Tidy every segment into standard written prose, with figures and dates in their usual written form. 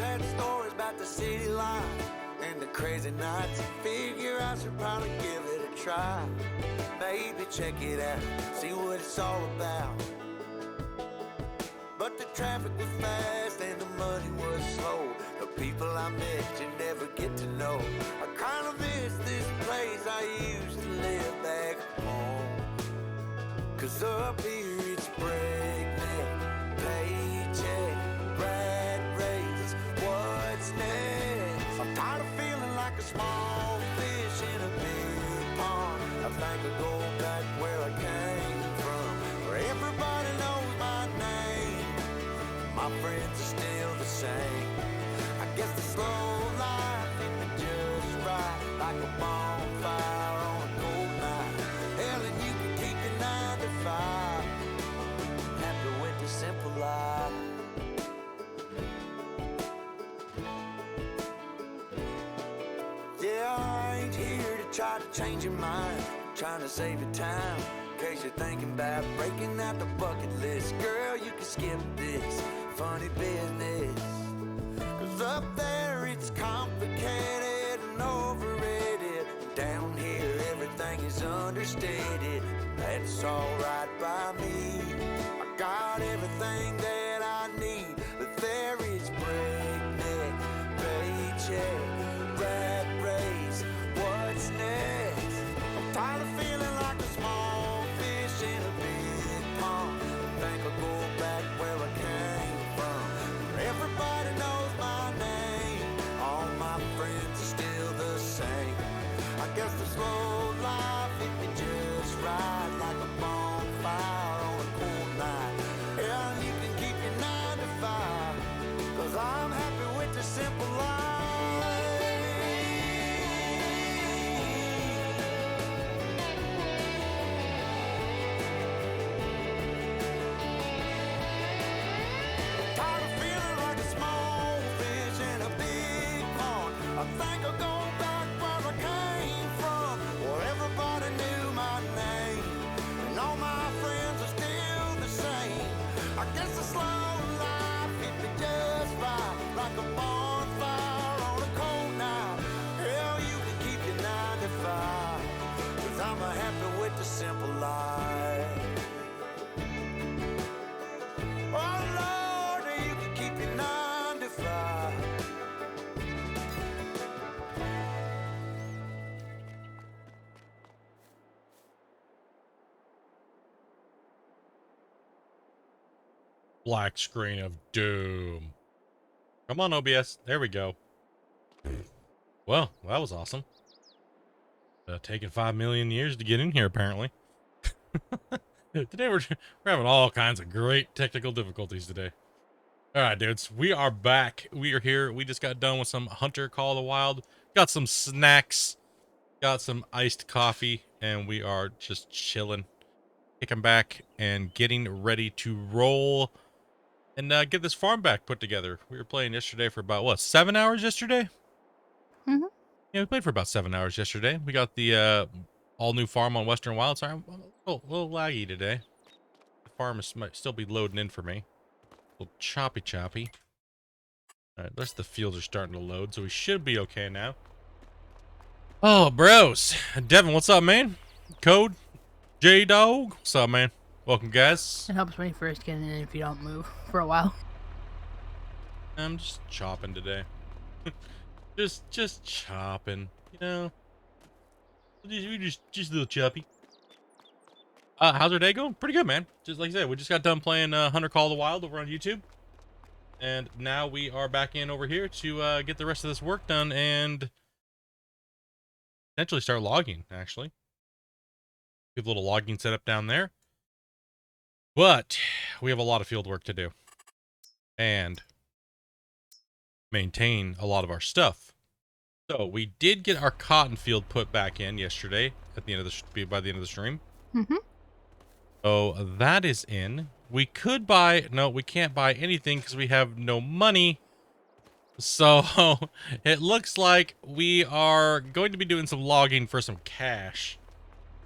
had stories about the city life and the crazy nights. Figure I should probably give it a try. Maybe check it out, see what it's all about. But the traffic was fast and the money was slow. The people I met you never get to know. I kinda miss this place I used to live back home. 'Cause up here it's breakneck, paycheck, rat race, what's next? I'm tired of feeling like a small fish in a big pond. I think I'll go back where I came from, where everybody knows my name. My friends are still the same. I guess the slow life hit me just right, like a bonfire on a cold night. Hell, and you can keep your 9 to 5. Happy with the simple life. Yeah, I ain't here to try to change your mind, trying to save your time. In case you're thinking about breaking out the bucket list, girl, you can skip this funny business. 'Cause up there it's complicated and overrated. Down here everything is understated. That's alright by me. I got everything that I need, but there is breakneck, paycheck, rat race, what's next? I'm tired of feeling like a small fish in a big pond. I think I'll go back where I came from, where everybody knows my name. All my friends are still the same. I guess the slow life hit me just right, like a bonfire on a cold night. Yeah, you can keep your 9 to 5, 'cause I'm happy with the simple life. Tired of feeling like a small fish in a big pond. I think I'll go back where I came from, where everybody knew my name, and all my friends are still the same. I guess the slow life hit me just right, like a bonfire on a cold night. Hell, you can keep your 9 to 5, 'cause I'm happy with the simple life. Oh Lord, you can keep your 9 to 5. Black screen of doom. Come on, OBS. There we go. Well, that was awesome. Taking 5 million years to get in here, apparently. Today we're having all kinds of great technical difficulties today. All right, dudes, we are back. We are here. We just got done with some Hunter Call of the Wild. Got some snacks. Got some iced coffee, and we are just chilling, kicking back, and getting ready to roll and get this farm back put together. We were playing yesterday for about, what, 7 hours yesterday? Mhm. Yeah, we played for about 7 hours yesterday. We got the all-new farm on Western Wild. Sorry, I'm a little laggy today. The farm might still be loading in for me. A little choppy. All right, the fields are starting to load, so we should be okay now. Oh, bros. Devin, what's up, man? Code, J-Dog. What's up, man? Welcome, guys. It helps when you first get in if you don't move for a while. I'm just chopping today. just chopping, you know. Just a little choppy. How's our day going? Pretty good, man. Just like I said, we just got done playing Hunter Call of the Wild over on YouTube. And now we are back in over here to get the rest of this work done and potentially start logging, actually. We have a little logging setup down there. But we have a lot of field work to do. And maintain a lot of our stuff. So we did get our cotton field put back in yesterday at the end of the by the end of the stream. Mm-hmm. So that is in. We could buy, no, we can't buy anything because we have no money. So it looks like we are going to be doing some logging for some cash.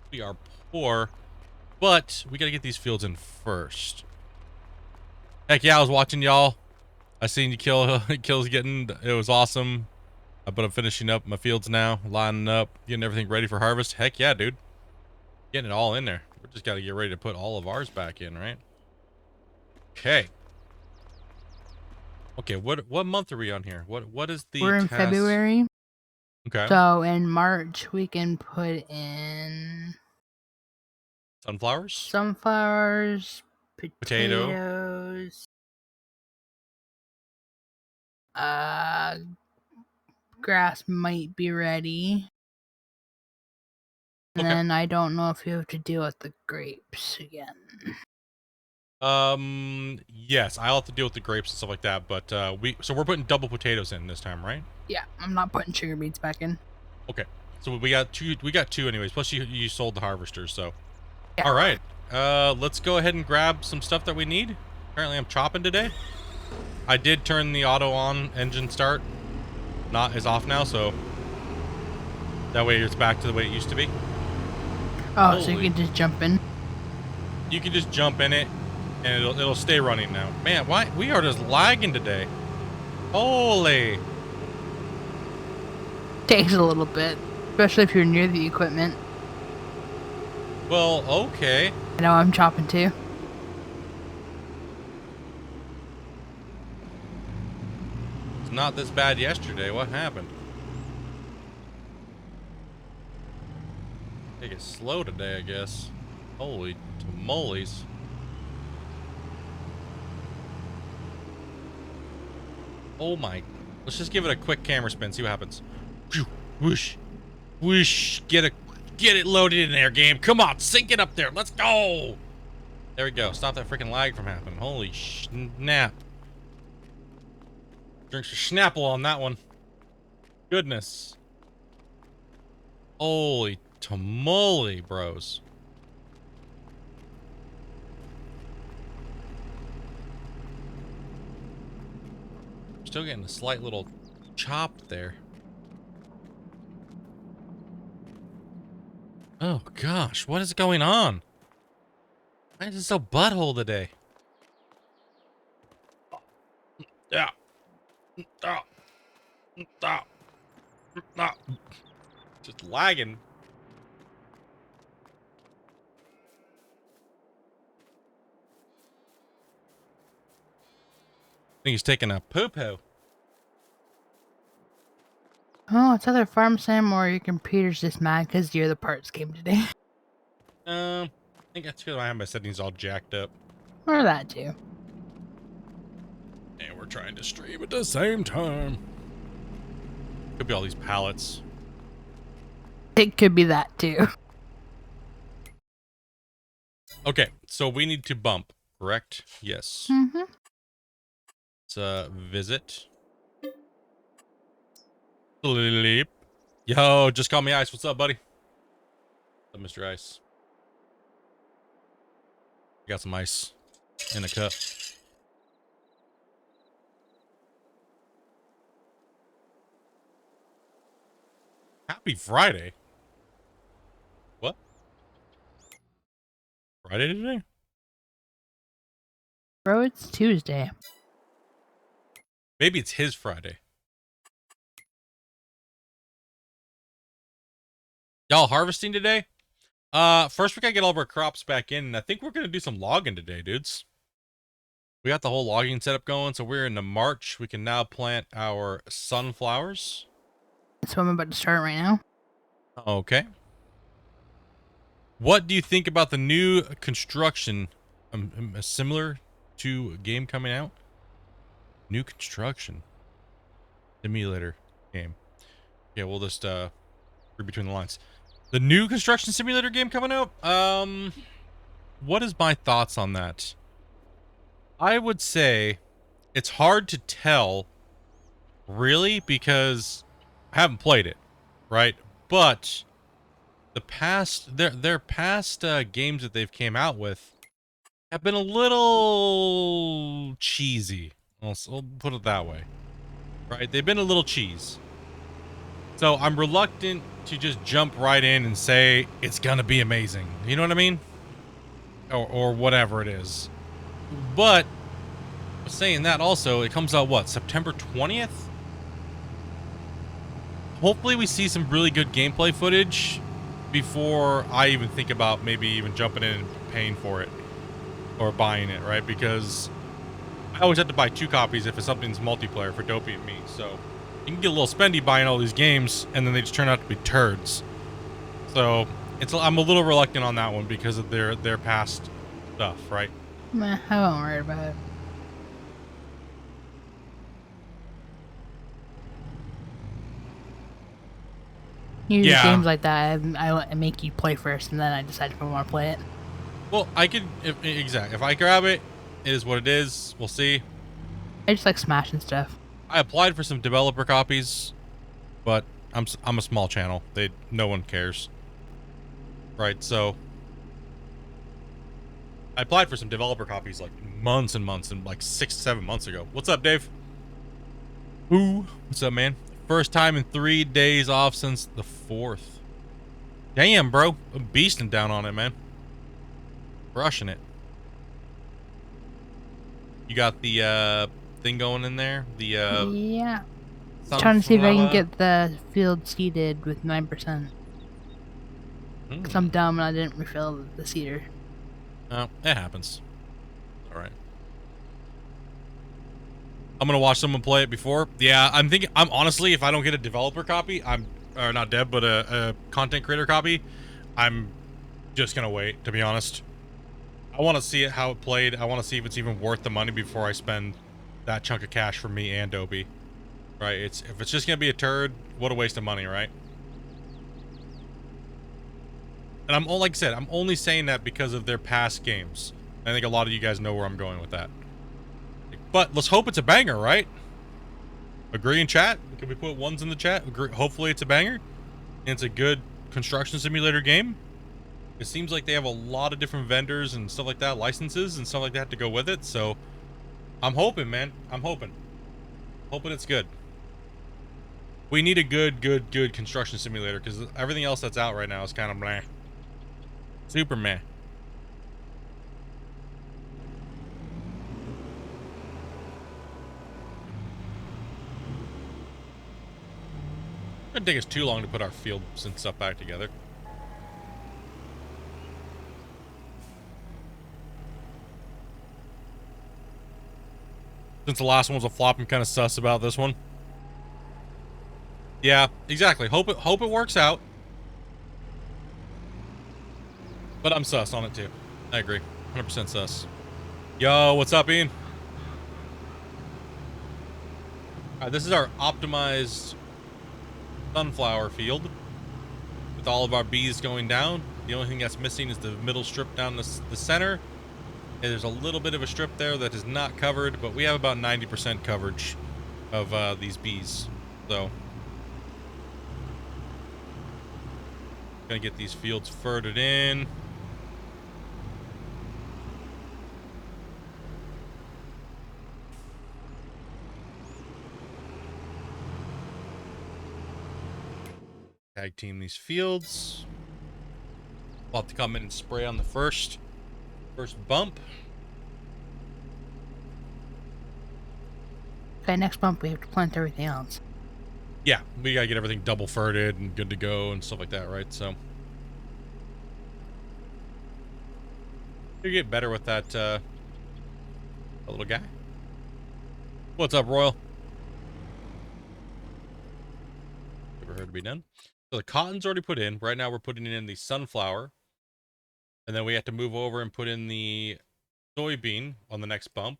We are poor, but we got to get these fields in first. Heck yeah, I was watching y'all I seen you kill kills getting. It was awesome. But I'm finishing up my fields now, lining up, getting everything ready for harvest. Heck yeah, dude. Getting it all in there. We just got to get ready to put all of ours back in, right? Okay. Okay, what month are we on here? What is the We're in task? February. Okay. So in March, we can put in Sunflowers? sunflowers, Potato. potatoes, uh, grass might be ready. And Okay. then I don't know if you have to deal with the grapes again. Yes, I'll have to deal with the grapes and stuff like that, but we're putting double potatoes in this time, right? Yeah, I'm not putting sugar beets back in. Okay. So we got two anyways. Plus you sold the harvesters, so. Yeah. All right. Let's go ahead and grab some stuff that we need. Apparently I'm chopping today. I did turn the auto on engine start. Not is off now, so that way it's back to the way it used to be. Oh, so you Holy. can just jump in. You can just jump in it and it'll stay running now. Man, why we are just lagging today. Holy. Takes a little bit, especially if you're near the equipment. Well, okay. I know I'm chopping too. It's not this bad yesterday. What happened? Take it slow today, I guess. Holy tamales. Oh my. Let's just give it a quick camera spin, see what happens. Phew, whoosh. Whoosh. Get it loaded in there, game. Come on, sink it up there. Let's go. There we go. Stop that freaking lag from happening. Holy snap. Drink some Snapple on that one. Goodness. Holy tamale, bros. Still getting a slight little chop there. Oh gosh, what is going on? Why is it so butthole today? Yeah. Just lagging. I think he's taking a poo-poo. Oh, it's either Farm Sim or your computer's just mad because the other parts came today. I think that's because I have my settings all jacked up. Or that too. And we're trying to stream at the same time. Could be all these pallets. It could be that too. Okay, so we need to bump, correct? Yes. Mm-hmm. Let's visit. Sleep. Yo, just call me Ice. What's up, buddy? What's up, Mr. Ice? Got some ice in a cup. Happy Friday. What? Friday today? Bro, it's Tuesday. Maybe it's his Friday. Y'all harvesting today? First we gotta get all of our crops back in, and I think we're gonna do some logging today, dudes. We got the whole logging setup going, so we're into March. We can now plant our sunflowers. That's what I'm about to start right now. Okay. What do you think about the new construction? Similar to a game coming out? New construction simulator game. Yeah, we'll just read between the lines. The new construction simulator game coming out? What is my thoughts on that? I would say it's hard to tell, really, because I haven't played it, right? But the past, their past games that they've came out with have been a little cheesy. We'll put it that way, right? They've been a little cheese. So I'm reluctant to just jump right in and say it's gonna be amazing. You know what I mean? Or whatever it is. But saying that also, it comes out what, September 20th? Hopefully we see some really good gameplay footage before I even think about maybe even jumping in and paying for it or buying it, right? Because I always have to buy 2 copies if it's something's multiplayer for Dopey and me. So you can get a little spendy buying all these games, and then they just turn out to be turds. So I'm a little reluctant on that one because of their past stuff, right? Meh, I won't worry about it. Usually Yeah. games like that, I make you play first, and then I decide if I want to play it. Well, I could exactly. If I grab it, it is what it is. We'll see. I just like smashing stuff. I applied for some developer copies, but I'm a small channel. No one cares. Right? So I applied for some developer copies like months and months and like 6-7 months ago. What's up, Dave? Ooh, what's up, man? First time in 3 days off since the 4th. Damn, bro. I'm beasting down on it, man. Crushing it. You got the thing going in there? The Yeah. Trying to see if I can sunflower? get the field seeded with 9%. Because I'm dumb and I didn't refill the seeder. Oh, it happens. All right. I'm gonna watch someone play it before. Yeah, I'm honestly, if I don't get a developer copy, or not dev, but a content creator copy, I'm just gonna wait, to be honest. I want to see it, how it played. I want to see if it's even worth the money before I spend that chunk of cash for me and Dobie. Right? If it's just gonna be a turd, what a waste of money, right? And like I said, I'm only saying that because of their past games. I think a lot of you guys know where I'm going with that. But let's hope it's a banger, right? Agree in chat? Can we put ones in the chat? Hopefully it's a banger. And it's a good construction simulator game. It seems like they have a lot of different vendors and stuff like that, licenses and stuff like that to go with it. So I'm hoping, man. I'm hoping. Hoping it's good. We need a good construction simulator because everything else that's out right now is kind of meh. Super meh. It didn't take us too long to put our fields and stuff back together. Since the last one was a flop, I'm kind of sus about this one. Yeah, exactly. Hope it works out. But I'm sus on it too. I agree. 100% sus. Yo, what's up, Ian? Alright, this is our optimized sunflower field. With all of our bees going down. The only thing that's missing is the middle strip down the center. And there's a little bit of a strip there that is not covered, but we have about 90% coverage of these bees. So gonna get these fields furthered in. Tag team these fields. We'll have to come in and spray on the first bump. Okay, next bump we have to plant everything else. Yeah, we gotta get everything double furted and good to go and stuff like that, right? So you get better with that little guy. What's up, Royal? Ever heard to be done? So the cotton's already put in. Right now we're putting in the sunflower. And then we have to move over and put in the soybean on the next bump.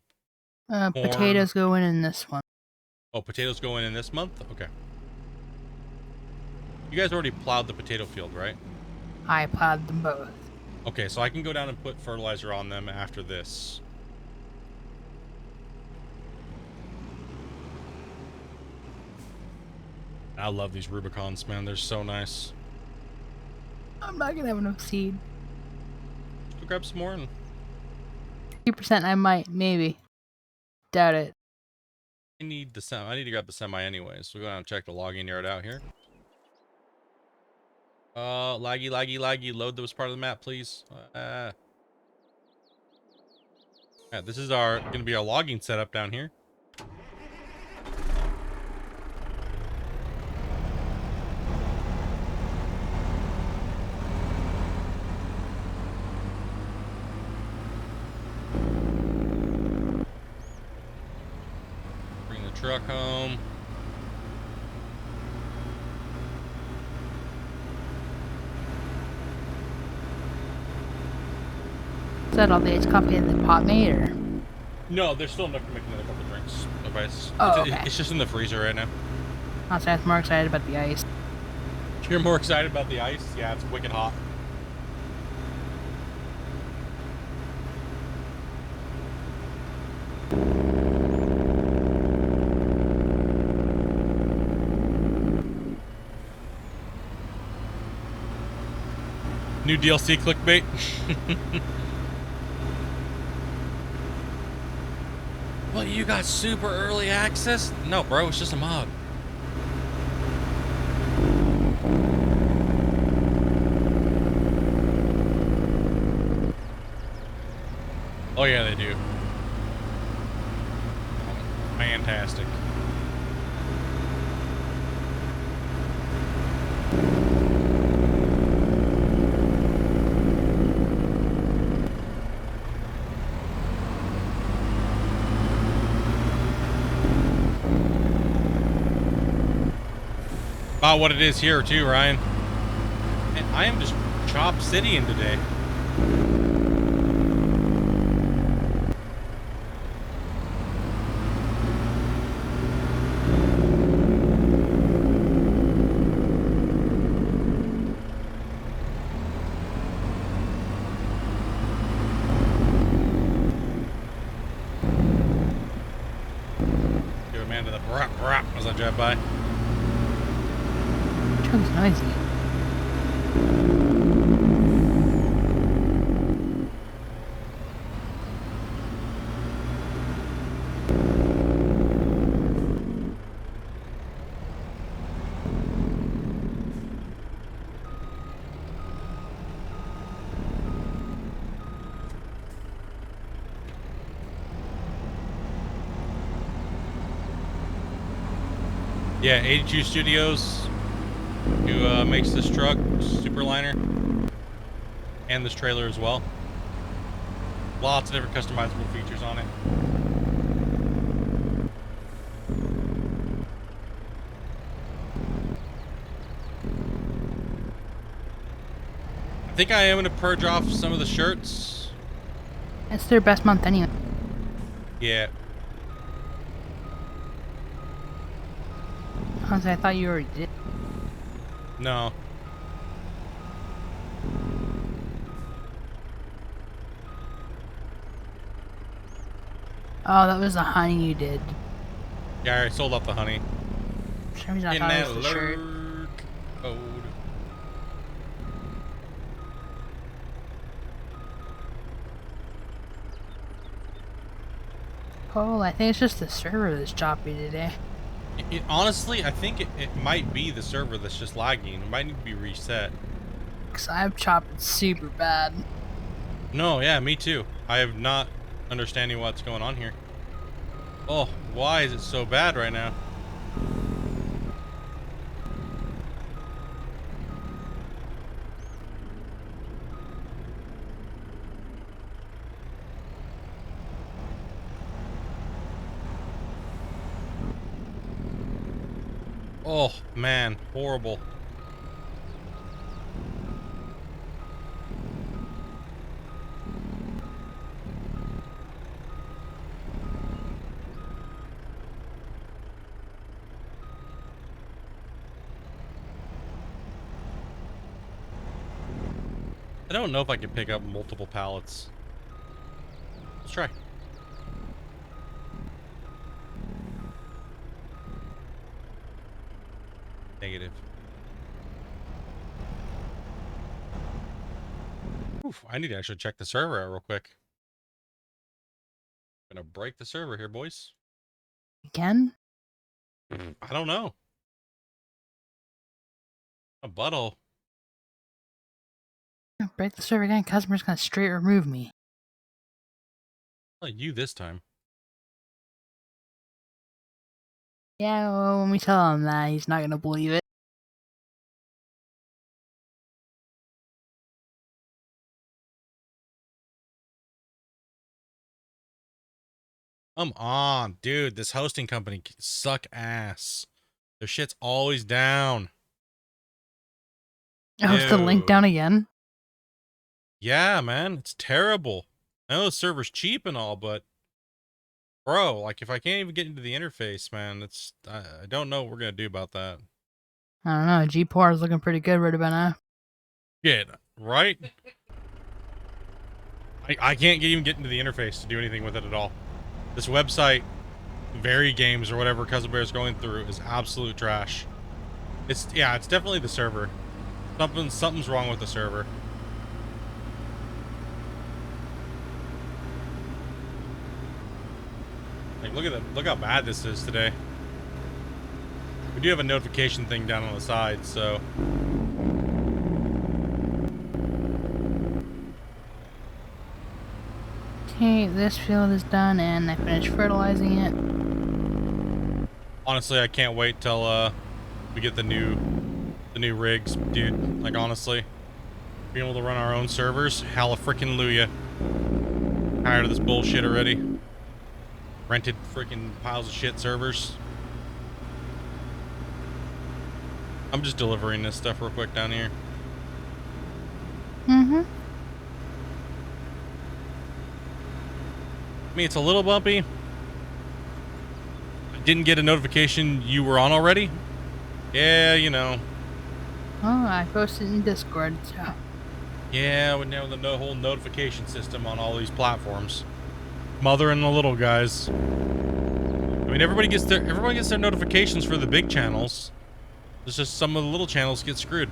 Potatoes go in this one. Oh, potatoes go in this month? Okay. You guys already plowed the potato field, right? I plowed them both. Okay, so I can go down and put fertilizer on them after this. I love these Rubicons, man. They're so nice. I'm not gonna have enough seed. Let's go grab some more and 50% I might, maybe. Doubt it. I need to grab the semi anyways. So we'll go down and check the logging yard out here. Laggy. Load this part of the map, please. Kind Yeah, this is our gonna be our logging setup down here. Bring the truck home. Is that all the iced coffee in the pot made, or? No, there's still enough to make another couple drinks. Otherwise, Oh, it's, okay. it's just in the freezer right now. I was more excited about the ice. You're more excited about the ice? Yeah, it's wicked hot. New DLC clickbait. Well, you got super early access? No, bro, it's just a mod. Oh yeah, they do. Fantastic. About what it is here too, Ryan. And I am just chop citying today. Give a man to the brap brap as I drive by. Truck's noisy. Yeah, 82 Studios, who makes this truck, Superliner, and this trailer as well. Lots of different customizable features on it. I think I am going to purge off some of the shirts. It's their best month anyway. Yeah. Honestly, I thought you already did. No. Oh, that was the honey you did. Yeah, I sold off the honey. For some reason, I In thought that it was the shirt. lurk code. Oh, I think it's just the server that's choppy today. Honestly, I think it might be the server that's just lagging. It might need to be reset. Because I've chopped super bad. No, yeah, me too. I have not understanding what's going on here. Oh, why is it so bad right now? Oh, man, horrible. I don't know if I can pick up multiple pallets. Let's try. Negative. Oof, I need to actually check the server out real quick. Gonna break the server here, boys. Again? I don't know. A butthole. Break the server again. Customer's gonna straight remove me. Not you this time. Yeah, well, when we tell him that, he's not gonna believe it. Come on, dude. This hosting company suck ass. Their shit's always down. Oh, is the link down again? Yeah, man. It's terrible. I know the server's cheap and all, but bro, like if I can't even get into the interface, man, it's I don't know what we're gonna do about that. I don't know. G-Por is looking pretty good right about now. Shit, right? I can't even get into the interface to do anything with it at all. This website, Very Games or whatever Cousin Bear's going through, is absolute trash. It's definitely the server. Something's wrong with the server. Like look how bad this is today. We do have a notification thing down on the side, so Okay, this field is done, and I finished fertilizing it. honestly, I can't wait till we get the new rigs, dude. Like honestly, being able to run our own servers, hallelujah. Tired of this bullshit already. Rented freaking piles of shit servers. I'm just delivering this stuff real quick down here. Mm-hmm. I mean, it's a little bumpy. I didn't get a notification you were on already. Yeah, you know. Oh, I posted in Discord, so. Yeah, we know the whole notification system on all these platforms. Mother and the little guys. I mean, everybody gets their notifications for the big channels. It's just some of the little channels get screwed.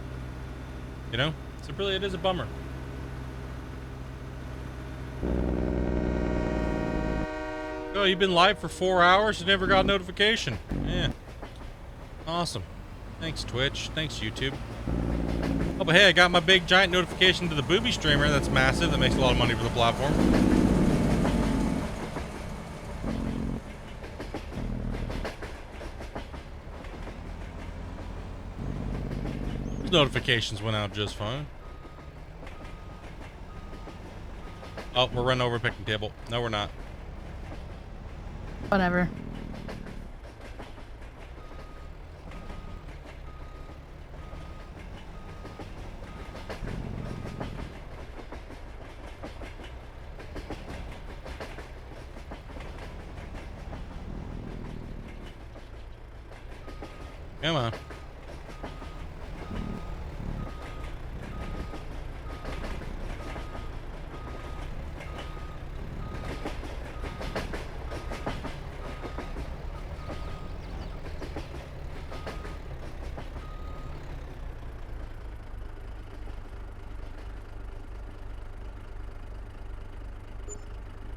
You know? So really, it is a bummer. Oh, you've been live for 4 hours and never got a notification. Yeah. Awesome. Thanks, Twitch. Thanks, YouTube. Oh, but hey, I got my big giant notification to the booby streamer. That's massive. That makes a lot of money for the platform. Those notifications went out just fine. Oh, we're running over a picnic table. No, we're not. Whatever. Come on.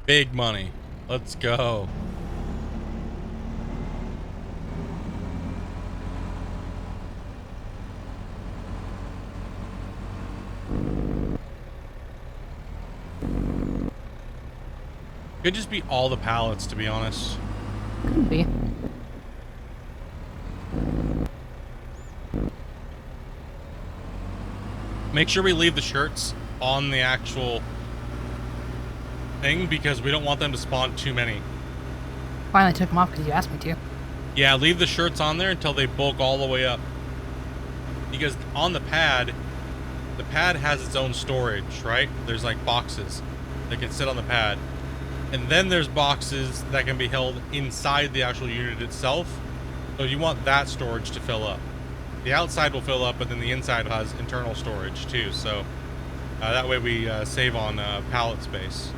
Big money. Let's go. Could just be all the pallets, to be honest. Could be. Make sure we leave the shirts on the actual thing because we don't want them to spawn too many. Finally took them off because you asked me to. Yeah, leave the shirts on there until they bulk all the way up. Because on the pad has its own storage, right? There's like boxes that can sit on the pad. And then there's boxes that can be held inside the actual unit itself. So you want that storage to fill up. The outside will fill up, but then the inside has internal storage too. So that way we save on pallet space.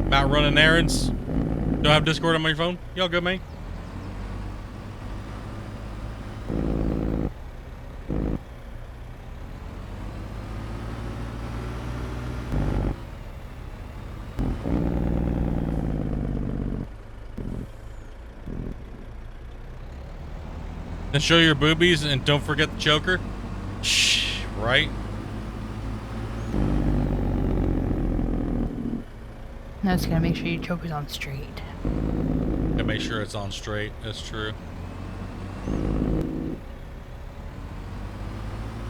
About running errands. Don't have Discord on my phone. Y'all good, man? Then show your boobies and don't forget the choker. Shh, right? Now it's gonna make sure your choker's on straight. To make sure it's on straight. That's true.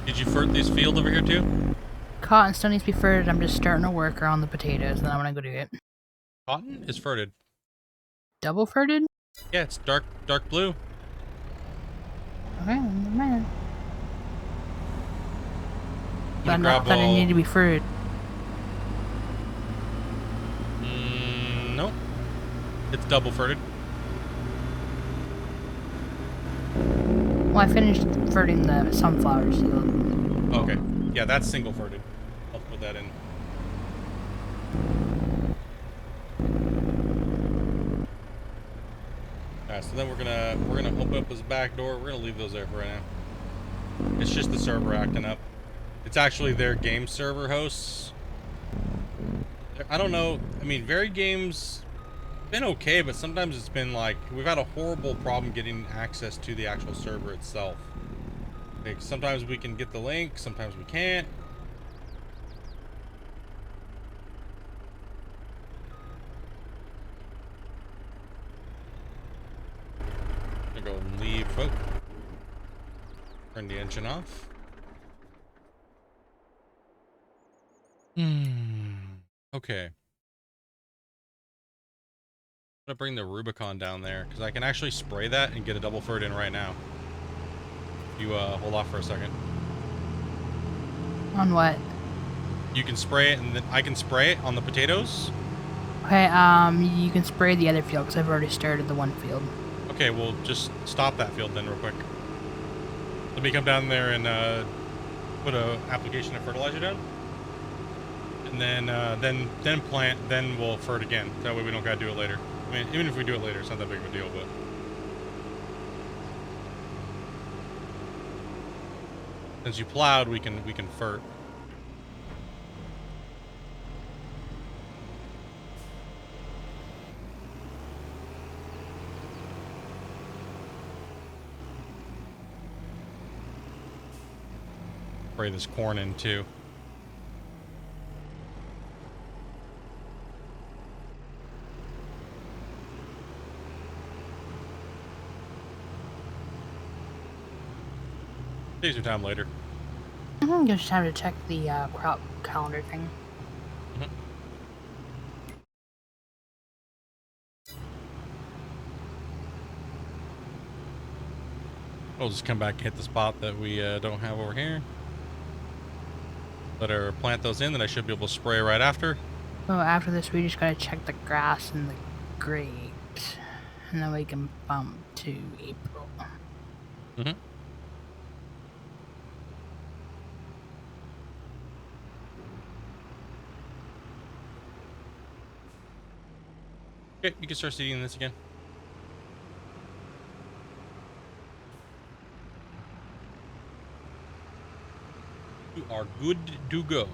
Did you fert this field over here too? Cotton still needs to be ferted. I'm just starting to work around the potatoes, and then I'm gonna go do it. Cotton is ferted. Double ferted? Yeah, it's dark blue. Okay, never mind. But Grab not that it need to be ferted. Nope. It's double ferted. Well, I finished ferting the sunflowers. So. Okay. Yeah, that's single ferted. I'll put that in. Alright, so then we're gonna open up this back door. We're gonna leave those there for right now. It's just the server acting up. It's actually their game server hosts. I don't know. I mean, Varied Games been okay, but sometimes it's been like we've had a horrible problem getting access to the actual server itself. Like sometimes we can get the link, sometimes we can't. I'm gonna go and leave. Oh. Turn the engine off. Okay. I'm gonna bring the Rubicon down there because I can actually spray that and get a double fert in right now. You hold off for a second. On what? You can spray it, and then I can spray it on the potatoes. Okay, you can spray the other field because I've already started the one field. Okay, well, just stop that field then real quick. Let me come down there and put a application of fertilizer down, and then plant. Then we'll fert again. That way we don't gotta do it later. I mean, even if we do it later, it's not that big of a deal. But since you plowed, we can fert. Spray this corn in too. Take some time later. Just have to check the crop calendar thing. We'll just come back and hit the spot that we don't have over here. Let her plant those in, then I should be able to spray right after. So after this, we just gotta check the grass and the grapes, and then we can bump to April. Okay, you can start seeding this again. You are good to go.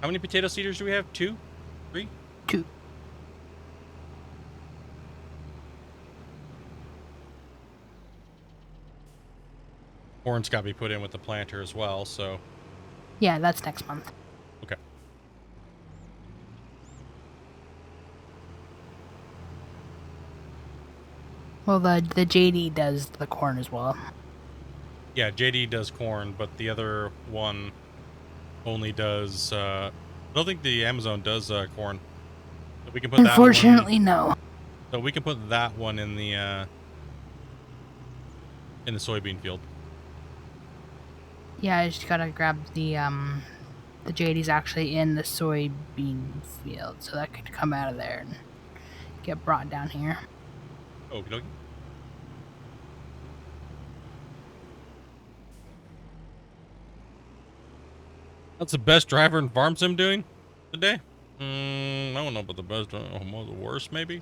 How many potato seeders do we have? 2? 3? 2. Corn's got to be put in with the planter as well, so... Yeah, that's next month. Okay. Well, the JD does the corn as well. Yeah, JD does corn, but the other one only does... I don't think the Amazon does corn. So we can put Unfortunately, no. So we can put that one in the soybean field. Yeah, I just gotta grab the JD's actually in the soybean field, so that could come out of there and get brought down here. Okie dokie. That's the best driver in Farm Sim doing today? I don't know about the best, the worst maybe?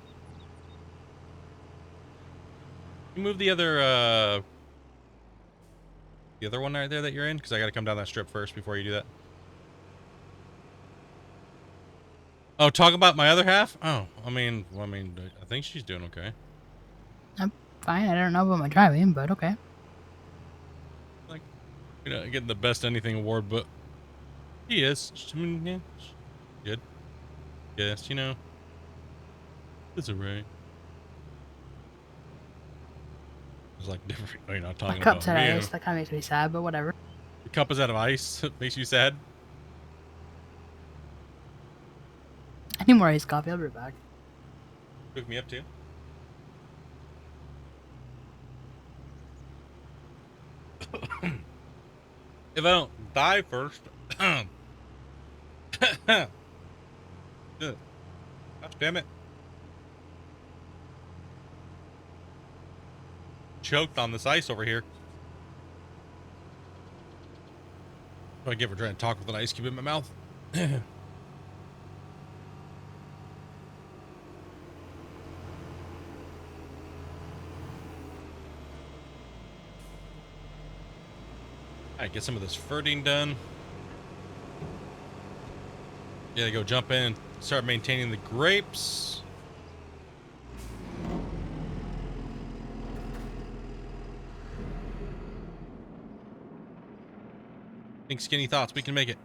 You move the other one right there that you're in? Because I gotta come down that strip first before you do that. Oh, talk about my other half? Oh, I mean, I think she's doing okay. I'm fine. I don't know about my driving, but okay. Like, You know, getting the best anything award, but he is. I mean, yeah, good. Yes, you know, it's alright. It's like different. You're not My talking cup's about at me. ice. That kind of makes me sad, but whatever. The cup is out of ice. It makes you sad. I need more iced coffee. I'll be right back. Hook me up too. If I don't die first. Gosh damn it. Choked on this ice over here. What do I get for trying to talk with an ice cube in my mouth? Alright, get some of this ferting done. Yeah, go jump in and start maintaining the grapes. Think skinny thoughts. We can make it.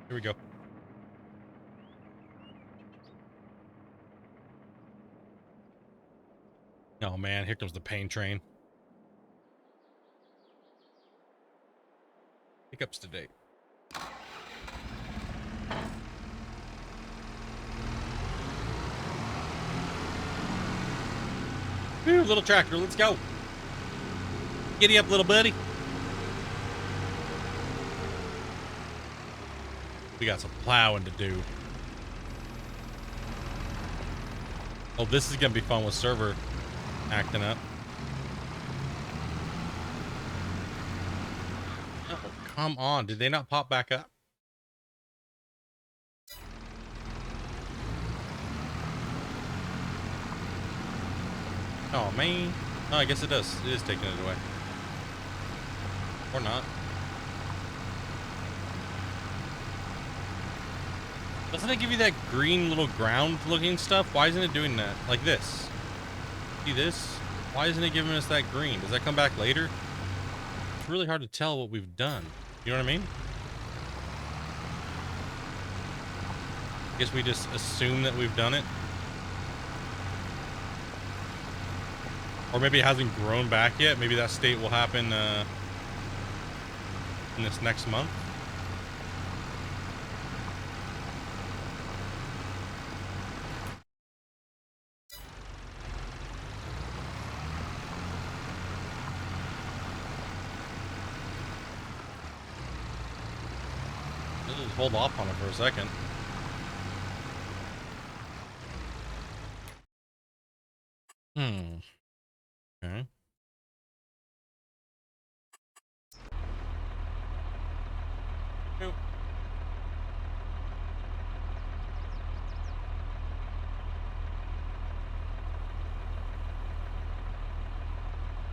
Here we go. Oh man, here comes the pain train. Hiccups today. Whew, little tractor, let's go. Giddy up, little buddy. We got some plowing to do. Oh, this is gonna be fun with server acting up. Oh, come on. Did they not pop back up? Oh, man. Oh, I guess it does. It is taking it away. Or not. Doesn't it give you that green little ground looking stuff? Why isn't it doing that? Like this. See this? Why isn't it giving us that green? Does that come back later? It's really hard to tell what we've done. You know what I mean? I guess we just assume that we've done it. Or maybe it hasn't grown back yet. Maybe that state will happen in this next month. Let's just hold off on it for a second. Okay. Nope.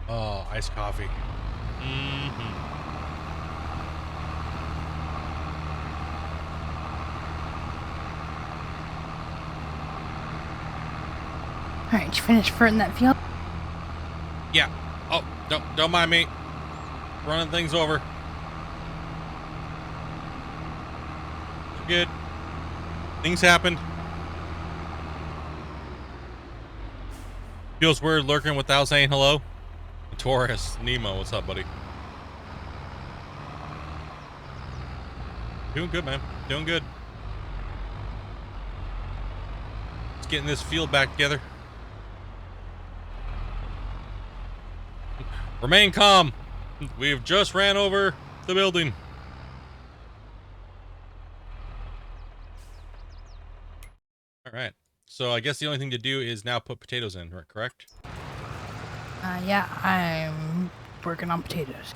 Oh, iced coffee. Alright, did you finish ferting that field? Yeah. Oh, don't mind me. Running things over. Good. Things happened. Feels weird lurking without saying hello. Taurus, Nemo, what's up, buddy? Doing good, man. Doing good. Just getting this field back together. Remain calm. We've just ran over the building. All right. So I guess the only thing to do is now put potatoes in, correct? Yeah, I'm working on potatoes.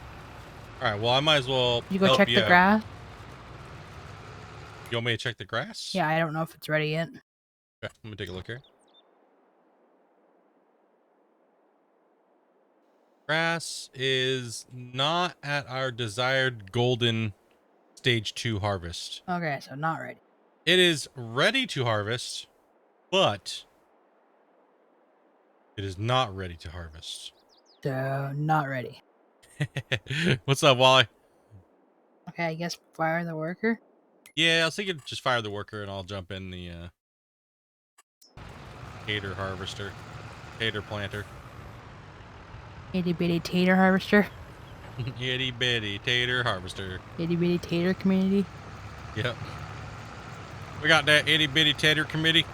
All right. Well, I might as well. You go help check you the out. grass? You want me to check the grass? Yeah, I don't know if it's ready yet. Okay, let me take a look here. Grass is not at our desired golden stage 2 harvest. Okay, so not ready. It is ready to harvest, but it is not ready to harvest. So, not ready. What's up, Wally? Okay, I guess fire the worker. Yeah, I was thinking just fire the worker and I'll jump in the tater harvester, tater planter. Itty bitty tater harvester. Itty bitty tater harvester. Itty bitty tater community. Yep. We got that itty bitty tater committee.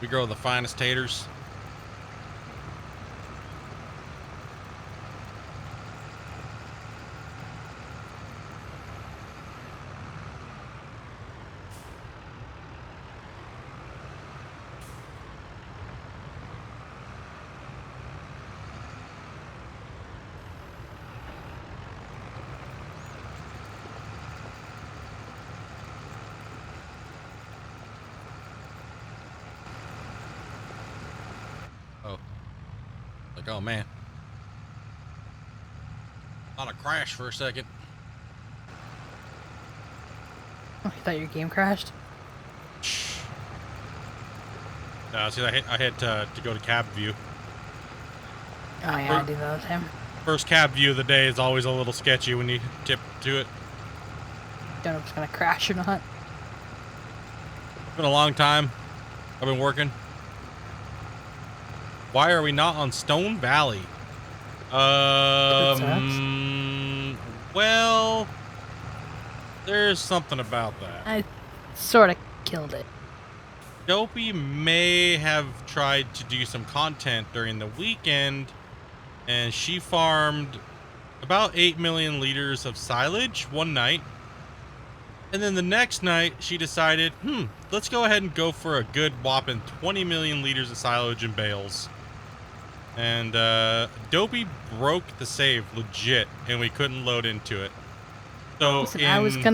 We grow the finest taters. Oh. Like, oh man. Thought a crash for a second. Oh, you thought your game crashed? See, I had to go to cab view. Oh yeah, I do that all the time. First cab view of the day is always a little sketchy when you tip to it. Don't know if it's gonna crash or not. It's been a long time. I've been working. Why are we not on Stone Valley? Well, there's something about that. I sort of killed it. Dopey may have tried to do some content during the weekend, and she farmed about 8 million liters of silage one night. And then the next night, she decided, let's go ahead and go for a good whopping 20 million liters of silage in bales. And Dopey broke the save legit, and we couldn't load into it. So Listen,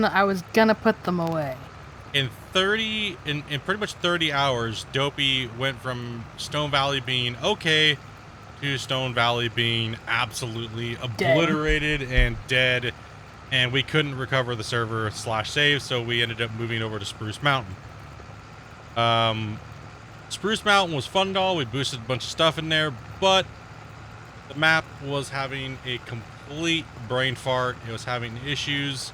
I was gonna put them away. In pretty much 30 hours, Dopey went from Stone Valley being okay to Stone Valley being absolutely obliterated and dead, and we couldn't recover the server /save, so we ended up moving over to Spruce Mountain. Spruce Mountain was fun and all. We boosted a bunch of stuff in there, but the map was having a complete brain fart. It was having issues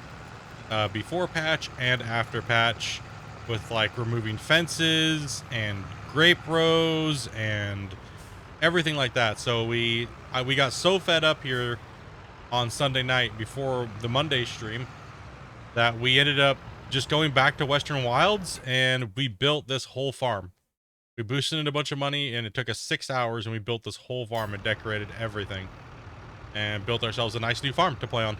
before patch and after patch with like removing fences and grape rows and everything like that. So we got so fed up here on Sunday night before the Monday stream that we ended up just going back to Western Wilds, and we built this whole farm. We boosted in a bunch of money, and it took us 6 hours, and we built this whole farm and decorated everything and built ourselves a nice new farm to play on.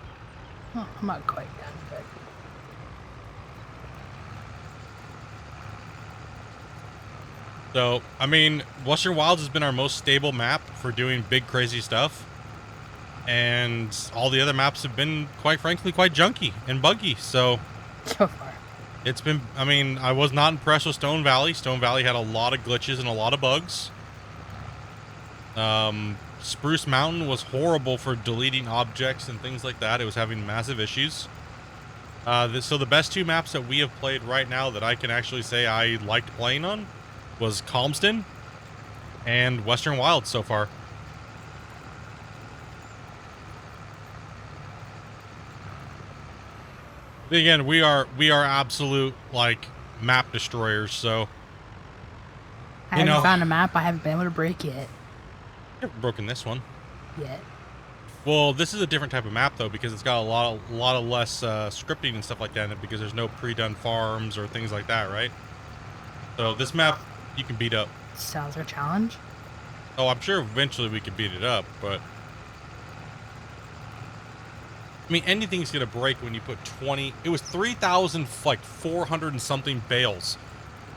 Oh, I'm not quite done, but So, I mean, Western Wilds has been our most stable map for doing big, crazy stuff. And all the other maps have been, quite frankly, quite junky and buggy. So so far. it's been, I mean, I was not impressed with Stone Valley. Stone Valley had a lot of glitches and a lot of bugs. Spruce Mountain was horrible for deleting objects and things like that. It was having massive issues. So the best two maps that we have played right now that I can actually say I liked playing on was Calmston and Western Wilds so far. But again, we are absolute like map destroyers. So I haven't found a map. I haven't been able to break it I've broken this one yet. Well, this is a different type of map though, because it's got a lot of less scripting and stuff like that in it, because there's no pre-done farms or things like that, right? So this map you can beat up. Sounds like a challenge. Oh, I'm sure eventually we could beat it up, but I mean, anything's gonna break when you put 20. It was 3,000, like 400 and something bales,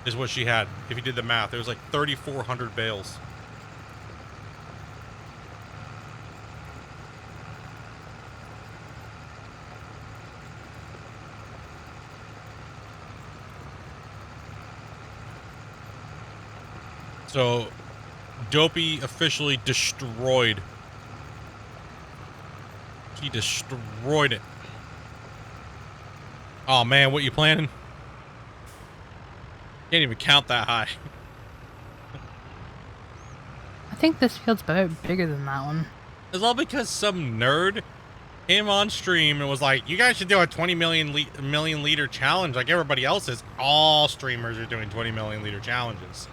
is what she had. If you did the math, it was like 3,400 bales. So, Dopey officially destroyed. He destroyed it. Oh man, what you planning? Can't even count that high. I think this field's bigger than that one. It's all because some nerd came on stream and was like, you guys should do a 20 million liter challenge like everybody else is. All streamers are doing 20 million liter challenges.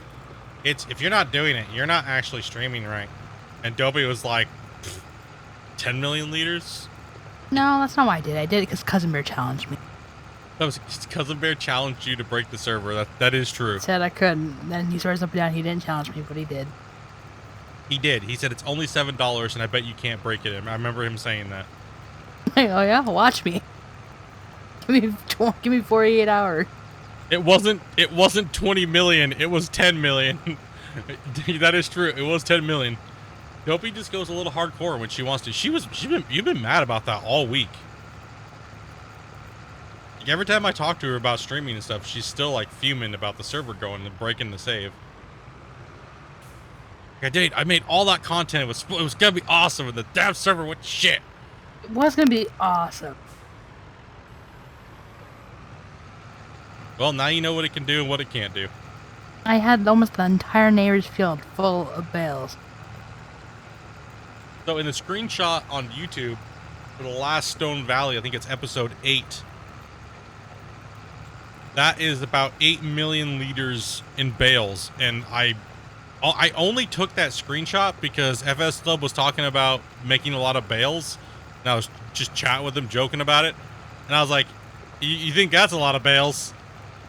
If you're not doing it, you're not actually streaming right. And Dopey was like, 10 million liters? No, that's not why I did it. I did it because Cousin Bear challenged me. That was Cousin Bear challenged you to break the server. That is true. Said I couldn't. Then he swears up and down he didn't challenge me, but he did. He did. He said it's only $7 and I bet you can't break it. I remember him saying that. Like, oh yeah, watch me. Give me 48 hours. It wasn't 20 million. It was 10 million. That is true. It was 10 million. Dopey just goes a little hardcore when she wants to. You've been mad about that all week. Like, every time I talk to her about streaming and stuff, she's still like fuming about the server going and breaking the save. Like, I made all that content. It was gonna be awesome, and the damn server went to shit. It was gonna be awesome. Well, now you know what it can do and what it can't do. I had almost the entire neighbor's field full of bales. So in the screenshot on YouTube for the last Stone Valley, I think it's episode 8. That is about 8 million liters in bales, and I only took that screenshot because FS Club was talking about making a lot of bales, and I was just chatting with him, joking about it, and I was like, "You think that's a lot of bales?"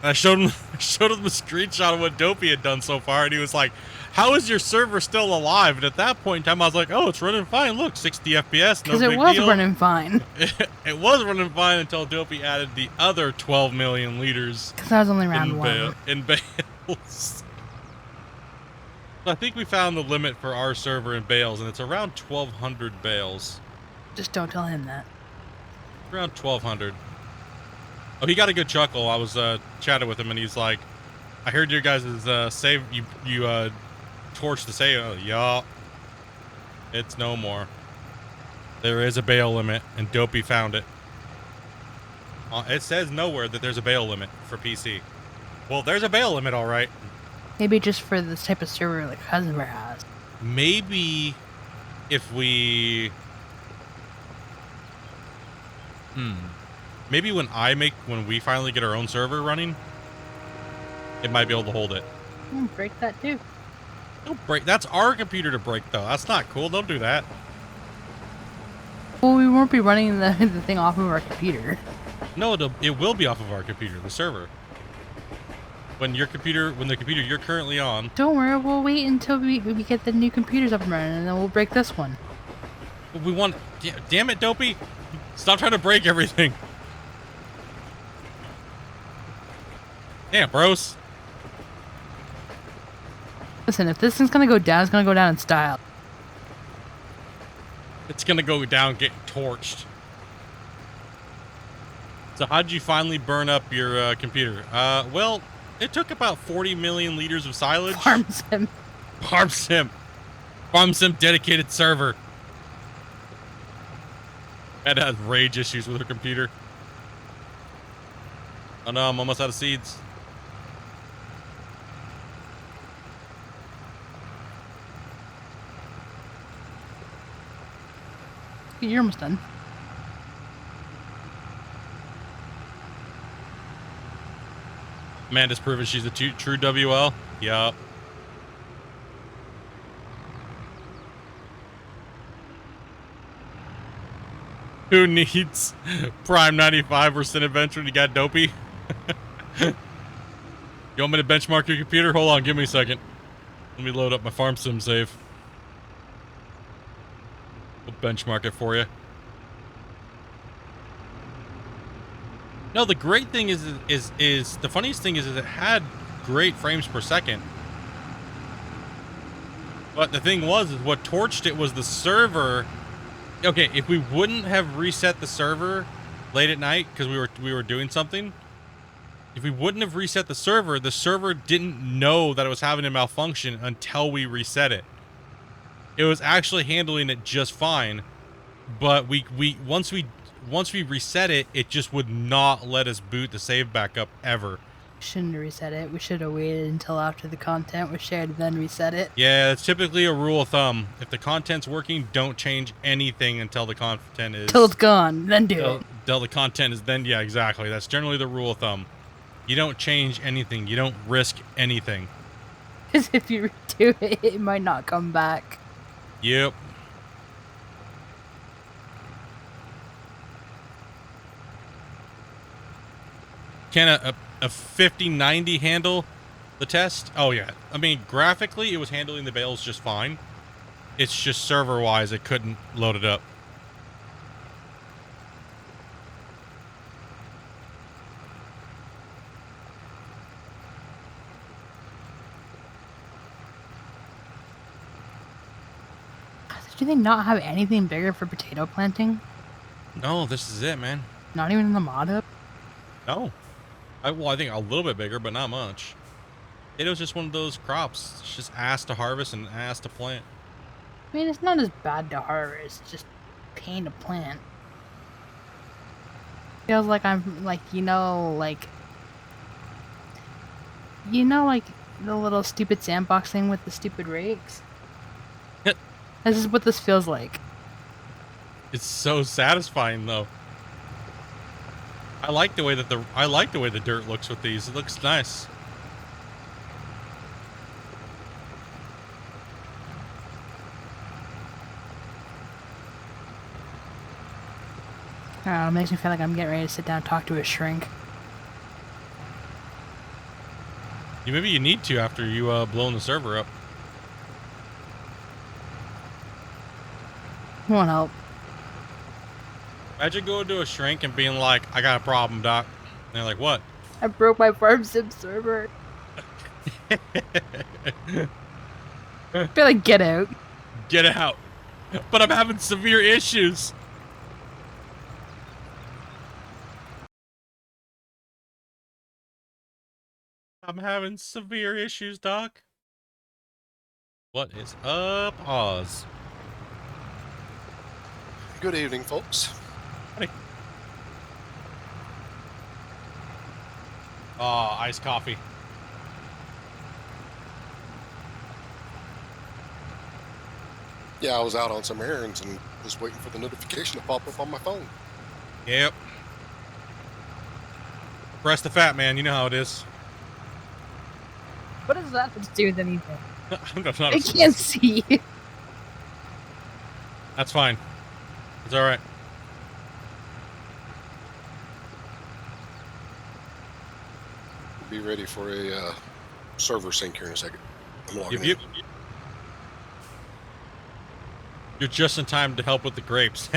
And I showed him the screenshot of what Dopey had done so far, and he was like, "How is your server still alive?" And at that point in time, I was like, "Oh, it's running fine. Look, 60 FPS, no big deal." Because it was running fine. It was running fine until Dopey added the other 12 million liters. Because that was only round one. In bales. So I think we found the limit for our server in bales, and it's around 1,200 bales. Just don't tell him that. Around 1,200. Oh, he got a good chuckle. I was chatting with him, and he's like, "I heard your guys' save. You torched the save." Oh, yeah. It's no more. There is a bale limit, and Dopey found it. It says nowhere that there's a bale limit for PC. Well, there's a bale limit, all right. Maybe just for this type of server like Cousin Bear has. Maybe if we... Maybe when we finally get our own server running, it might be able to hold it. Break that too. Don't break. That's our computer to break, though. That's not cool. Don't do that. Well, we won't be running the thing off of our computer. No, it will be off of our computer, the server. When the computer you're currently on. Don't worry, we'll wait until we get the new computers up and running, and then we'll break this one. We want... Damn it, Dopey! Stop trying to break everything. Damn, bros. Listen, if this thing's gonna go down, it's gonna go down in style. It's gonna go down getting torched. So how'd you finally burn up your computer? Well, it took about 40 million liters of silage. Farm sim. Farm sim dedicated server. Ed has rage issues with her computer. Oh no, I'm almost out of seeds. You're almost done. Amanda's proven she's a true WL. Yup. Who needs Prime 95% adventure when you got Dopey? You want me to benchmark your computer? Hold on, give me a second. Let me load up my farm sim save. We'll benchmark it for you. No, the great thing is the funniest thing is it had great frames per second. But the thing is what torched it was the server. Okay, if we wouldn't have reset the server late at night because we were doing something, if we wouldn't have reset the server didn't know that it was having a malfunction until we reset it. It was actually handling it just fine, but once we reset it, it just would not let us boot the save back up ever. Shouldn't have reset it. We should have waited until after the content was shared, then reset it. Yeah, it's typically a rule of thumb. If the content's working, don't change anything until the content is... Till it's gone, then do it. Till the content is then... Yeah, exactly. That's generally the rule of thumb. You don't change anything. You don't risk anything. Because if you redo it, it might not come back. Yep. Can a 5090 handle the test? Oh, yeah. I mean, graphically, it was handling the bales just fine. It's just server-wise, it couldn't load it up. Do they not have anything bigger for potato planting? No, this is it, man. Not even in the mod hub? No. Well, I think a little bit bigger, but not much. Potato's just one of those crops. It's just ass to harvest and ass to plant. I mean, it's not as bad to harvest. It's just pain to plant. Feels like I'm, like, you know, like the little stupid sandbox thing with the stupid rakes? This is what this feels like. It's so satisfying, though. I like the way that the dirt looks with these. It looks nice. I don't know, it makes me feel like I'm getting ready to sit down and talk to a shrink. Maybe you need to after you blown the server up. Won't help. Imagine going to a shrink and being like, I got a problem, doc. And they're like, what? I broke my farm sim server. I feel like, get out. Get out. But I'm having severe issues. I'm having severe issues, doc. What is up, Oz? Good evening, folks. Oh, iced coffee. Yeah, I was out on some errands and was waiting for the notification to pop up on my phone. Yep. Press the fat man. You know how it is. What does that have to do with anything? I'm not I can't see. That's fine. It's all right. Be ready for a server sync here in a second. I'm logging Yep. in. You're just in time to help with the grapes.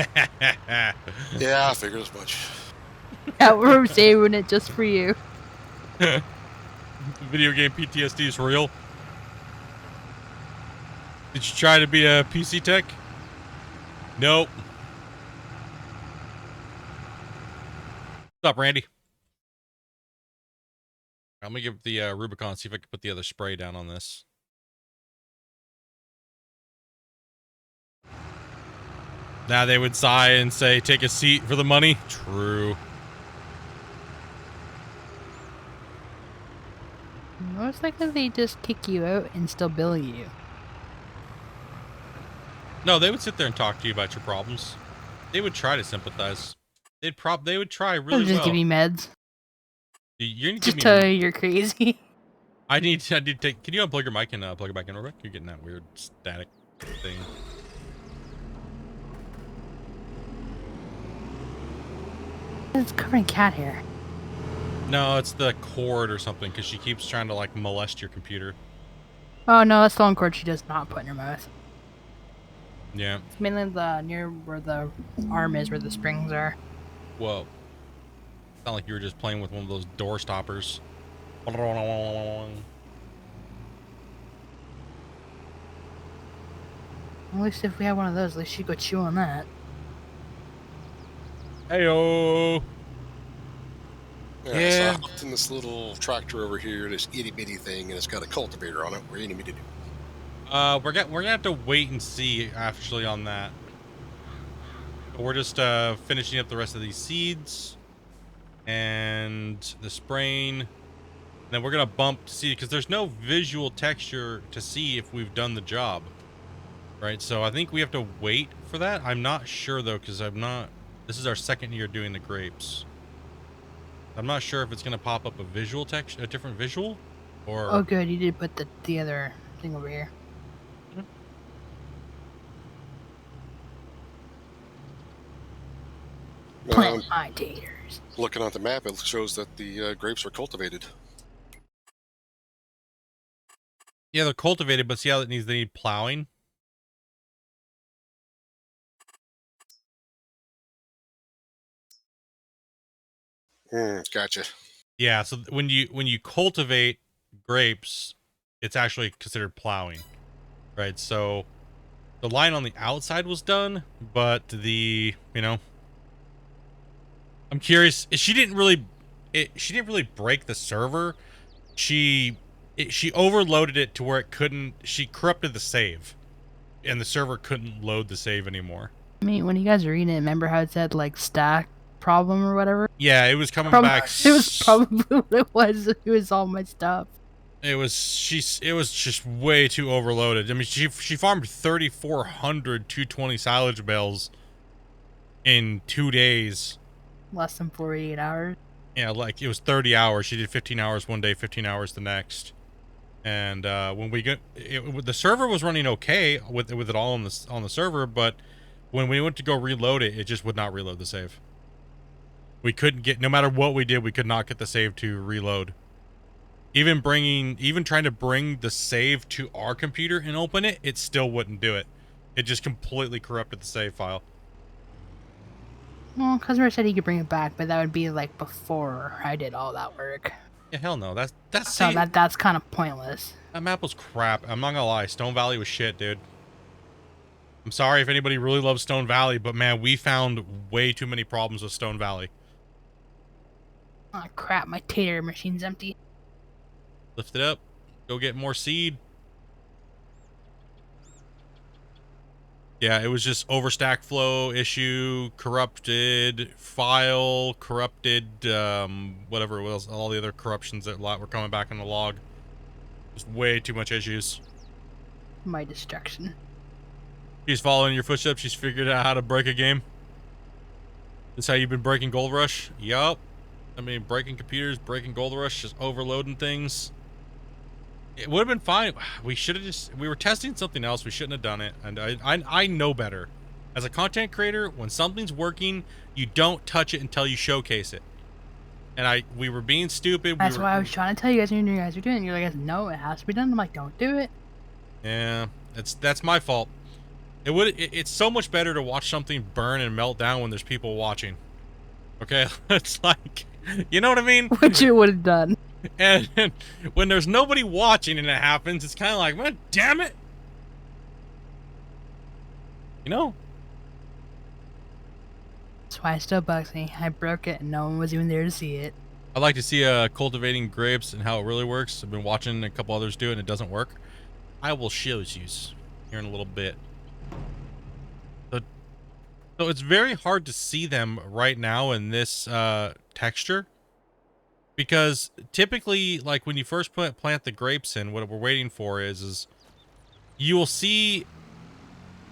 Yeah, I figured as much. Yeah, we're saving it just for you. Video game PTSD is real. Did you try to be a PC tech? Nope. What's up, Randy? I'm gonna give the Rubicon, see if I can put the other spray down on this. Now they would sigh and say, take a seat for the money. True. Most likely they just kick you out and still bill you. No, they would sit there and talk to you about your problems. They would try to sympathize. They would try really They'll just well. give you meds. You're gonna Just give tell me... you you're crazy. I need to take... Can you unplug your mic and plug it back in real quick? You're getting that weird static thing. It's covered in cat hair. No, it's the cord or something, because she keeps trying to, like, molest your computer. Oh no, that's the one cord she does not put in her mouth. Yeah. It's mainly the near where the arm is, where the springs are. Whoa. Sound like you were just playing with one of those door stoppers. At least if we had one of those, at least she'd go chew on that. Heyo. Yeah, so I hopped in this little tractor over here, this itty bitty thing, and it's got a cultivator on it. What do you need me to do? We're gonna have to wait and see actually on that. We're just finishing up the rest of these seeds and the spraying. Then we're gonna bump to see, because there's no visual texture to see if we've done the job, right? So I think we have to wait for that. I'm not sure though, because this is our second year doing the grapes. I'm not sure if it's gonna pop up a visual text, a different visual, or Oh, good. You did put the other thing over here. Plant my taters. Looking at the map, it shows that the grapes are cultivated. yeah, they're cultivated, but see how they need plowing. Gotcha. Yeah, so when you cultivate grapes, it's actually considered plowing, right? So the line on the outside was done, but I'm curious. She didn't really break the server. She overloaded it to where it couldn't. She corrupted the save, and the server couldn't load the save anymore. I mean, when you guys were reading it, remember how it said like stack problem or whatever? Yeah, it was coming back. It was probably what it was. It was all my stuff. It was just way too overloaded. I mean, she farmed 3,400 220 silage bales in 2 days. Less than 48 hours. Yeah, like it was 30 hours. She did 15 hours one day, 15 hours the next. And when we get the server was running okay with it all on the server, but when we went to go reload it, it just would not reload the save. We couldn't get, no matter what we did, we could not get the save to reload. Even trying to bring the save to our computer and open it, it still wouldn't do it. It just completely corrupted the save file. Well, customer said he could bring it back, but that would be like before I did all that work. Yeah, hell no. That's So that's kind of pointless. That map was crap. I'm not gonna lie. Stone Valley was shit, dude. I'm sorry if anybody really loves Stone Valley, but man, we found way too many problems with Stone Valley. Oh crap, my tater machine's empty. Lift it up. Go get more seed. Yeah, it was just overstack flow issue, corrupted file, corrupted whatever it was, all the other corruptions that were coming back in the log. Just way too much issues. My destruction. She's following your footsteps. She's figured out how to break a game. This how you've been breaking Gold Rush? Yup. I mean, breaking computers, breaking Gold Rush, just overloading things. It would have been fine. We should have we were testing something else. We shouldn't have done it. And I know better. As a content creator, when something's working, you don't touch it until you showcase it. And we were being stupid. That's why I was trying to tell you guys when you guys were doing it. You're like, no, it has to be done. I'm like, don't do it. Yeah, that's my fault. It's so much better to watch something burn and melt down when there's people watching. Okay? It's like, you know what I mean? Which it would have done. And when there's nobody watching and it happens, it's kind of like, man, damn it. You know? That's why it still bugs me. I broke it and no one was even there to see it. I'd like to see cultivating grapes and how it really works. I've been watching a couple others do it and it doesn't work. I will show you here in a little bit. So it's very hard to see them right now in this texture. Because typically, like when you first plant the grapes in, what we're waiting for is you will see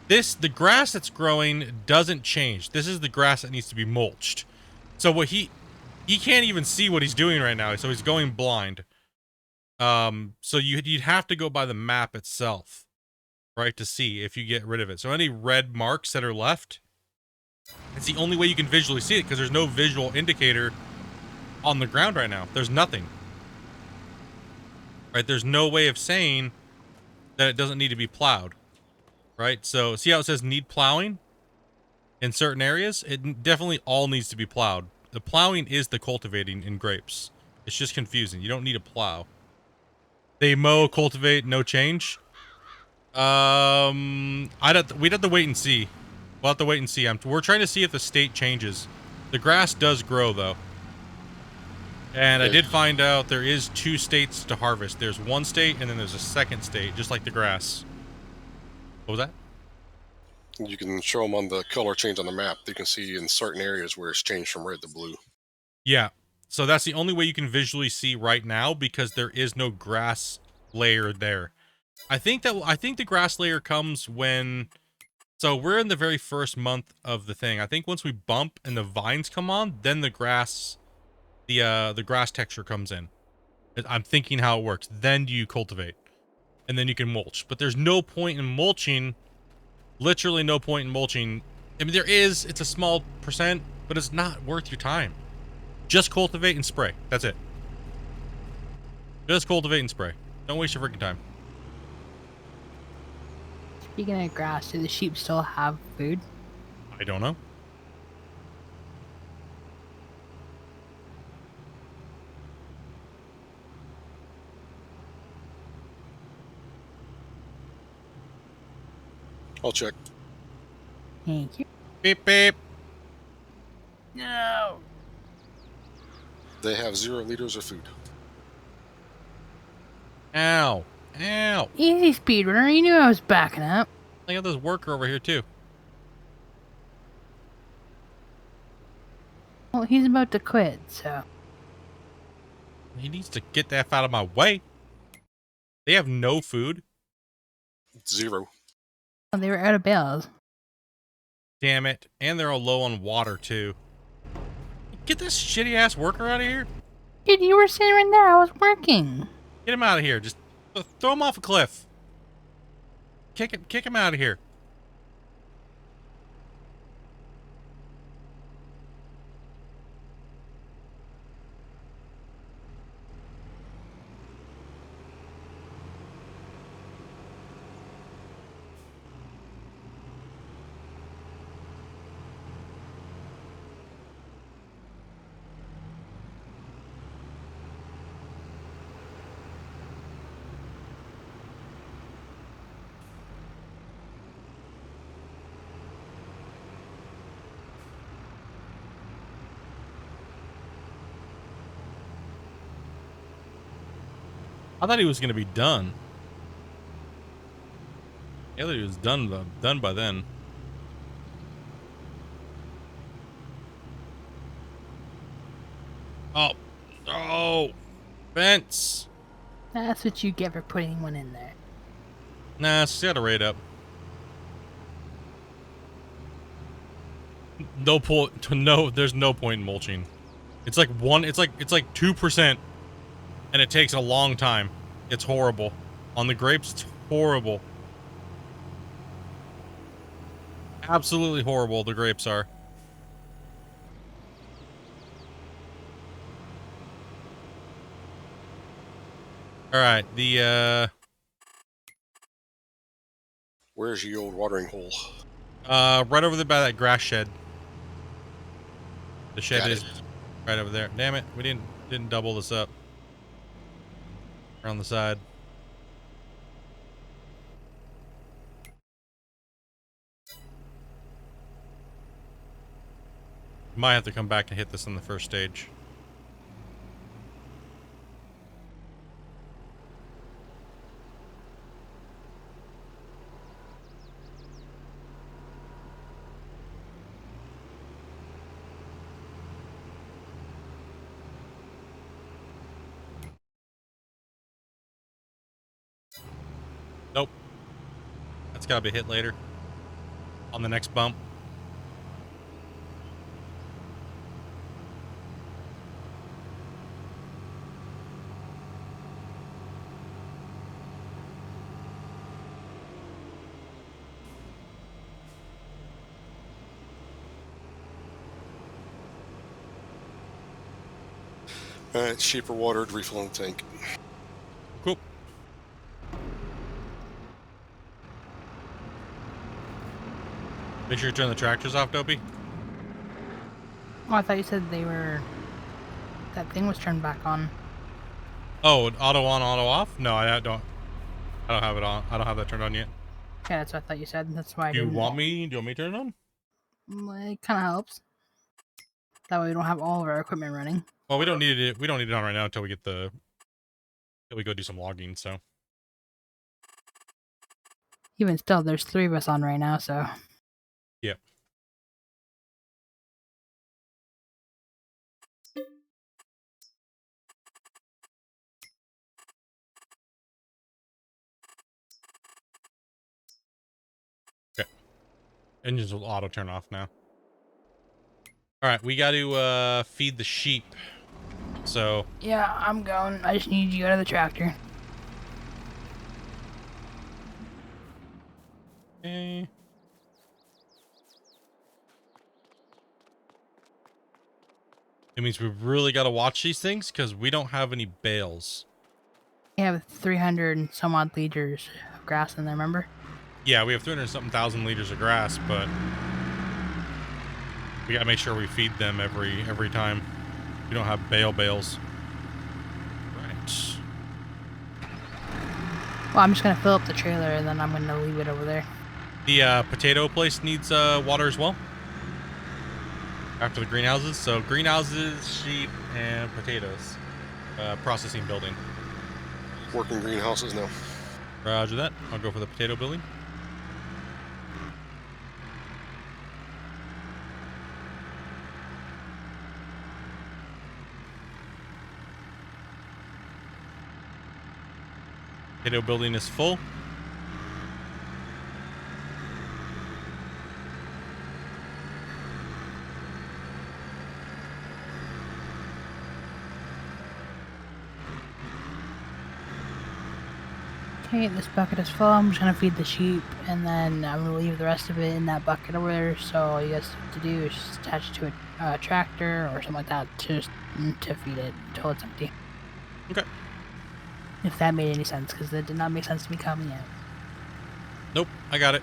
the grass that's growing doesn't change. This is the grass that needs to be mulched. So what he can't even see what he's doing right now. So he's going blind. So you'd have to go by the map itself, right, to see if you get rid of it. So any red marks that are left, it's the only way you can visually see it because there's no visual indicator on the ground right now. There's nothing. Right? There's no way of saying that it doesn't need to be plowed. Right? So see how it says need plowing in certain areas? It definitely all needs to be plowed. The plowing is the cultivating in grapes. It's just confusing. You don't need a plow. They mow, cultivate, no change. We'd have to wait and see. We'll have to wait and see. We're trying to see if the state changes. The grass does grow though. And I did find out there is 2 states to harvest. There's one state and then there's a second state, just like the grass. What was that? You can show them on the color change on the map. You can see in certain areas where it's changed from red to blue. Yeah. So that's the only way you can visually see right now because there is no grass layer there. I think the grass layer comes when. So we're in the very first month of the thing. I think once we bump and the vines come on, then the grass texture comes in. I'm thinking how it works. Then you cultivate, and then you can mulch. But there's no point in mulching. Literally no point in mulching. I mean, there is. It's a small percent, but it's not worth your time. Just cultivate and spray. That's it. Just cultivate and spray. Don't waste your freaking time. Speaking of grass, do the sheep still have food? I don't know. I'll check. Thank you. Beep beep. No. They have 0 liters of food. Ow. Ow. Easy, speedrunner. You knew I was backing up. I got this worker over here too. Well, he's about to quit, so. He needs to get that out of my way. They have no food. 0. Oh, they were out of bales. Damn it. And they're all low on water too. Get this shitty ass worker out of here. Dude, you were sitting right there. I was working. Get him out of here. Just throw him off a cliff. Kick him out of here. I thought he was gonna be done. I thought he was done by then. Oh, oh, fence. That's what you get for putting one in there. Nah, she's got a rate up. No point. No, there's no point in mulching. It's like 2%, and it takes a long time. It's horrible. On the grapes, it's horrible. Absolutely horrible. The grapes are. All right, Where's your old watering hole? right over there by that grass shed. The shed Got is it. right over there. Damn it, we didn't double this up. Around the side. Might have to come back and hit this in the first stage. Nope. That's gotta be hit later. On the next bump. Alright, sheep are watered, refilling the tank. Cool. Make sure you turn the tractors off, Dopey. Oh, I thought you said they were. That thing was turned back on. Oh, auto on, auto off? No, I don't have it on. I don't have that turned on yet. Yeah, that's what I thought you said. That's why I Do you didn't. want me to turn it on? Well, it kind of helps. That way we don't have all of our equipment running. Well, we don't need it. We don't need it on right now until we get until we go do some logging. So. Even still, there's 3 of us on right now, so. Yep. Engines will auto turn off now. All right, we got to feed the sheep. So Yeah, I'm going. I just need you to go to the tractor. okay. It means we've really got to watch these things because we don't have any bales. We have 300 and some odd liters of grass in there, remember? Yeah, we have 300 something thousand liters of grass, but we gotta make sure we feed them every time. We don't have bales. Right. Well, I'm just gonna fill up the trailer and then I'm gonna leave it over there. The potato place needs water as well. After the greenhouses, so greenhouses, sheep, and potatoes. Processing building. Working greenhouses now. Roger that. I'll go for the potato building. Potato building is full. Okay, this bucket is full. I'm just gonna feed the sheep and then I'm gonna leave the rest of it in that bucket over there. So all you guys have to do is just attach it to a tractor or something like that to feed it until it's empty. Okay. If that made any sense, because that did not make sense to me coming yet. Nope, I got it.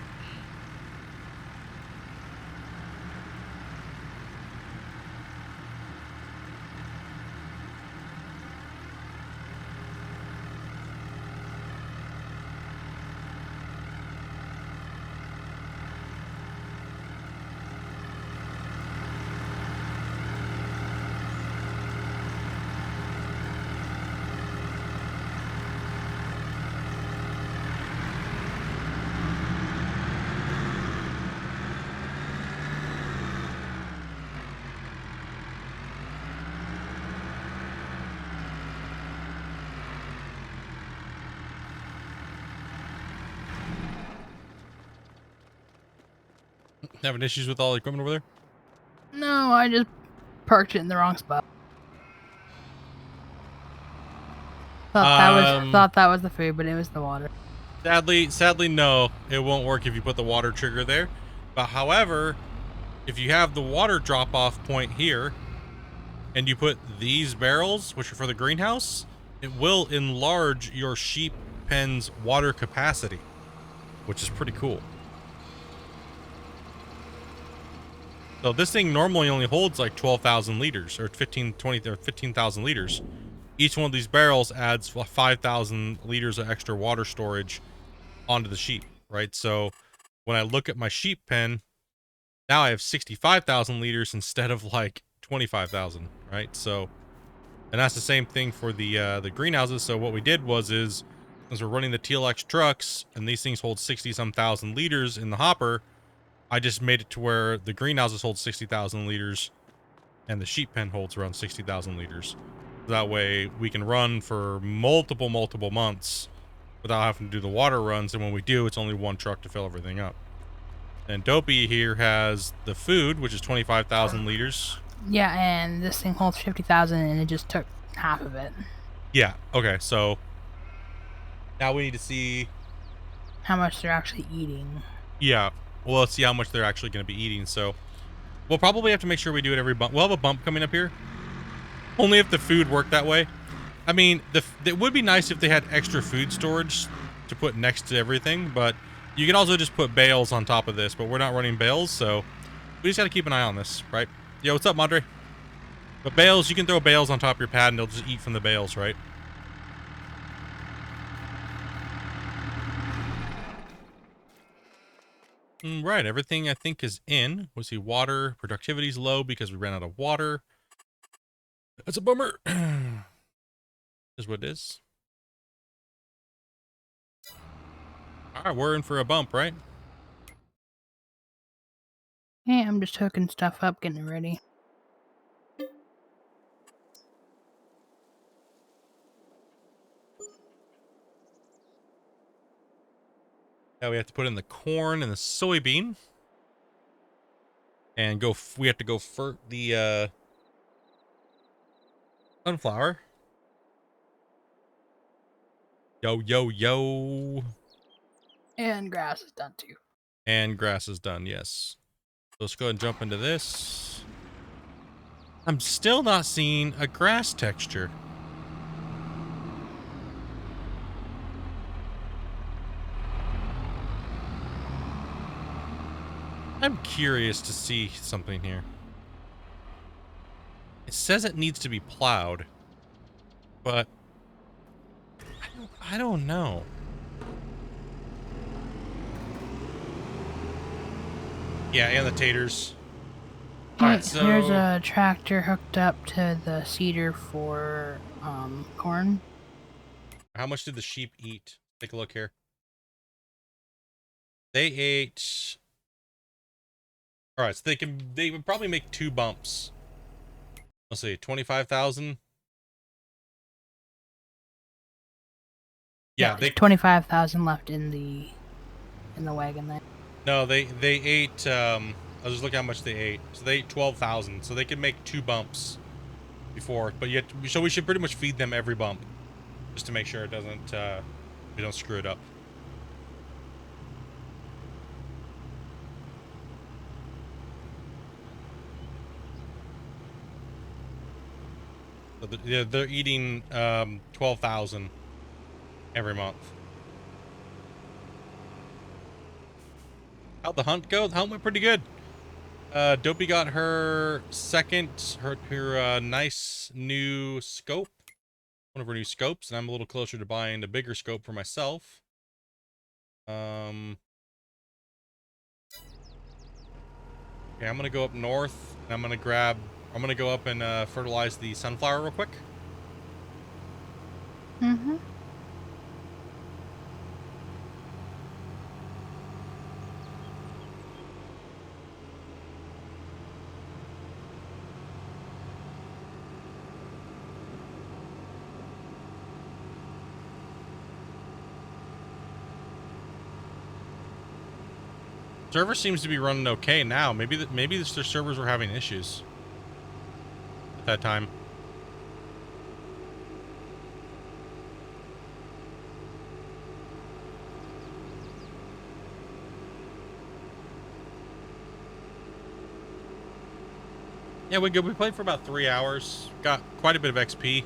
Having issues with all the equipment over there? No, I just parked it in the wrong spot. Thought that was the food, but it was the water. Sadly, no. It won't work if you put the water trigger there. But however, if you have the water drop-off point here, and you put these barrels, which are for the greenhouse, it will enlarge your sheep pen's water capacity, which is pretty cool. So this thing normally only holds like 12,000 liters or 15,000 liters. Each one of these barrels adds 5,000 liters of extra water storage onto the sheep, right? So when I look at my sheep pen, now I have 65,000 liters instead of like 25,000, right? So, and that's the same thing for the greenhouses. So what we did was as we're running the TLX trucks and these things hold 60 some thousand liters in the hopper, I just made it to where the greenhouses hold 60,000 liters and the sheep pen holds around 60,000 liters. That way we can run for multiple months without having to do the water runs. And when we do, it's only one truck to fill everything up. And Dopey here has the food, which is 25,000 liters. Yeah, and this thing holds 50,000 and it just took half of it. Yeah. Okay. So now we need to see How much they're actually eating. Yeah. Well, let's see how much they're actually going to be eating. So we'll probably have to make sure we do it every bump. We'll have a bump coming up here. Only if the food worked that way. I mean, it would be nice if they had extra food storage to put next to everything, but you can also just put bales on top of this, but we're not running bales, so we just got to keep an eye on this, right? Yo, what's up, Madre? But bales, you can throw bales on top of your pad and they'll just eat from the bales, right? Right, everything I think is in. We'll see water. Productivity's low because we ran out of water. That's a bummer. Is what it is. Alright, we're in for a bump, right? Hey, I'm just hooking stuff up, getting it ready. Now we have to put in the corn and the soybean. And we have to go fert the sunflower. Yo, yo, yo. And grass is done too. And grass is done, yes. So let's go ahead and jump into this. I'm still not seeing a grass texture. I'm curious to see something here. It says it needs to be plowed, but I don't know. Yeah, and the taters. Alright, so There's a tractor hooked up to the seeder for corn. how much did the sheep eat? Take a look here. They ate. Alright, so they would probably make 2 bumps. Let's see, 25,000. Yeah, there's 25,000 left in the wagon there. No, they ate. I was just looking how much they ate. So they ate 12,000. So they could make 2 bumps before, but yet, so we should pretty much feed them every bump, just to make sure it doesn't. We don't screw it up. So they're eating 12,000 every month. How'd the hunt go? The hunt went pretty good. Dopey got her nice new scope, one of her new scopes, and I'm a little closer to buying the bigger scope for myself. Yeah, I'm gonna go up north, and I'm gonna go up and fertilize the sunflower real quick. Mm-hmm. Server seems to be running okay now. Maybe their servers were having issues at that time. Yeah, we played for about 3 hours. Got quite a bit of XP.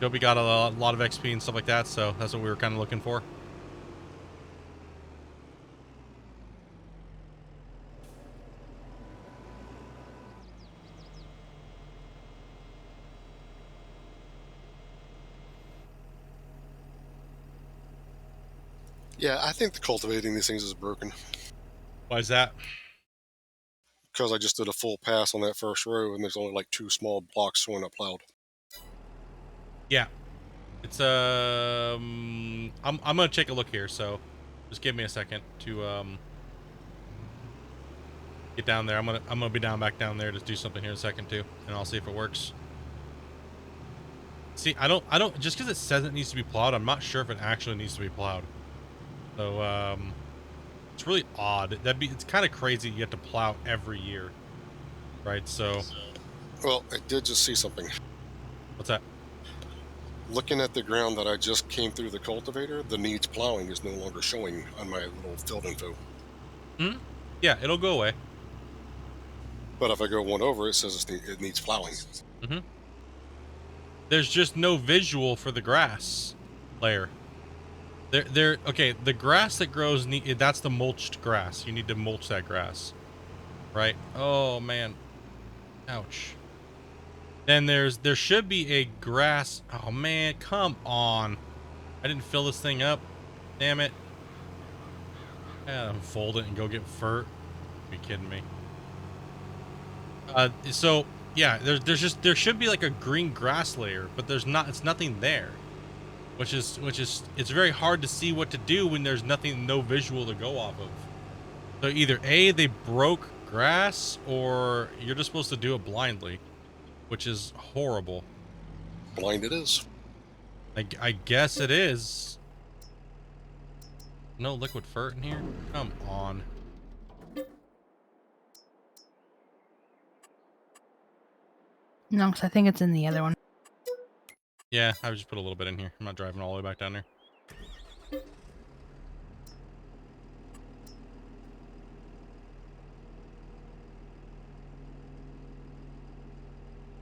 Dopey got a lot of XP and stuff like that, so that's what we were kind of looking for. Yeah, I think the cultivating these things is broken. Why is that? Because I just did a full pass on that first row, and there's only like 2 small blocks showing up plowed. Yeah, it's I'm gonna take a look here. So, just give me a second to get down there. I'm gonna be back down there to do something here in a second too, and I'll see if it works. See, I don't just because it says it needs to be plowed, I'm not sure if it actually needs to be plowed. So it's really odd. It's kind of crazy. You have to plow every year, right? So, Well, I did just see something. what's that? Looking at the ground that I just came through the cultivator, the needs plowing is no longer showing on my little field info. Hmm. Yeah, it'll go away. But if I go one over, it says it needs plowing. Mm-hmm. There's just no visual for the grass layer. Okay, the grass that grows, that's the mulched grass. You need to mulch that grass, right? Oh man, ouch. Then there should be a grass. Oh man, come on! I didn't fill this thing up. Damn it! Fold it and go get fert. Are you kidding me? So yeah, there should be like a green grass layer, but there's not. It's nothing there. Which is it's very hard to see what to do when there's no visual to go off of. So either A, they broke grass, or you're just supposed to do it blindly, which is horrible. Blind it is. I guess it is. No liquid fert in here? Come on. No, because I think it's in the other one. Yeah, I would just put a little bit in here. I'm not driving all the way back down there.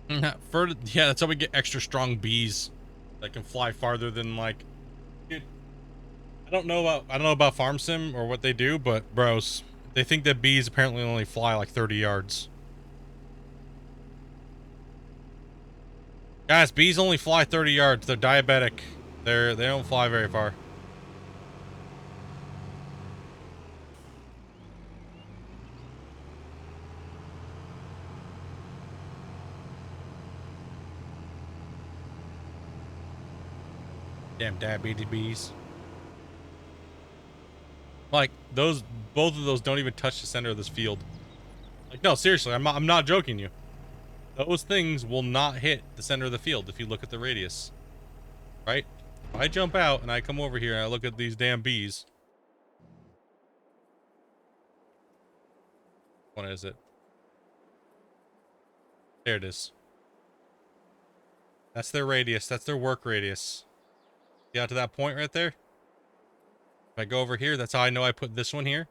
Yeah, that's how we get extra strong bees that can fly farther than like. Dude, I don't know about Farm Sim or what they do, but bros, they think that bees apparently only fly like 30 yards. Guys, bees only fly 30 yards. They're diabetic. They don't fly very far. Damn diabetes bees. Like those, both of those don't even touch the center of this field. Like no, seriously, I'm not joking you. Those things will not hit the center of the field if you look at the radius. Right? If I jump out and I come over here and I look at these damn bees. What is it? There it is. That's their radius. That's their work radius. See out to that point right there? If I go over here, that's how I know I put this one here.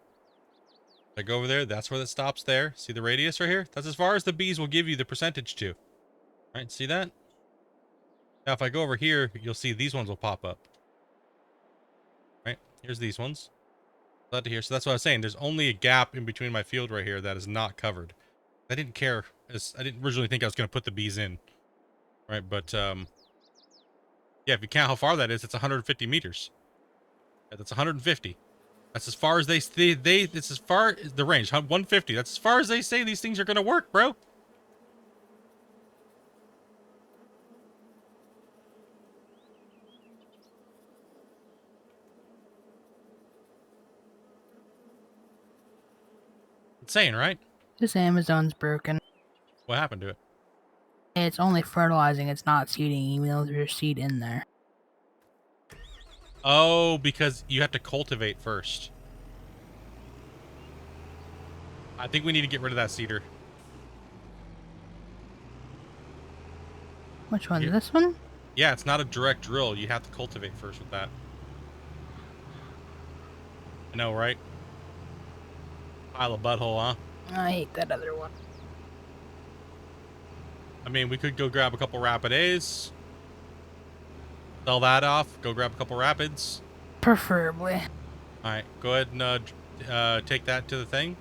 If I go over there, that's where it stops there. See the radius right here? That's as far as the bees will give you the percentage to. Right, see that? Now if I go over here, you'll see these ones will pop up. Right, here's these ones. That to here. So that's what I was saying. There's only a gap in between my field right here that is not covered. I didn't care. I didn't originally think I was going to put the bees in. Right, but yeah, if you count how far that is, it's 150 meters. Yeah, that's 150. That's as far as it's as far as the range, 150. That's as far as they say these things are going to work, bro. Insane, right? This Amazon's broken. What happened to it? It's only fertilizing, it's not seeding, even though there's seed in there. Oh, because you have to cultivate first. I think we need to get rid of that seeder. Which one? Yeah. This one? Yeah, it's not a direct drill. You have to cultivate first with that. I know, right? Pile of butthole, huh? I hate that other one. I mean, we could go grab a couple Rapid A's. Sell that off. Go grab a couple Rapids. Preferably. Alright, go ahead and take that to the thing.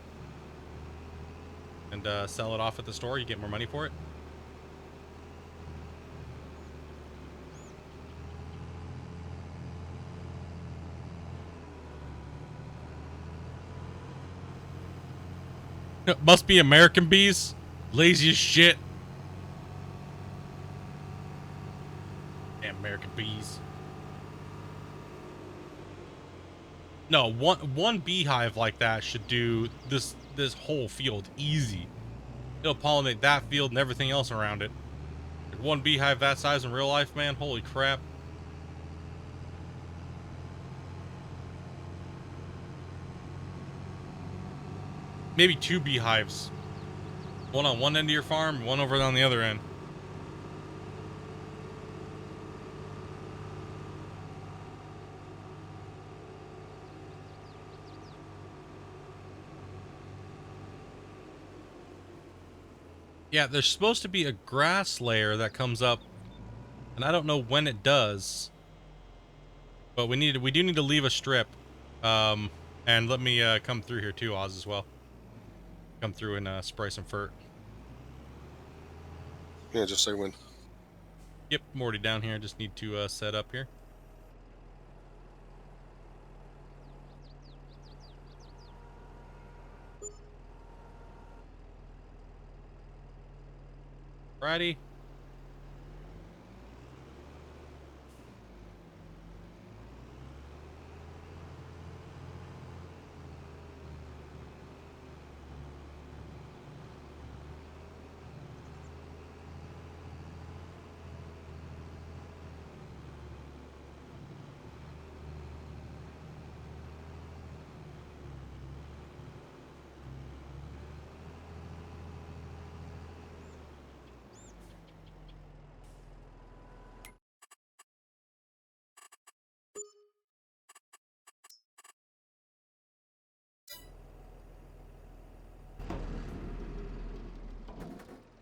And sell it off at the store. You get more money for it. Must be American bees. Lazy as shit. Damn American bees. No, one beehive like that should do this whole field easy. It'll pollinate that field and everything else around it. Like one beehive that size in real life, man, holy crap. Maybe two beehives. One on one end of your farm, one over on the other end. Yeah, there's supposed to be a grass layer that comes up, and I don't know when it does. But we do need to leave a strip. And let me come through here too, Oz, as well. Come through and spray some fert. Yeah, just say when. Yep, I'm already down here. I just need to set up here. Righty.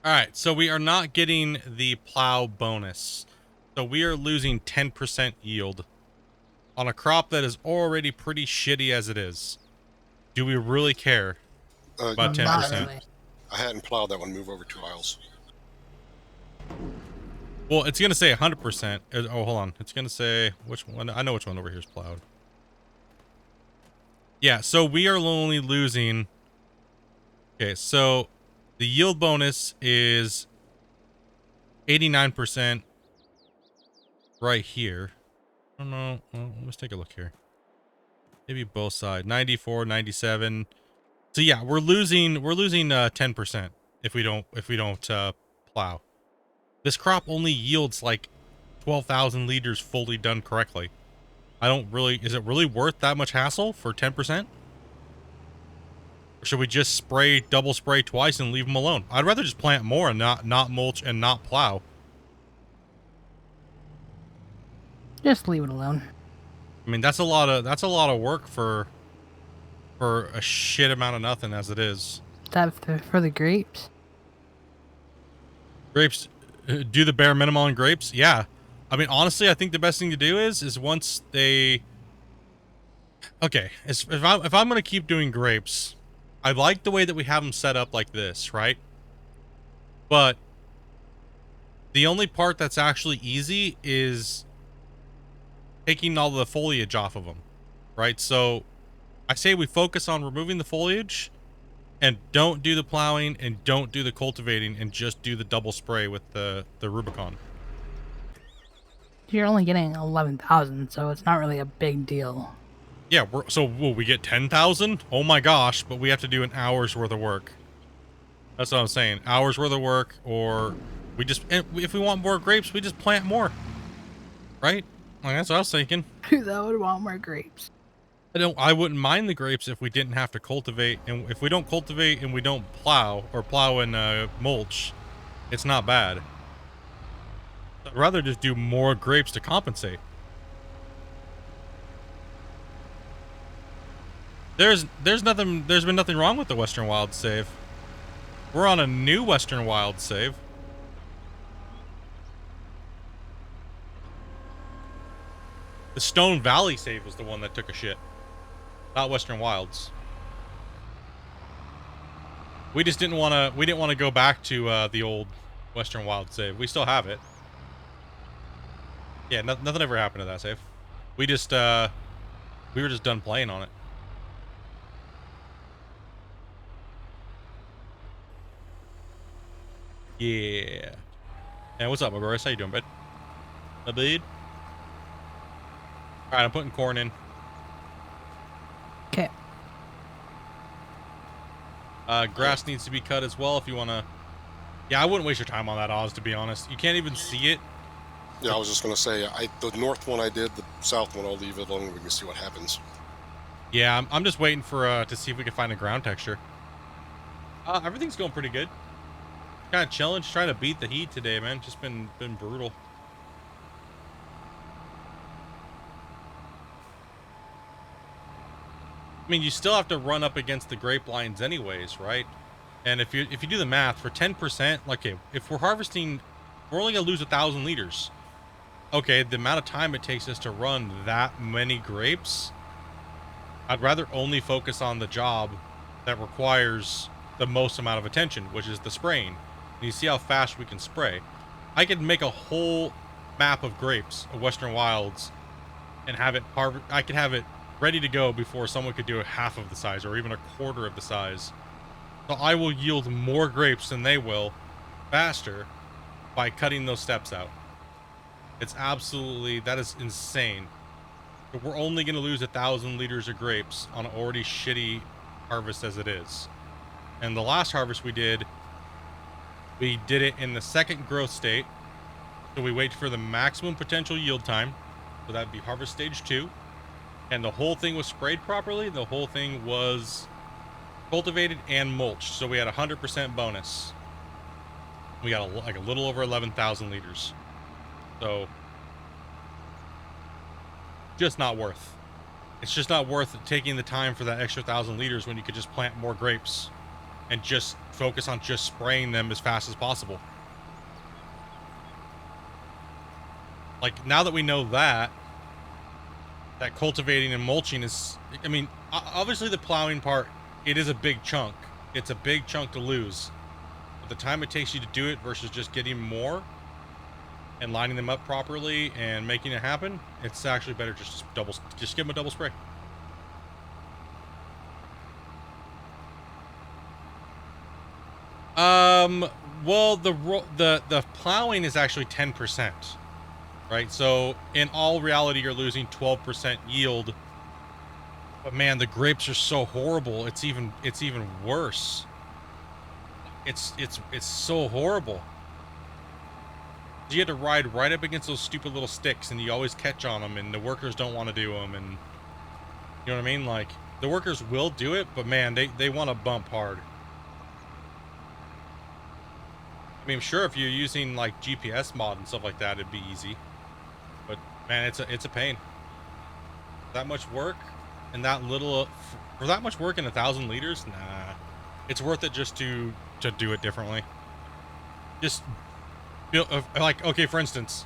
All right, so we are not getting the plow bonus. So we are losing 10% yield on a crop that is already pretty shitty as it is. Do we really care about Not 10%? really. I hadn't plowed that one. Move over 2 aisles. Well, it's going to say 100%. Oh, hold on. It's going to say which one. I know which one over here is plowed. Yeah, so we are only losing. Okay, so the yield bonus is 89% right here. I don't know. Well, let's take a look here. Maybe both sides. 94, 97. So yeah, we're losing 10% if we don't plow. This crop only yields like 12,000 liters fully done correctly. I don't really, is it really worth that much hassle for 10%? Or should we just double spray twice and leave them alone? I'd rather just plant more and not mulch and not plow. Just leave it alone. I mean, that's a lot of work for a shit amount of nothing as it is. That for the grapes. Grapes, do the bare minimum on grapes. Yeah, I mean, honestly, I think the best thing to do is once they. Okay, if I'm gonna keep doing grapes, I like the way that we have them set up like this, right? But the only part that's actually easy is taking all the foliage off of them, right? So I say we focus on removing the foliage and don't do the plowing and don't do the cultivating and just do the double spray with the Rubicon. You're only getting 11,000, so it's not really a big deal. Yeah, will we get 10,000? Oh my gosh, but we have to do an hour's worth of work. That's what I'm saying. Hours worth of work, or if we want more grapes, we just plant more. Right? Like, that's what I was thinking. That would want more grapes. I wouldn't mind the grapes if we didn't have to cultivate, and if we don't cultivate and we don't plow and mulch, it's not bad. I'd rather just do more grapes to compensate. There's been nothing wrong with the Western Wild save. We're on a new Western Wild save. The Stone Valley save was the one that took a shit. Not Western Wilds. We just didn't want to go back to the old Western Wild save. We still have it. Yeah, nothing ever happened to that save. We were just done playing on it. Yeah. And what's up, my bro? How you doing, bud? My bud? Alright, I'm putting corn in. Okay. Grass needs to be cut as well if you want to... Yeah, I wouldn't waste your time on that, Oz, to be honest. You can't even see it. Yeah, I was just going to say, the north one I did, the south one I'll leave it alone. We can see what happens. Yeah, I'm just waiting for to see if we can find a ground texture. Everything's going pretty good. Kind of chilling, just trying to beat the heat today, man. Just been brutal. I mean, you still have to run up against the grape lines anyways, right? And if you do the math for 10%, like, okay, if we're harvesting, we're only gonna lose 1,000 liters. Okay, the amount of time it takes us to run that many grapes, I'd rather only focus on the job that requires the most amount of attention, which is the spraying. And you see how fast we can spray. I could make a whole map of grapes of Western Wilds and have it I could have it ready to go before someone could do half of the size or even a quarter of the size. So I will yield more grapes than they will faster by cutting those steps out. It's absolutely, that is insane. But we're only going to lose 1,000 liters of grapes on an already shitty harvest as it is. And the last harvest we did it in the second growth state. So we wait for the maximum potential yield time. So that'd be harvest stage 2. And the whole thing was sprayed properly. The whole thing was cultivated and mulched. So we had 100% bonus. We got like a little over 11,000 liters. So just not worth. It's just not worth taking the time for that extra 1,000 liters when you could just plant more grapes. and just focus on just spraying them as fast as possible. Like, now that we know that cultivating and mulching is, I mean, obviously the plowing part, it is a big chunk. It's a big chunk to lose. But the time it takes you to do it versus just getting more and lining them up properly and making it happen, it's actually better just give them a double spray. Well, the plowing is actually 10%, right? So in all reality, you're losing 12% yield. But man, the grapes are so horrible. It's even worse. It's so horrible. You had to ride right up against those stupid little sticks, and you always catch on them, and the workers don't want to do them, and you know what I mean? Like, the workers will do it, but man, they want to bump hard. I mean, sure, if you're using like GPS mod and stuff like that, it'd be easy. But man, it's a pain. That much work and that little for that much work in 1,000 liters, nah. It's worth it just to do it differently. Just like, okay, for instance,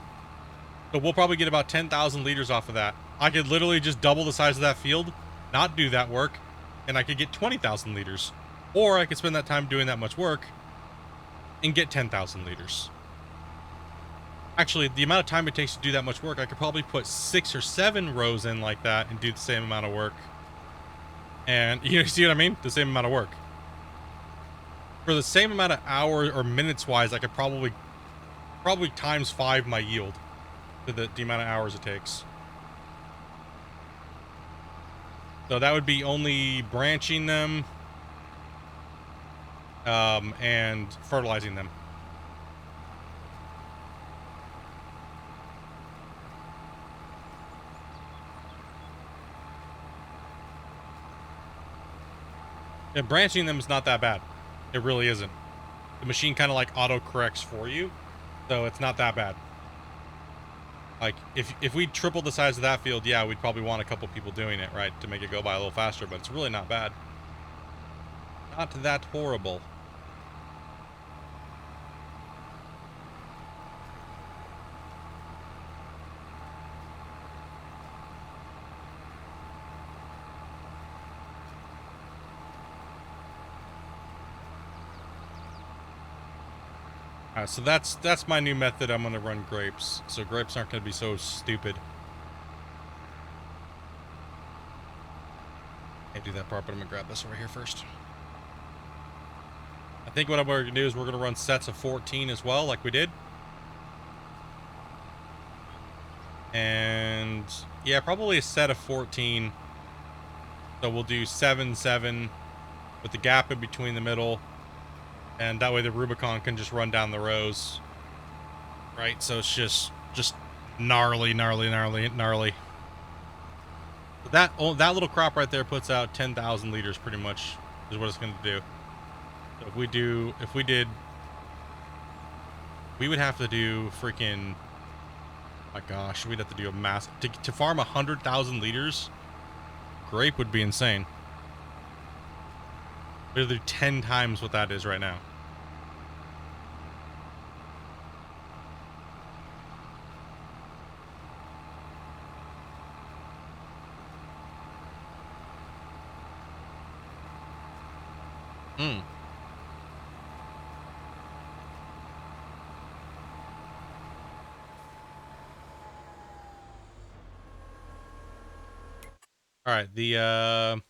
so we'll probably get about 10,000 liters off of that. I could literally just double the size of that field, not do that work, and I could get 20,000 liters. Or I could spend that time doing that much work and get 10,000 liters. Actually, the amount of time it takes to do that much work, I could probably put 6 or 7 rows in like that and do the same amount of work. And you see what I mean? The same amount of work. For the same amount of hours or minutes wise, I could probably times 5 my yield to the amount of hours it takes. So that would be only branching them and fertilizing them. And branching them is not that bad. It really isn't. The machine kind of like auto corrects for you, so it's not that bad. Like, if we tripled the size of that field, yeah, we'd probably want a couple people doing it, right, to make it go by a little faster, but it's really not bad. Not that horrible. Alright, so that's my new method. I'm gonna run grapes, so grapes aren't gonna be so stupid. Can't do that part, but I'm gonna grab this over here first. I think what we're gonna do is we're gonna run sets of 14 as well, like we did. And yeah, probably a set of 14. So we'll do 7, 7 with the gap in between the middle. And that way the Rubicon can just run down the rows. Right? So it's just gnarly. That little crop right there puts out 10,000 liters pretty much is what it's going to do. So we would have to do freaking, my gosh, we'd have to do a mass to farm 100,000 liters. Grape would be insane. We'd do 10 times what that is right now. All right, the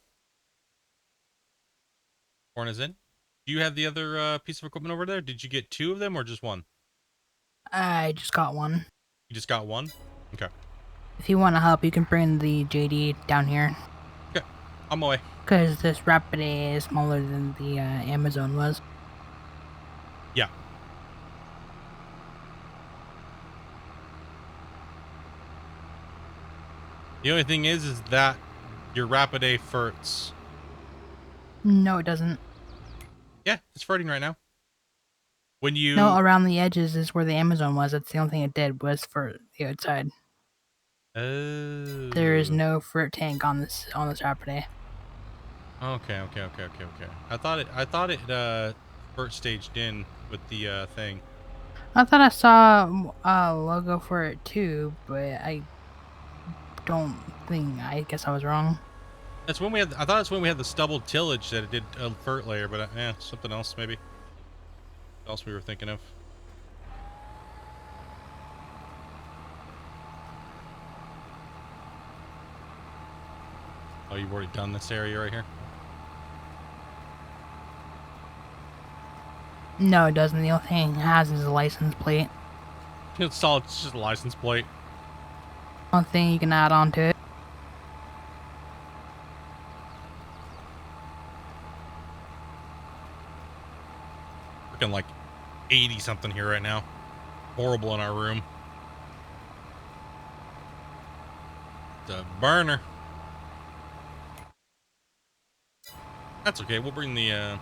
corn is in. Do you have the other piece of equipment over there? Did you get 2 of them or just 1? I just got one. You just got 1? Okay. If you want to help, you can bring the JD down here. Okay, I'm away. Because this Rapid A is smaller than the Amazon was. Yeah. The only thing is that your Rapid A ferts. No, it doesn't. Yeah, it's ferting right now. When you... No, around the edges is where the Amazon was. That's the only thing it did was for the outside. Oh. There is no fruit tank on this Rapid A. Okay. I thought it first staged in with the thing. I thought I saw a logo for it too, but I don't think. I guess I was wrong. That's when we had. I thought it's when we had the stubble tillage that it did a fert layer, but something else maybe. What else we were thinking of? Oh, you've already done this area right here. No, it doesn't. The only thing it has is a license plate. It's solid. It's just a license plate. One thing you can add on to it. Freaking like 80 something here right now. Horrible in our room. It's a burner. That's okay. We'll bring the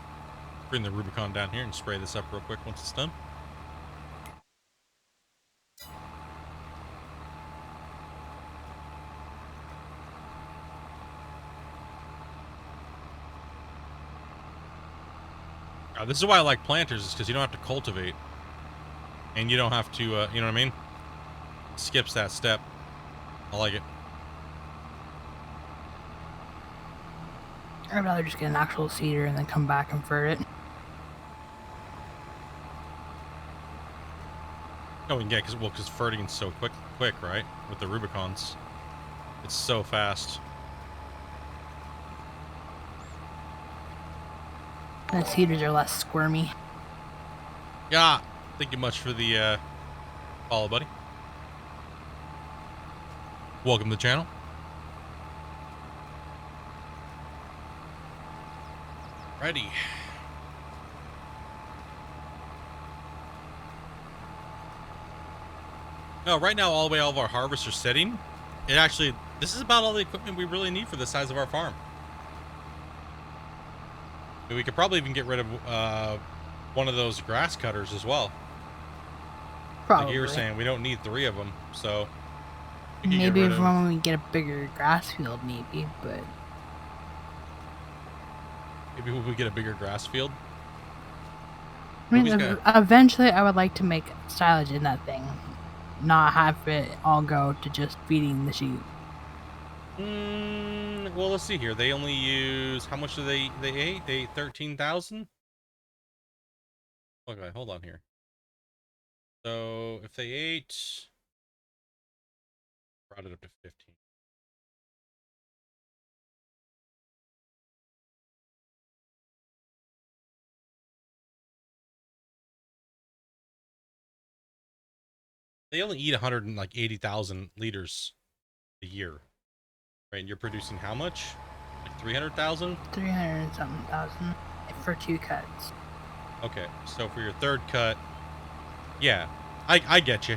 Rubicon down here and spray this up real quick once it's done. This is why I like planters, is because you don't have to cultivate. And you don't have to, you know what I mean? Skips that step. I like it. I'd rather just get an actual seeder and then come back and fert it. Oh, we can get, because fertig's so quick, right? With the Rubicons. It's so fast. And the seeders are less squirmy. Yeah. Thank you much for the follow, buddy. Welcome to the channel. Ready. No, right now all of our harvests are sitting. This is about all the equipment we really need for the size of our farm. We could probably even get rid of one of those grass cutters as well. Probably. Like you were saying, we don't need 3 of them, so maybe when we get a bigger grass field, maybe, but maybe when we get a bigger grass field. I mean, eventually I would like to make silage in that thing, not have it all go to just feeding the sheep. Well, let's see here. They only use, how much do they ate? They ate 13,000? Okay, hold on here. So if they ate, brought it up to 15. They only eat 180,000 liters a year, right? And you're producing how much? Like 300,000? 300 and something thousand for 2 cuts. Okay, so for your 3rd cut, yeah, I get you.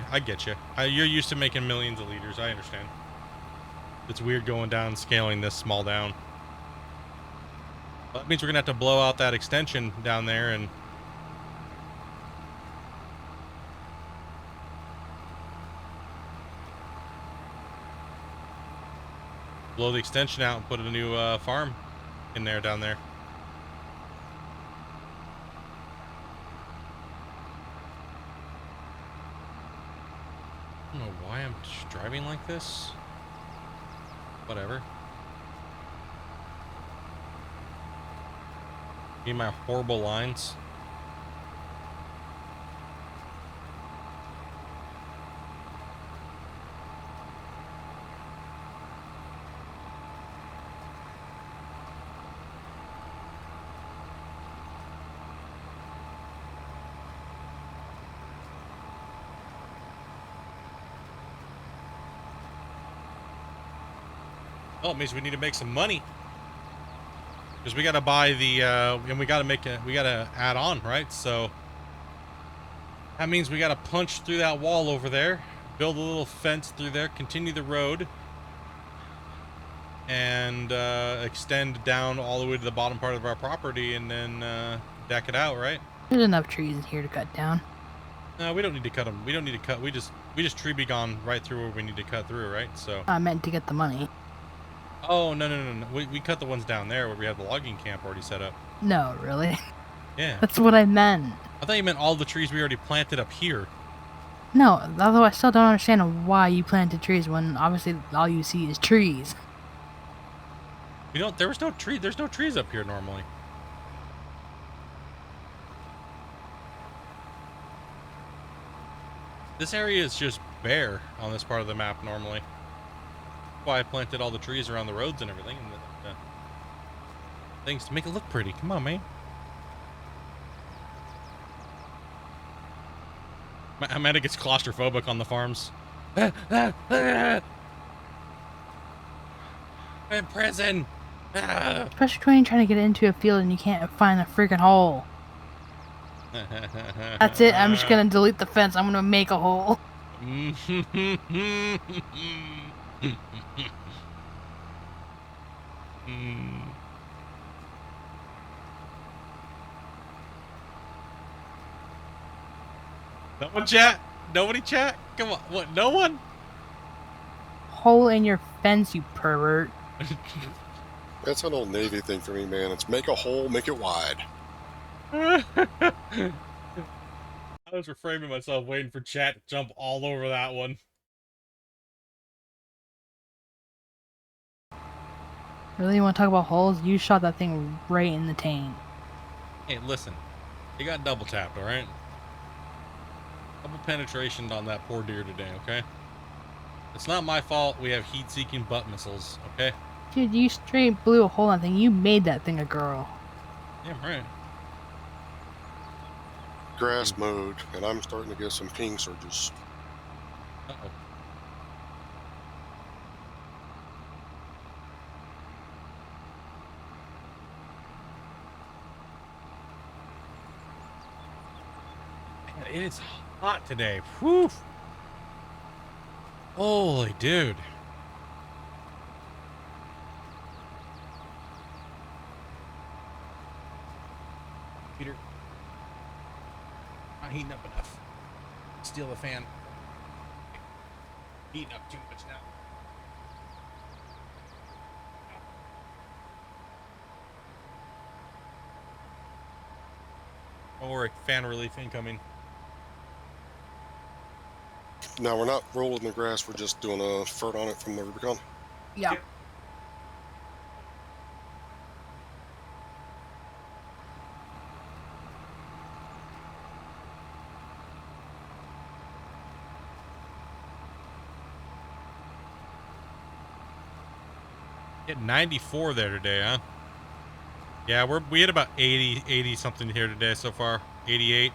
You're used to making millions of liters. I understand. It's weird going down, scaling this small down. Well, that means we're gonna have to blow out that extension down there and blow the extension out and put a new farm in there down there. I don't know why I'm driving like this. Whatever. Need my horrible lines. Well, it means we need to make some money. Because we got to buy the, and we got to add on, right? So that means we got to punch through that wall over there, build a little fence through there, continue the road, and extend down all the way to the bottom part of our property, and then deck it out, right? There's enough trees here to cut down. No, we don't need to cut them. We don't need to cut. We just tree be gone right through where we need to cut through, right? So I meant to get the money. Oh, no, no, no, no. We cut the ones down there where we have the logging camp already set up. No, really. Yeah. That's what I meant. I thought you meant all the trees we already planted up here. No, although I still don't understand why you planted trees when obviously all you see is trees. You know, there was no tree. There's no trees up here normally. This area is just bare on this part of the map normally. That's why I planted all the trees around the roads and everything. And things to make it look pretty. Come on, man. Amanda gets claustrophobic on the farms. I'm in prison. Especially when you're trying to get into a field and you can't find a freaking hole. That's it, I'm just gonna delete the fence. I'm gonna make a hole. No one chat? Nobody chat? Come on. What? No one? Hole in your fence, you pervert. That's an old Navy thing for me, man. It's make a hole, make it wide. I was reframing myself, waiting for chat to jump all over that one. Really, you want to talk about holes? You shot that thing right in the taint. Hey, listen. You got double tapped, alright? Double penetration on that poor deer today, okay? It's not my fault we have heat-seeking butt missiles, okay? Dude, you straight blew a hole in that thing. You made that thing a girl. Damn right. Grass mode, and I'm starting to get some ping surges. Uh-oh. Man, it is hot today. Whew. Holy dude. Peter. Not heating up enough. Steal the fan. Heating up too much now. Don't worry, fan relief incoming. Now, we're not rolling the grass, we're just doing a fert on it from the Rubicon. Yeah. Yep. Hit 94 there today, huh? Yeah, we hit about 80 something here today so far. 88.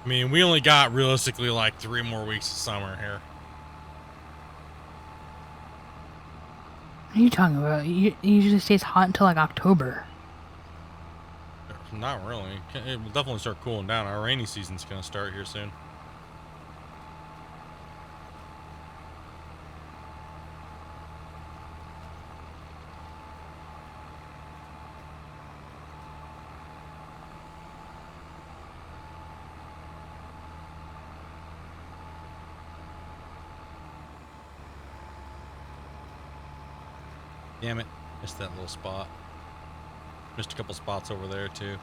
I mean, we only got realistically like 3 more weeks of summer here. What are you talking about? It usually stays hot until like October. Not really. It will definitely start cooling down. Our rainy season's gonna start here soon. Damn it. Missed that little spot. Missed a couple spots over there too.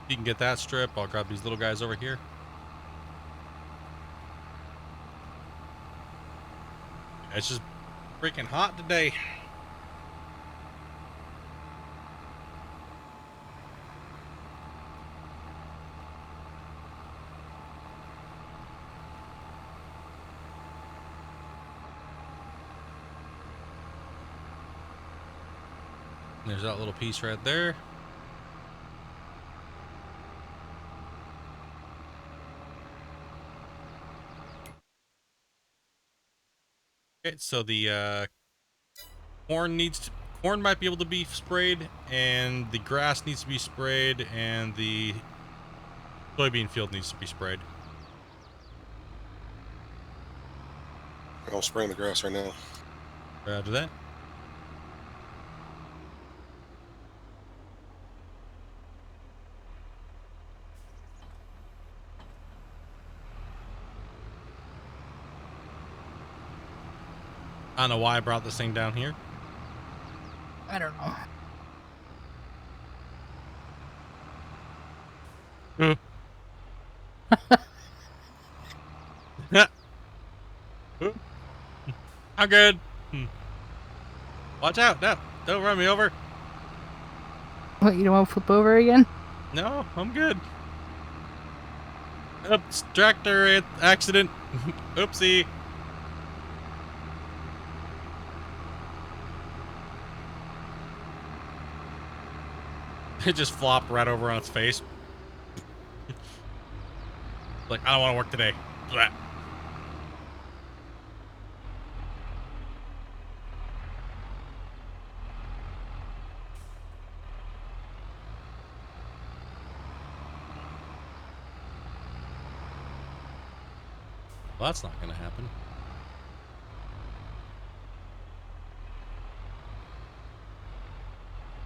If you can get that strip, I'll grab these little guys over here. It's just freaking hot today. There's that little piece right there. Okay, so the corn might be able to be sprayed, and the grass needs to be sprayed, and the soybean field needs to be sprayed. I'm spraying the grass right now. Roger that. I don't know why I brought this thing down here. I don't know. I'm good. Watch out. No, don't run me over. What, you don't want to flip over again? No, I'm good. Oops, tractor accident. Oopsie. It just flopped right over on its face. Like, I don't want to work today. Blah. Well, that's not going to happen.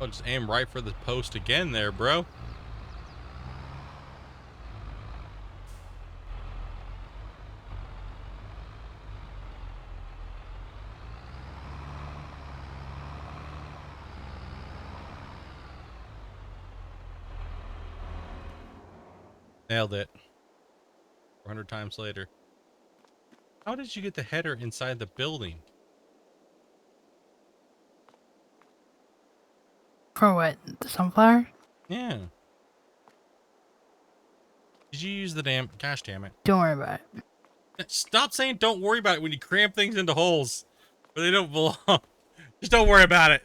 I'll just aim right for the post again there, bro. Nailed it. 400 times later. How did you get the header inside the building? For what? The sunflower? Yeah. Did you use the damn... Gosh damn it. Don't worry about it. Stop saying don't worry about it when you cramp things into holes where they don't belong. Just don't worry about it.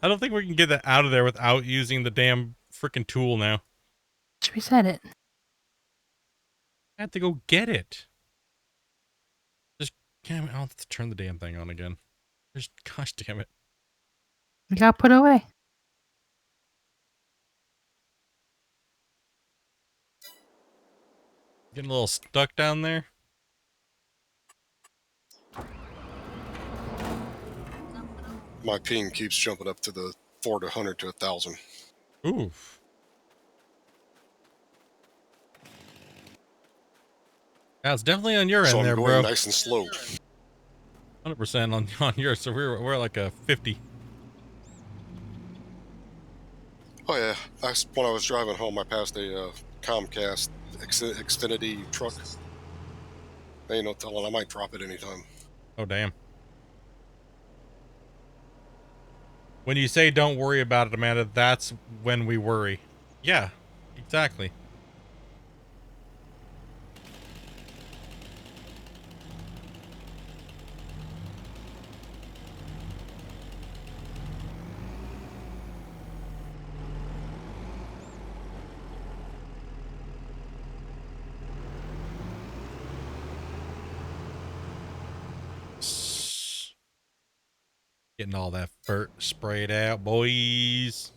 I don't think we can get that out of there without using the damn freaking tool now. Just reset it. I have to go get it. Just, damn it, I'll have to turn the damn thing on again. Just, gosh damn it. You gotta put it away. Getting a little stuck down there. My ping keeps jumping up to the 400 to 1,000. Oof. Yeah, it's definitely on your So end I'm there, going bro. nice and slow. 100% on yours. So we're like a 50. Oh yeah, when I was driving home, I passed a Comcast Xfinity truck. Ain't no telling, I might drop it anytime. Oh damn. When you say don't worry about it, Amanda, that's when we worry. Yeah, exactly. Getting all that fur sprayed out, boys.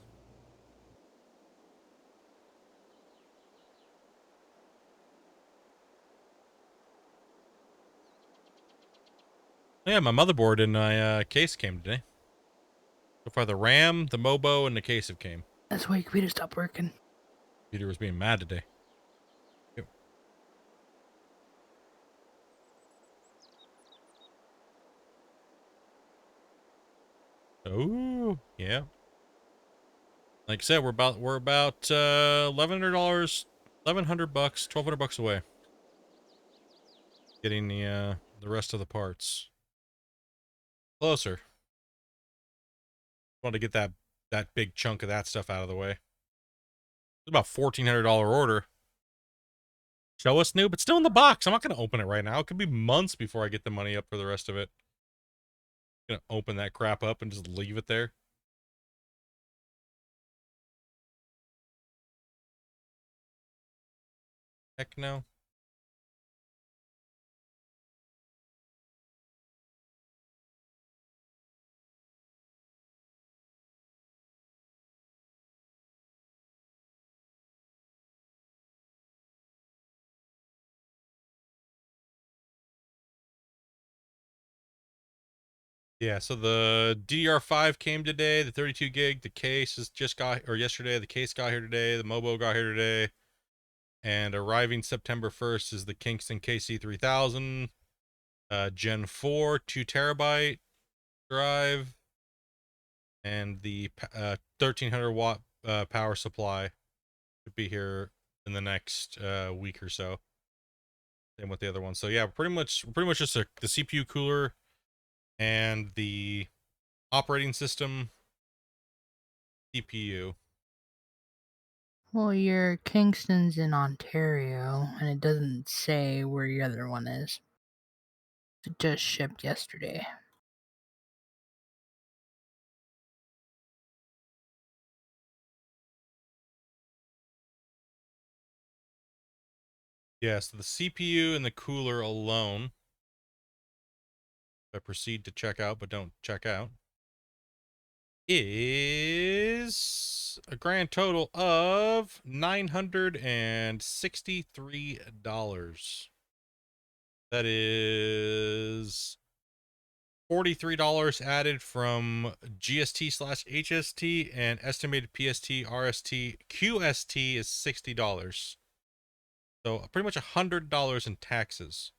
Yeah, my motherboard and my case came today. So far, the RAM, the Mobo, and the case have came. That's why your computer stopped working. Peter was being mad today. Yep. Oh, yeah. Like I said, we're about $1,100, $1,100, $1,200 away. Getting the rest of the parts. Closer. Want to get that big chunk of that stuff out of the way. It's about $1,400 order. Show us new, but still in the box. I'm not gonna open it right now. It could be months before I get the money up for the rest of it. Gonna open that crap up and just leave it there. Heck no. Yeah, so the DDR5 came today, the 32 gig, the case is just got, or yesterday, the case got here today, the Mobo got here today, and arriving September 1st is the Kingston KC3000, Gen 4, 2 terabyte drive, and the 1300 watt power supply should be here in the next week or so. Same with the other one. So yeah, pretty much just the CPU cooler and the operating system CPU. Well, your Kingston's in Ontario, and it doesn't say where your other one is. It just shipped yesterday. Yeah, so the CPU and the cooler alone, if I proceed to check out but don't check out, is a grand total of $963. That is $43 added from GST/HST, and estimated PST, RST, QST is $60. So pretty much $100 in taxes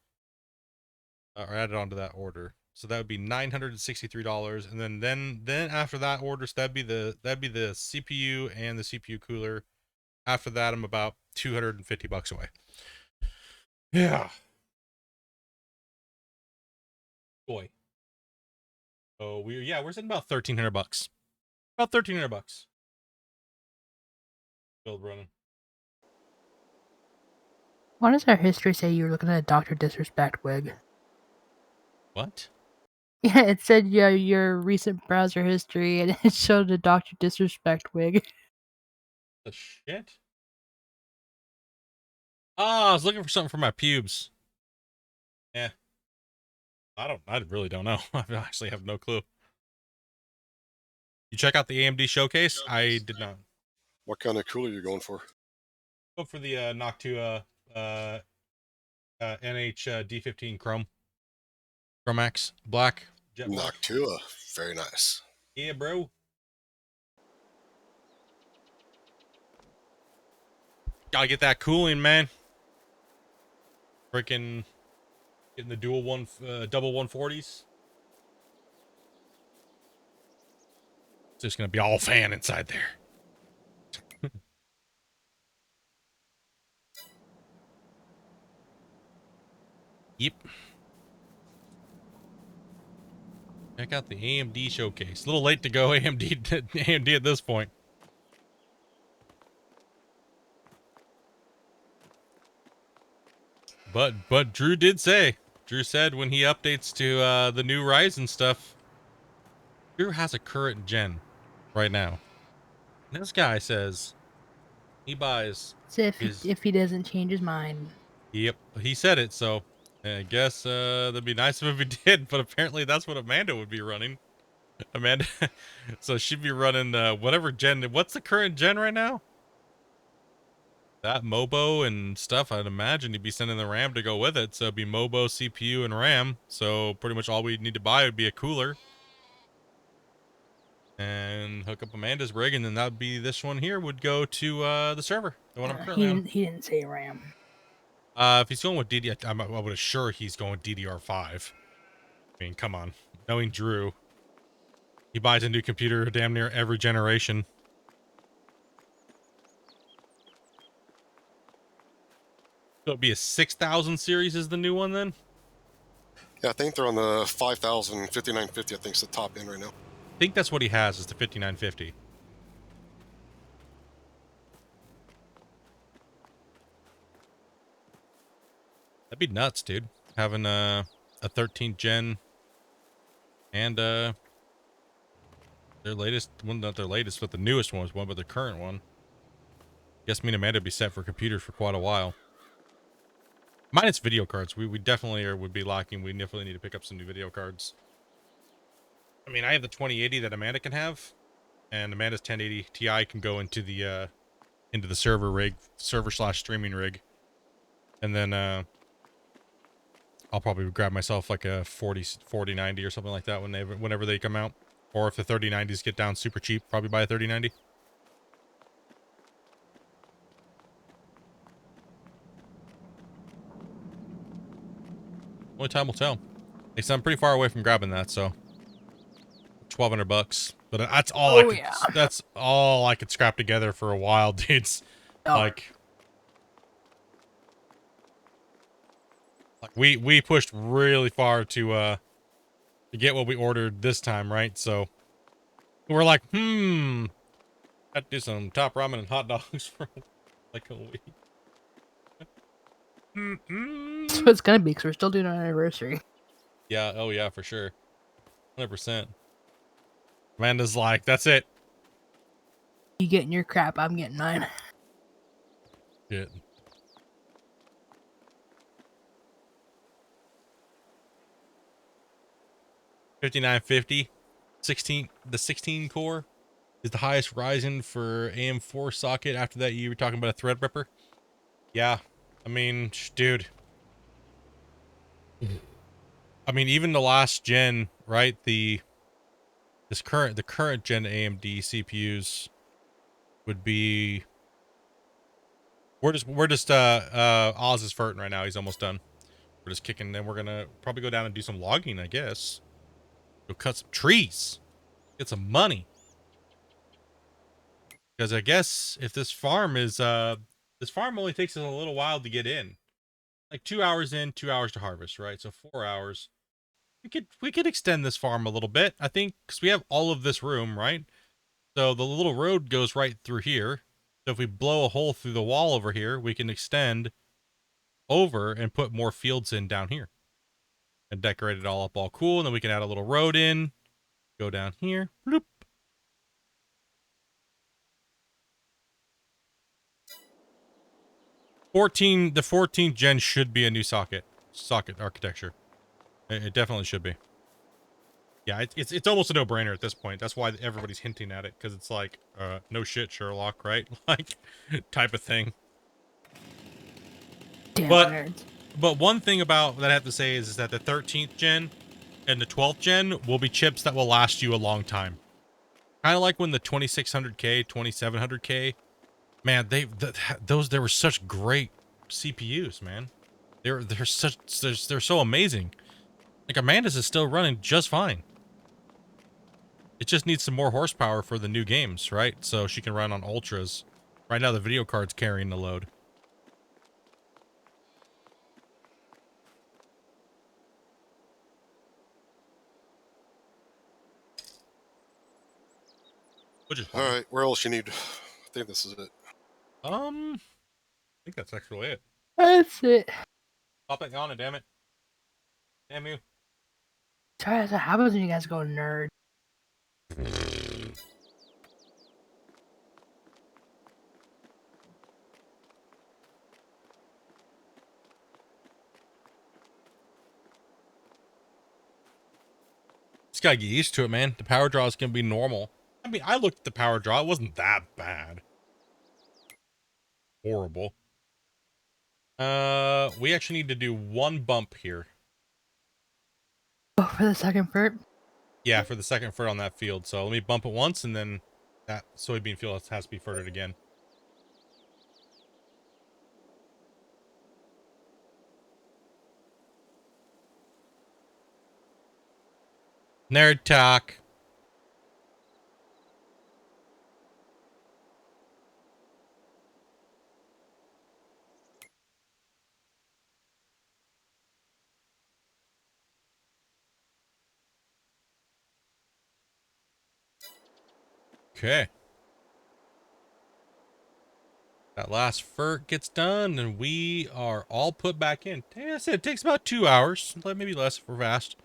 are added onto that order. So that would be $963, and then after that order, so that'd be the CPU and the CPU cooler. After that, I'm about $250 away. Yeah, boy. So we're sitting about $1,300. About $1,300. Build running. Why does our history say you were looking at a Dr. Disrespect wig? What? Yeah, it said your recent browser history, and it showed a Dr. Disrespect wig. The shit? Oh, I was looking for something for my pubes. Yeah. I really don't know. I actually have no clue. You check out the AMD showcase? I did not. What kind of cooler you going for? Go for the Noctua NH D15 Chrome. Chromax Black Jet Black. Noctua. Very nice. Yeah, bro. Gotta get that cooling, man. Freaking getting the double 140s. It's just gonna be all fan inside there. Yep. Check out the AMD showcase. A little late to go AMD at this point. But Drew said when he updates to the new Ryzen stuff, Drew has a current gen right now. And this guy says he buys So his. if he doesn't change his mind. Yep, he said it. So I guess that'd be nice if he did. But apparently that's what Amanda would be running. Amanda, so she'd be running whatever gen. What's the current gen right now? That Mobo and stuff. I'd imagine he'd be sending the RAM to go with it. So it'd be Mobo, CPU, and RAM. So pretty much all we'd need to buy would be a cooler. And hook up Amanda's rig, and then that would be this one here would go to the server, the one I'm currently on. He didn't say RAM. If he's going with DDR, I would assure he's going DDR5. I mean, come on. Knowing Drew, he buys a new computer damn near every generation. So it'd be a 6000 series is the new one then? Yeah, I think they're on the 5000 5950. I think is the top end right now. I think that's what he has is the 5950. That'd be nuts, dude. Having a 13th gen and their latest, well, not their latest, but the newest one was one, but the current one. Guess me and Amanda would be set for computers for quite a while. Minus video cards. We definitely would be lacking. We definitely need to pick up some new video cards. I mean, I have the 2080 that Amanda can have, and Amanda's 1080 Ti can go into the server rig, server/streaming rig. And then I'll probably grab myself like a 4090 or something like that whenever they come out. Or if the 3090s get down super cheap, probably buy a 3090. Only time will tell. Except I'm pretty far away from grabbing that, so $1,200. But that's all Oh yeah. that's all I could scrap together for a while, dudes. Oh. Like we pushed really far to get what we ordered this time, right? So we're like, I'd do some top ramen and hot dogs for like a week. That's what it's gonna be because we're still doing our anniversary. Yeah, oh yeah, for sure. 100%. Amanda's like, that's it. You getting your crap, I'm getting mine. Shit. $5,950. The 16 core is the highest Ryzen for AM4 socket. After that, you were talking about a Threadripper. Yeah, I mean, dude. I mean, even the last gen, right? The current gen AMD CPUs would be. We're just Oz is farting right now. He's almost done. We're just kicking. Then we're gonna probably go down and do some logging, I guess. Go cut some trees, get some money. Because I guess if this farm only takes us a little while to get in, like 2 hours in, 2 hours to harvest, right? So 4 hours. We could extend this farm a little bit, I think, because we have all of this room, right? So the little road goes right through here. So if we blow a hole through the wall over here, we can extend over and put more fields in down here and decorate it all up all cool. And then we can add a little road in, go down here. Bloop. The 14th gen should be a new socket architecture. It definitely should be. Yeah, it's almost a no-brainer at this point. That's why everybody's hinting at it, because it's like, no shit, Sherlock, right? Like, type of thing. Damn But nerds. But one thing about that I have to say is that the 13th gen and the 12th gen will be chips that will last you a long time. Kind of like when the 2600K, 2700K, man, there were such great CPUs, man. They're so amazing. Like Amanda's is still running just fine. It just needs some more horsepower for the new games, right? So she can run on ultras. Right now the video card's carrying the load. Which is fine. All right, where else you need? I think this is it. I think that's actually it. That's it. Stop it on it, damn it. Damn you. Sorry, what happens when you guys go nerd? Just gotta get used to it, man. The power draw is gonna be normal. I mean, I looked at the power draw. It wasn't that bad. Horrible. We actually need to do one bump here. Oh, for the second vert? Yeah, for the second fert on that field. So let me bump it once, and then that soybean field has to be ferted again. Nerd talk. Okay. That last fert gets done, and we are all put back in. Like I said, it takes about 2 hours. Maybe less if we're fast.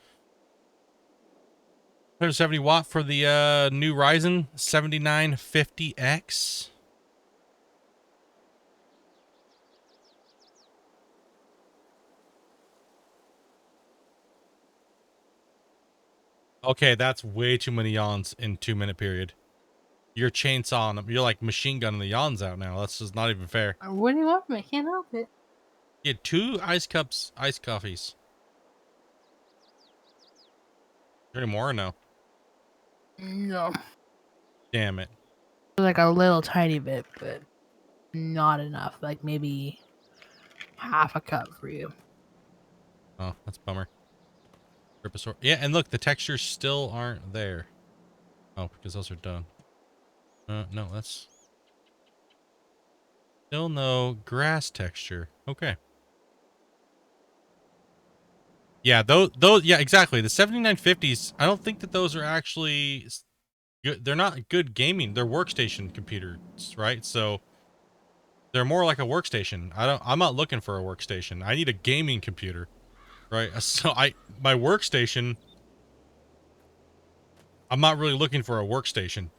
170 watt for the new Ryzen 7950X. Okay, that's way too many yawns in 2-minute period. You're chainsawing them. You're like machine gunning the yawns out now. That's just not even fair. What do you want from me? I can't help it. You had 2 ice cups, iced coffees. Any more or no? No. Damn it. Like a little tiny bit, but not enough. Like maybe half a cup for you. Oh, that's a bummer. Rip-a-saur. Yeah, and look, the textures still aren't there. Oh, because those are done. No, that's still no grass texture. Okay. Yeah, those yeah, exactly. The 7950s, I don't think that those are actually good. They're not good gaming. They're workstation computers, right? So they're more like a workstation. I'm not looking for a workstation. I need a gaming computer, right? So my workstation, I'm not really looking for a workstation.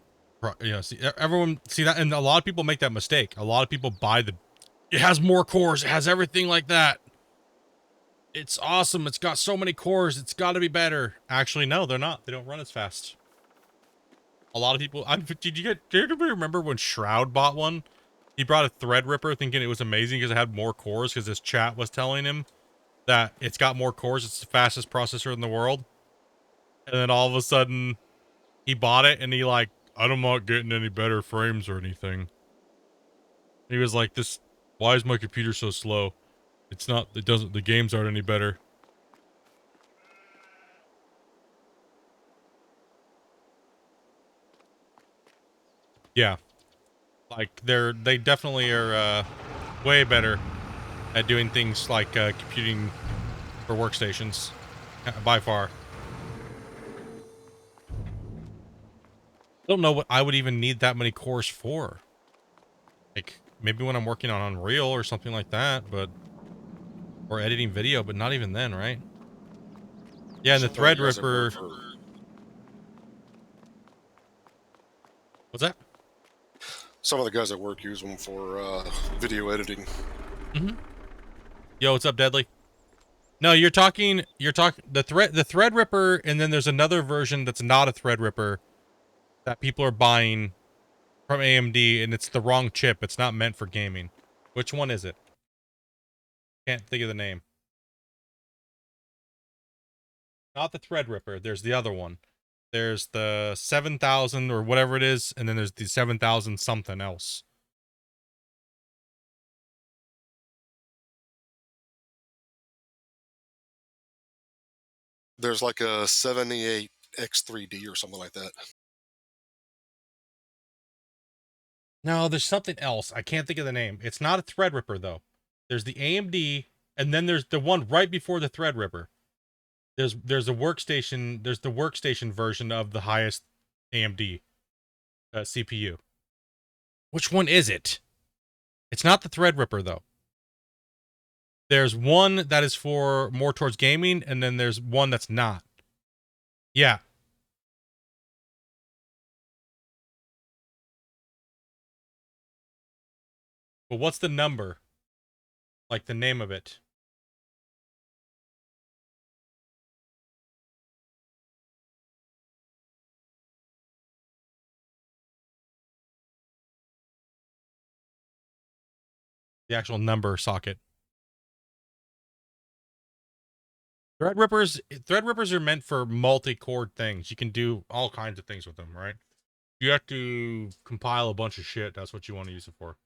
You know, see everyone see that, and a lot of people make that mistake. A lot of people buy it has more cores, it has everything like that. It's awesome. It's got so many cores. It's got to be better. Actually, no, they're not. They don't run as fast. A lot of people. Did you remember when Shroud bought one? He brought a Threadripper thinking it was amazing because it had more cores because his chat was telling him that it's got more cores. It's the fastest processor in the world. And then all of a sudden, he bought it and he like, I'm not getting any better frames or anything. He was like, why is my computer so slow? The games aren't any better. Yeah. Like, they definitely are, way better at doing things like, computing for workstations. By far. Don't know what I would even need that many cores for. Like, maybe when I'm working on Unreal or something like that, but... Or editing video, but not even then, right? Yeah, and the Some of the guys that work Threadripper... for What's that? some of the guys at work use them for video editing. Mm-hmm. Yo, what's up, Deadly? No, you're talking the Threadripper, and then there's another version that's not a Threadripper that people are buying from AMD, and it's the wrong chip. It's not meant for gaming. Which one is it? Can't think of the name. Not the Threadripper. There's the other one. There's the 7000 or whatever it is, and then there's the 7000 something else. There's like a 78X3D or something like that. No, there's something else. I can't think of the name. It's not a Threadripper though. There's the AMD, and then there's the one right before the Threadripper. There's a workstation. There's the workstation version of the highest AMD CPU. Which one is it? It's not the Threadripper though. There's one that is for more towards gaming, and then there's one that's not. Yeah. But what's the number? Like the name of it? The actual number socket. Threadrippers are meant for multi-core things. You can do all kinds of things with them, right? You have to compile a bunch of shit. That's what you want to use it for.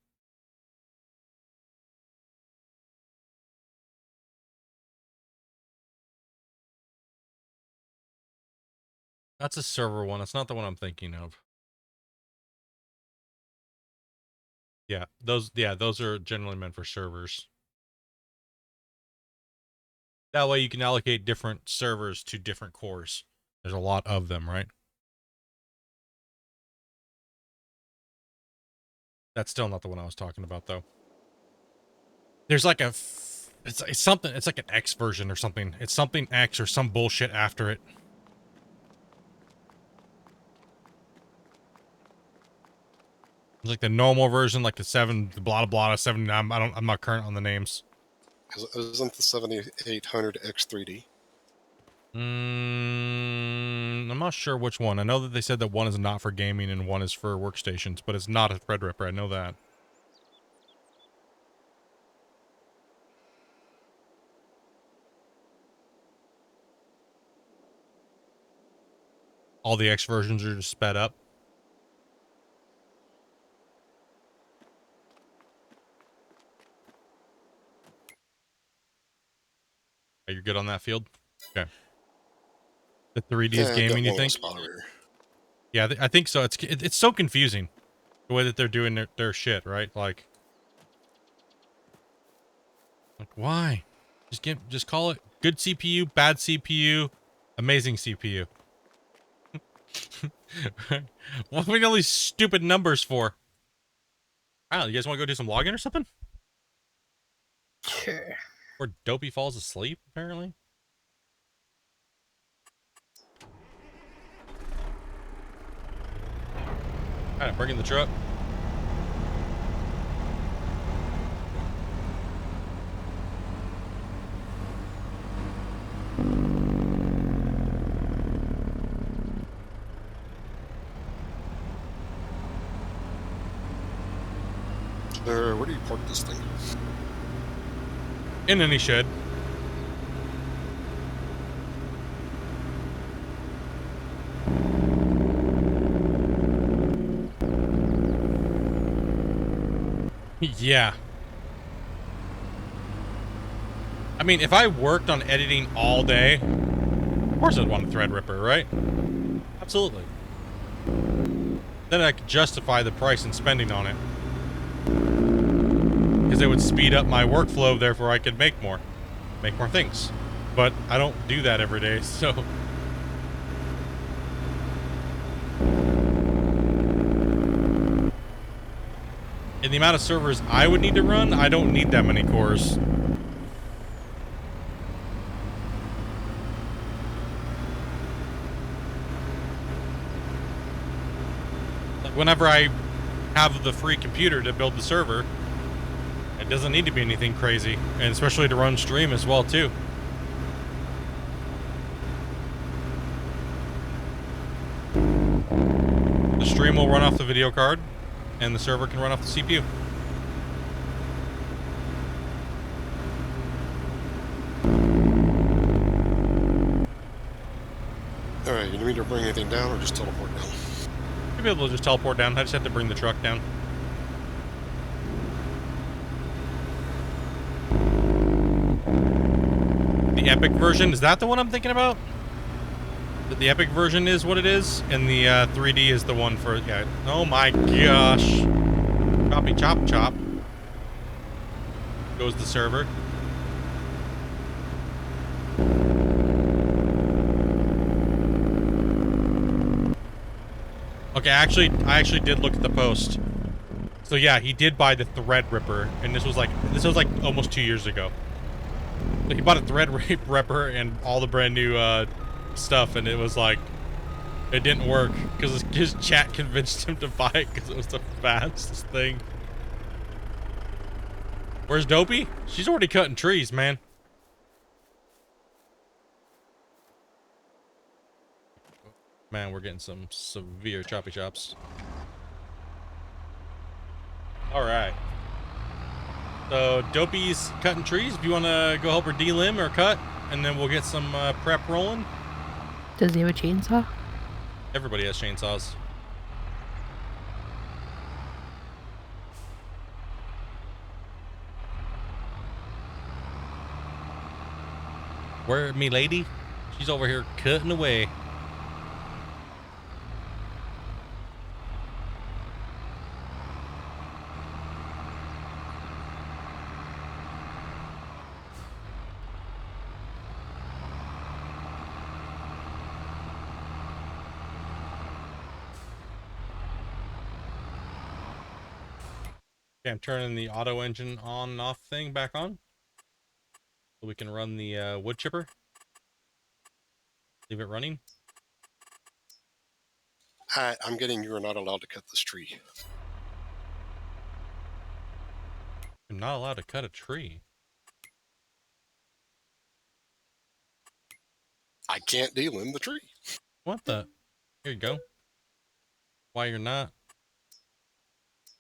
That's a server one. That's not the one I'm thinking of. Yeah, those are generally meant for servers. That way you can allocate different servers to different cores. There's a lot of them, right? That's still not the one I was talking about, though. There's like it's something. It's like an X version or something. It's something X or some bullshit after it. It's like the normal version, like the 7, the blah blah blah 7. I'm not current on the names. Isn't the 7800X3D? I'm not sure which one. I know that they said that one is not for gaming and one is for workstations, but it's not a Threadripper. I know that. all the X versions are just sped up. Are you good on that field? Okay. The 3D is Yeah, I got gaming, you one little think? spot over here. Yeah, I think so. It's so confusing the way that they're doing their shit, right? Like why? Just call it good CPU, bad CPU, amazing CPU. What are we all these stupid numbers for? Wow, you guys want to go do some logging or something? Sure. Or Dopey falls asleep, apparently. Alright, bring in the truck. Where do you park this thing? In any shed. Yeah. I mean, if I worked on editing all day, of course I'd want a Threadripper, right? Absolutely. Then I could justify the price and spending on it. Because it would speed up my workflow, therefore I could make more things. But I don't do that every day, so... In the amount of servers I would need to run, I don't need that many cores. Like whenever I have the free computer to build the server, it doesn't need to be anything crazy, and especially to run stream as well too. The stream will run off the video card, and the server can run off the CPU. Alright, you need me to bring anything down or just teleport down? You'll be able to just teleport down. I just have to bring the truck down. The Epic version, is that the one I'm thinking about? The Epic version is what it is, and the 3D is the one for, yeah. Oh my gosh. Choppy chop chop. Goes the server. Okay, I actually did look at the post. So yeah, he did buy the Threadripper, and this was like almost 2 years ago. So he bought a Threadripper and all the brand new stuff, and it was like, it didn't work because his chat convinced him to buy it because it was the fastest thing. Where's Dopey? She's already cutting trees, man. Man, we're getting some severe choppy chops. All right. So Dopey's cutting trees. If you want to go help her delimb or cut, and then we'll get some prep rolling. Does he have a chainsaw? Everybody has chainsaws. Where me lady? She's over here cutting away. Okay, I'm turning the auto engine on and off thing back on. So we can run the wood chipper. Leave it running. I'm getting you are not allowed to cut this tree. I'm not allowed to cut a tree. I can't delimb the tree. What the? Here you go. Why you're not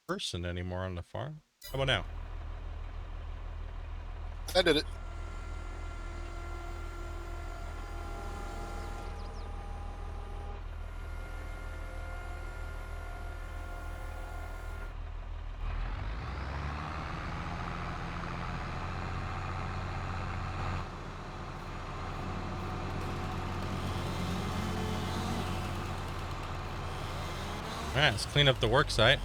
person anymore on the farm? How about now? I did it. Alright, let's clean up the work site.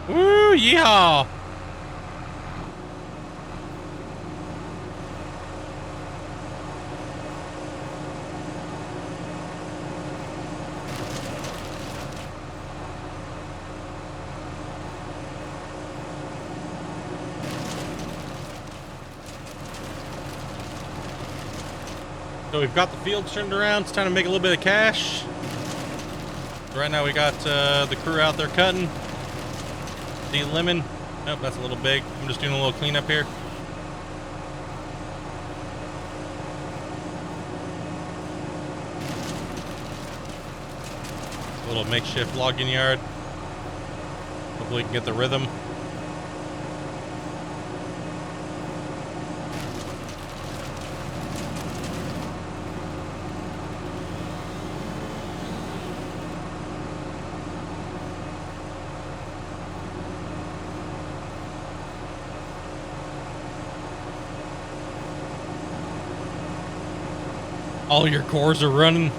Woo, yeehaw! So we've got the fields turned around. It's time to make a little bit of cash. Right now we got the crew out there cutting. The lemon. Nope, that's a little big. I'm just doing a little cleanup here. A little makeshift logging yard. Hopefully we can get the rhythm. All your cores are running.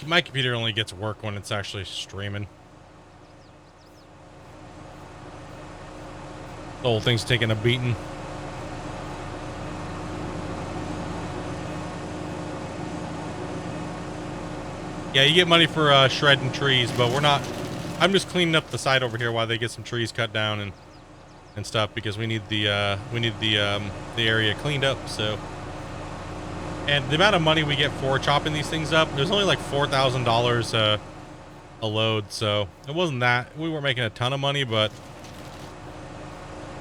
My computer only gets work when it's actually streaming. The whole thing's taking a beating. Yeah, you get money for shredding trees, but we're not. I'm just cleaning up the side over here while they get some trees cut down and stuff because we need the area cleaned up. So, and the amount of money we get for chopping these things up, there's only like $4,000 a load, so it wasn't that we weren't making a ton of money, but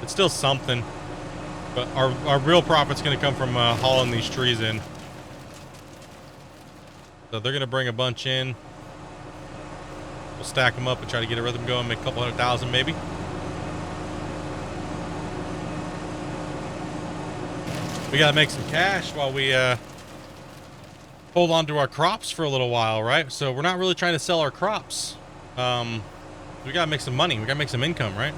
it's still something. But our real profit's going to come from hauling these trees in. So they're going to bring a bunch in. We'll stack them up and try to get a rhythm going, make a couple $100,000 maybe. We got to make some cash while we hold on to our crops for a little while, right? So we're not really trying to sell our crops. We got to make some money. We got to make some income, right?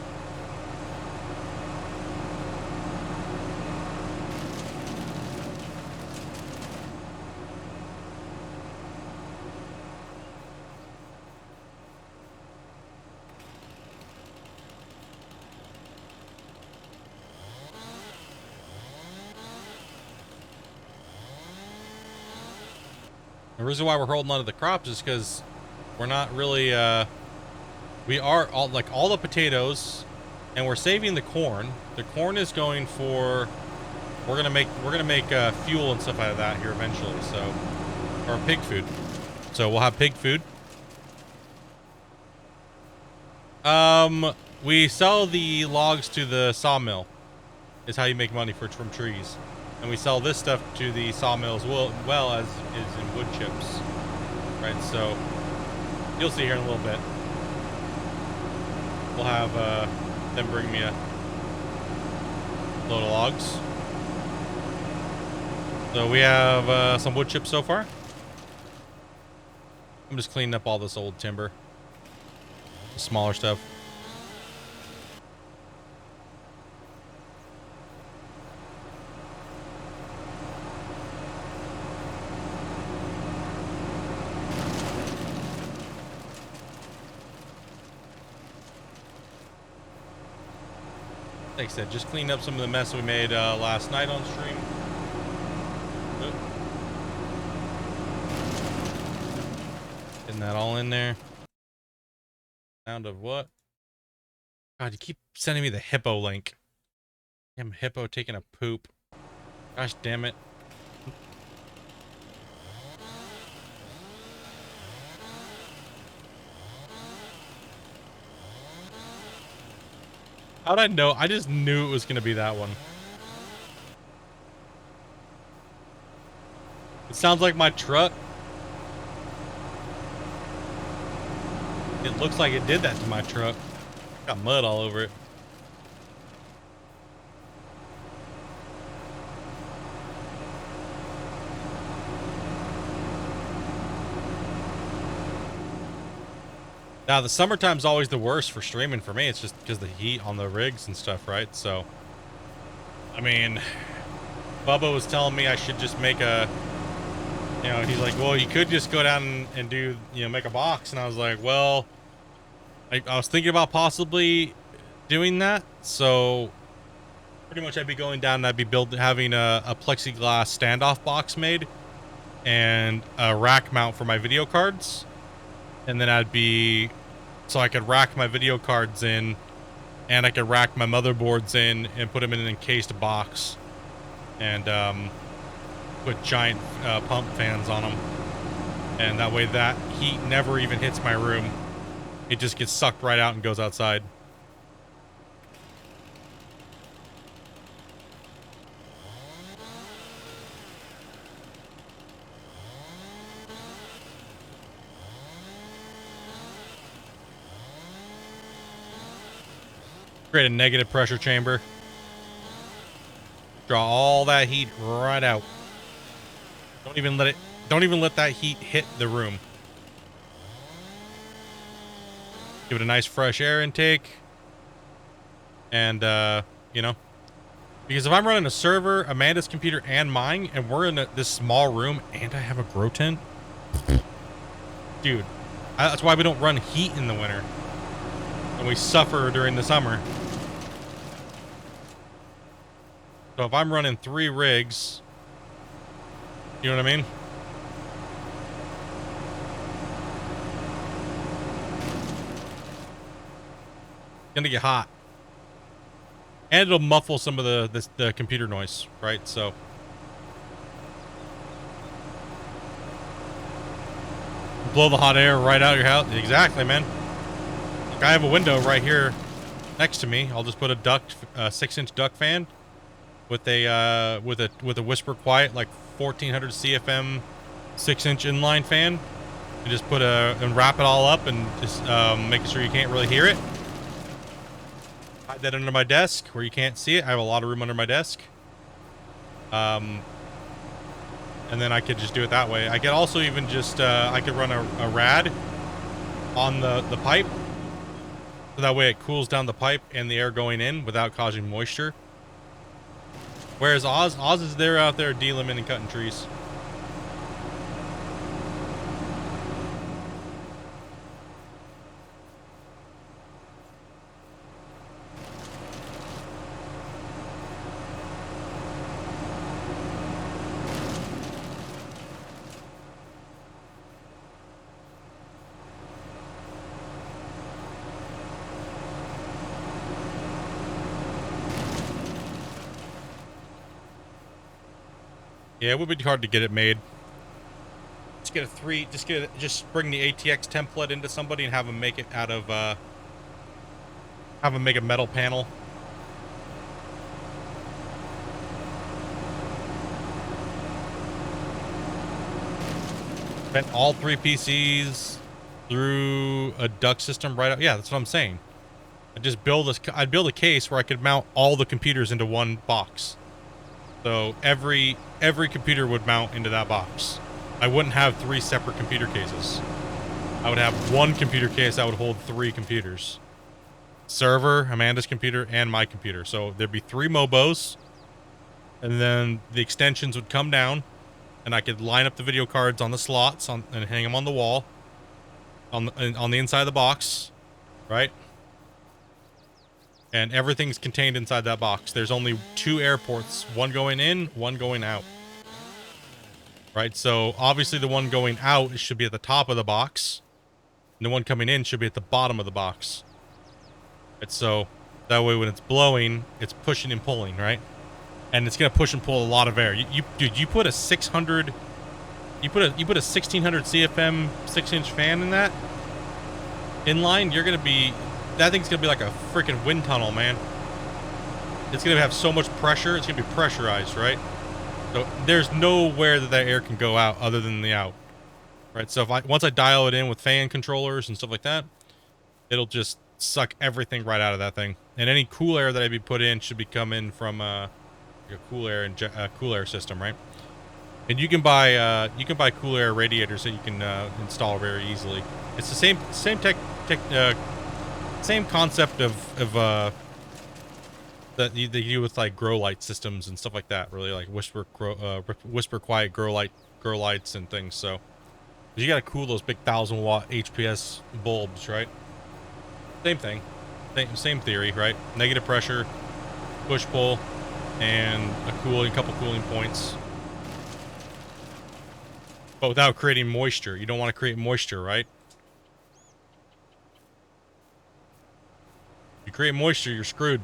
The reason why we're holding on to the crops is because we're not really, we are all the potatoes, and we're saving the corn. The corn is going for, we're gonna make fuel and stuff out of that here eventually. So, or pig food. So we'll have pig food. We sell the logs to the sawmill. Is how you make money from trees. And we sell this stuff to the sawmill as well as is in wood chips. Right, so you'll see here in a little bit. We'll have them bring me a load of logs. So we have some wood chips so far. I'm just cleaning up all this old timber. The smaller stuff. Like I said, just cleaned up some of the mess we made last night on stream. Getting that all in there. Sound of what? God, you keep sending me the hippo link. Damn hippo taking a poop. Gosh damn it. How'd I know? I just knew it was going to be that one. It sounds like my truck. It looks like it did that to my truck. Got mud all over it. Now, the summertime's always the worst for streaming for me. It's just because the heat on the rigs and stuff, right? So, I mean, Bubba was telling me I should just make a, you know, he's like, well, you could just go down and do, you know, make a box. And I was like, well, I was thinking about possibly doing that. So, pretty much I'd be going down and I'd be having a plexiglass standoff box made and a rack mount for my video cards. And then so I could rack my video cards in and I could rack my motherboards in and put them in an encased box and put giant pump fans on them. And that way that heat never even hits my room. It just gets sucked right out and goes outside. Create a negative pressure chamber. Draw all that heat right out. Don't even let that heat hit the room. Give it a nice fresh air intake. And you know, because if I'm running a server, Amanda's computer and mine, and we're in this small room and I have a grow tent, dude, that's why we don't run heat in the winter and we suffer during the summer. So if I'm running 3 rigs, you know what I mean? It's gonna get hot. And it'll muffle some of the computer noise, right? So blow the hot air right out of your house. Exactly, man. Like I have a window right here next to me. I'll just put a 6-inch duct fan with a whisper quiet, like 1400 CFM 6-inch inline fan, and just and wrap it all up and just making sure you can't really hear it. Hide that under my desk where you can't see it. I have a lot of room under my desk. And then I could just do it that way. I could also even just I could run a rad on the pipe, so that way it cools down the pipe and the air going in without causing moisture. Whereas Oz is there out there de-limbing and cutting trees. Yeah, it would be hard to get it made. Just bring the ATX template into somebody and have them make it out of, have them make a metal panel. Vent all 3 PCs through a duct system right out. Yeah, that's what I'm saying. I'd build a case where I could mount all the computers into one box. So every computer would mount into that box. I wouldn't have 3 separate computer cases. I would have 1 computer case that would hold 3 computers. Server, Amanda's computer, and my computer. So there'd be 3 Mobos, and then the extensions would come down, and I could line up the video cards on the slots and hang them on the wall, on the inside of the box, right? And everything's contained inside that box. There's only 2 air ports, one going in, one going out. Right, so obviously the one going out should be at the top of the box. And the one coming in should be at the bottom of the box. And so that way when it's blowing, it's pushing and pulling, right? And it's gonna push and pull a lot of air. Dude, you put a 600, you put a 1600 CFM 6-inch fan in that inline, that thing's gonna be like a freaking wind tunnel, man. It's gonna have so much pressure. It's gonna be pressurized, right? So there's nowhere that air can go out other than the out. Right? So once I dial it in with fan controllers and stuff like that, it'll just suck everything right out of that thing. And any cool air that I be put in should be coming from a cool air system, right? And you can buy cool air radiators that you can install very easily. It's the same concept of that you do with like grow light systems and stuff like that. Really, like whisper quiet grow lights and things. So you gotta cool those big 1,000-watt HPS bulbs, right? Same thing, same theory, right? Negative pressure, push pull, and a couple cooling points. But without creating moisture. You don't want to create moisture, right? If you create moisture, you're screwed.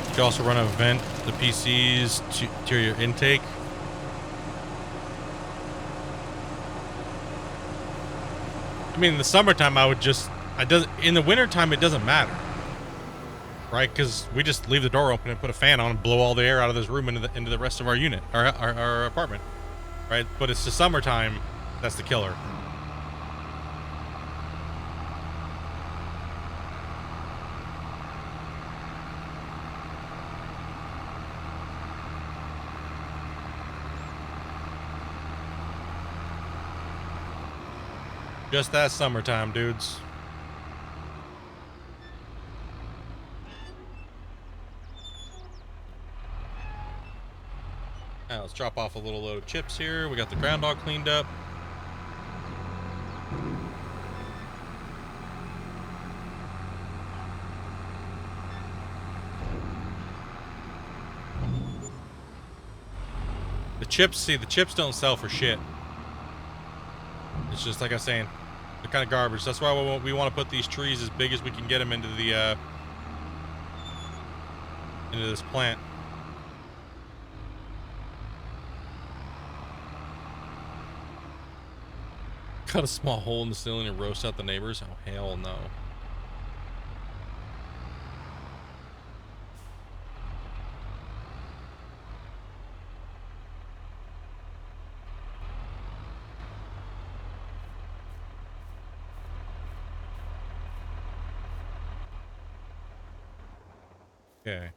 You can also run a vent the PCs to your intake. I mean, in the summertime, in the wintertime, it doesn't matter. Right? Because we just leave the door open and put a fan on and blow all the air out of this room into the rest of our unit, our apartment. Right? But it's the summertime that's the killer. Just that summertime, dudes. Now let's drop off a little load of chips here. We got the ground dog cleaned up. The chips don't sell for shit. It's just like I was saying, they're kind of garbage. That's why we want to put these trees as big as we can get them into this plant. Cut a small hole in the ceiling and roast out the neighbors? Oh, hell no. Okay.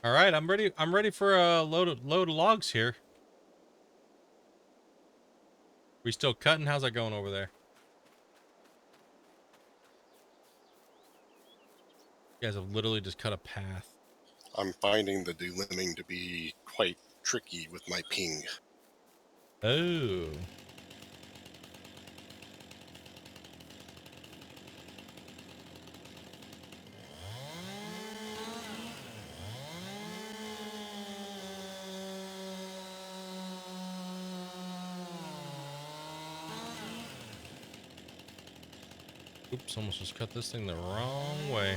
All right, I'm ready. I'm ready for a load of logs here. We still cutting? How's that going over there? You guys have literally just cut a path. I'm finding the delimbing to be quite tricky with my ping. Oh. Oops, almost just cut this thing the wrong way.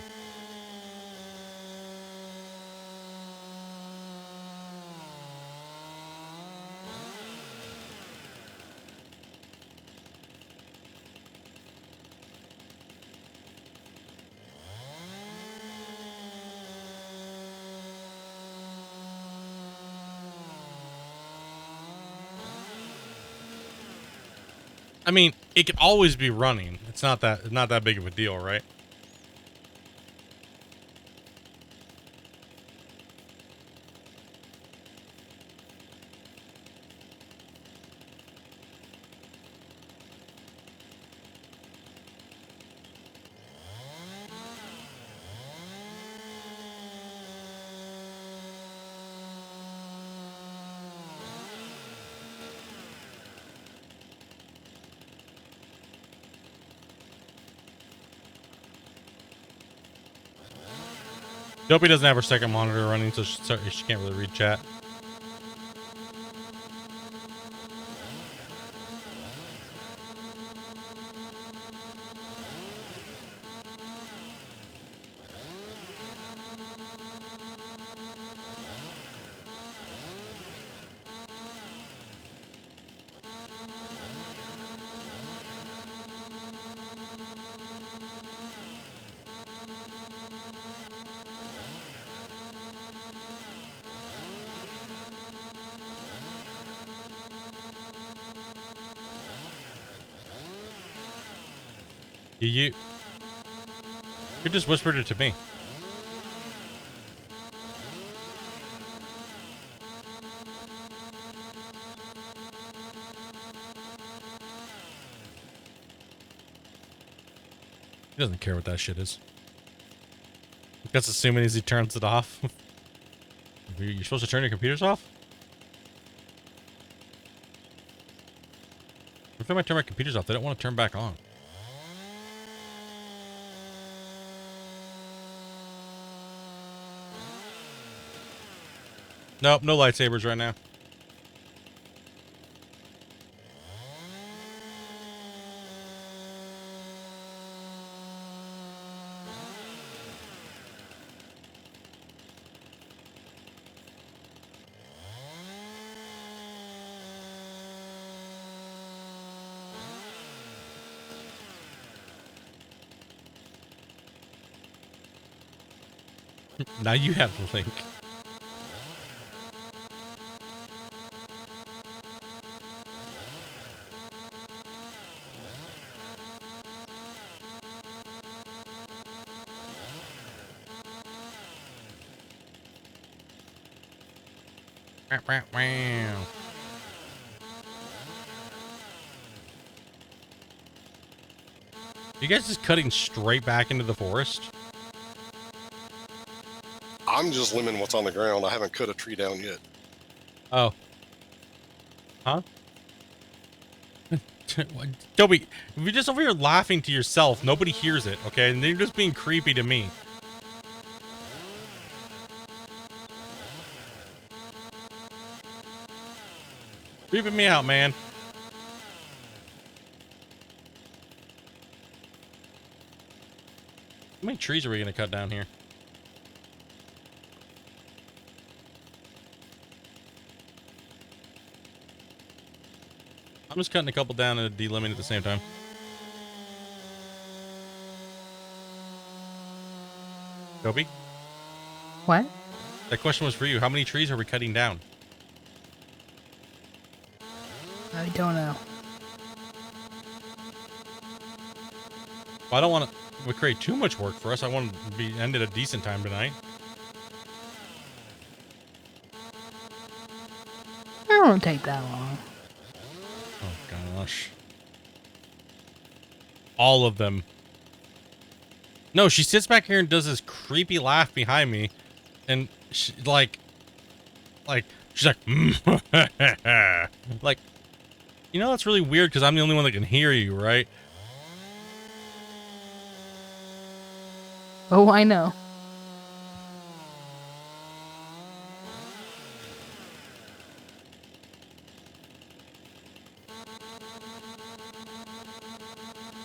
I mean, it can always be running. It's not that big of a deal, right? Dopey doesn't have her second monitor running, so she can't really read chat. You just whispered it to me. He doesn't care what that shit is. That's assuming as he turns it off. You're supposed to turn your computers off? Every time I turn my computers off, they don't want to turn back on. Nope, no lightsabers right now. Now you have the link. Wow. You guys just cutting straight back into the forest? I'm just limbing what's on the ground. I haven't cut a tree down yet. Oh. Huh? Toby, if you're just over here laughing to yourself, nobody hears it, okay? And then you're just being creepy to me. Creeping me out, man. How many trees are we gonna cut down here? I'm just cutting a couple down and delimbing at the same time. Toby? What? That question was for you. How many trees are we cutting down? I don't know. Well, I don't want to create too much work for us. I want to be end at a decent time tonight. It won't take that long. Oh, gosh. All of them. No, she sits back here and does this creepy laugh behind me. And she, like, she's like, like, you know, that's really weird because I'm the only one that can hear you, right? Oh, I know.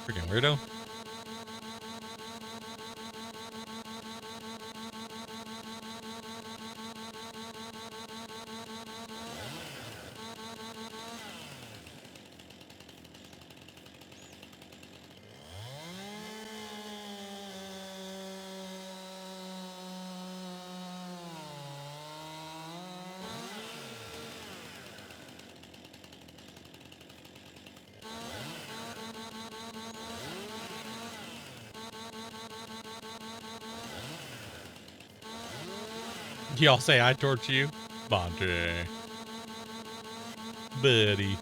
Freaking weirdo. Y'all say I torture you? Bonte. Buddy.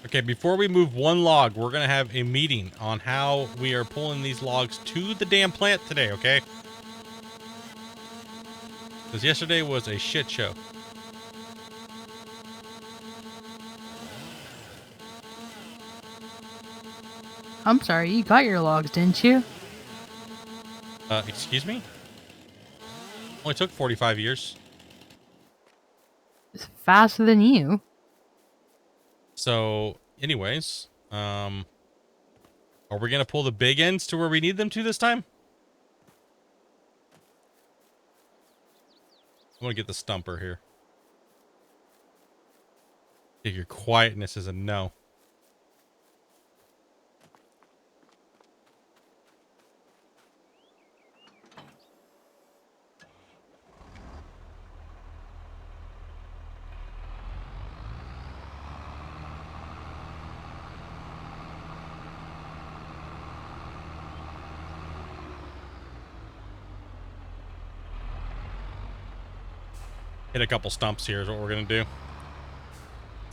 Okay, before we move one log, we're going to have a meeting on how we are pulling these logs to the damn plant today, okay? Because yesterday was a shit show. I'm sorry, you got your logs, didn't you? Excuse me? Only took 45 years. It's faster than you. So, anyways, are we going to pull the big ends to where we need them to this time? gonna get the stumper here. Take your quietness as a no. Hit a couple stumps here is what we're gonna do.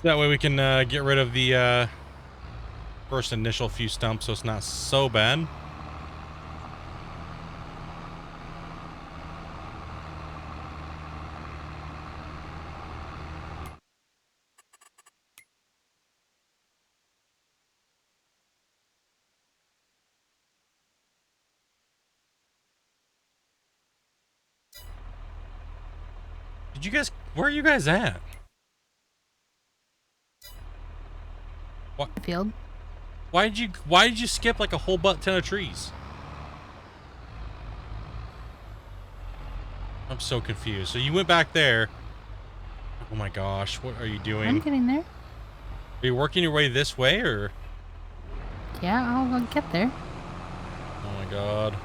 That way we can get rid of the first initial few stumps, so it's not so bad. Did you guys? Where are you guys at? What Field. Why did you skip like a whole ton of trees? I'm so confused. So you went back there. Oh my gosh, what are you doing? I'm getting there. Are you working your way this way or? Yeah, I'll get there. Oh my god.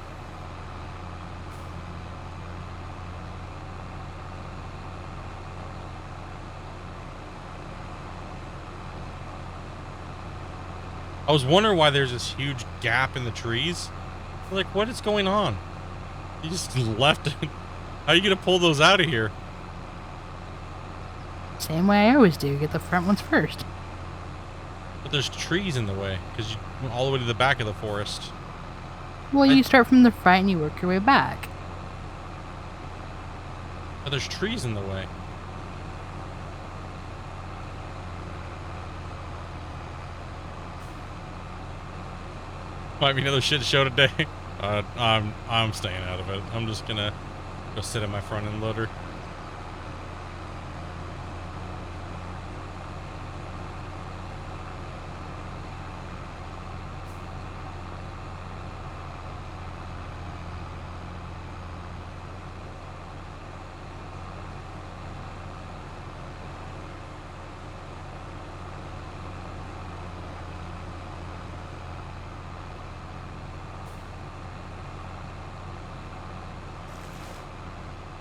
I was wondering why there's this huge gap in the trees. Like, what is going on? You just left it. How are you gonna pull those out of here? Same way I always do. Get the front ones first. But there's trees in the way because you went all the way to the back of the forest. Well, you start from the front and you work your way back. But there's trees in the way. Might be another shit show today. I'm staying out of it. I'm just gonna go sit in my front end loader.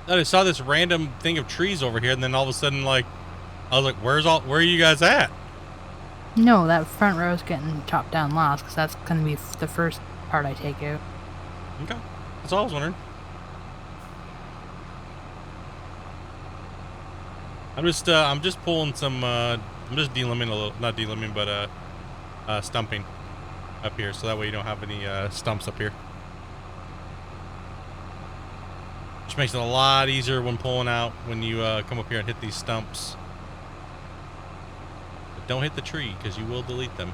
I saw this random thing of trees over here, and then all of a sudden, like, I was like, where are you guys at? No, that front row is getting chopped down last because that's going to be the first part I take out. Okay. That's all I was wondering. I'm just pulling some, I'm just delimbing a little, not delimbing, but, stumping up here, so that way you don't have any, stumps up here. Which makes it a lot easier when pulling out when you come up here and hit these stumps. But don't hit the tree because you will delete them.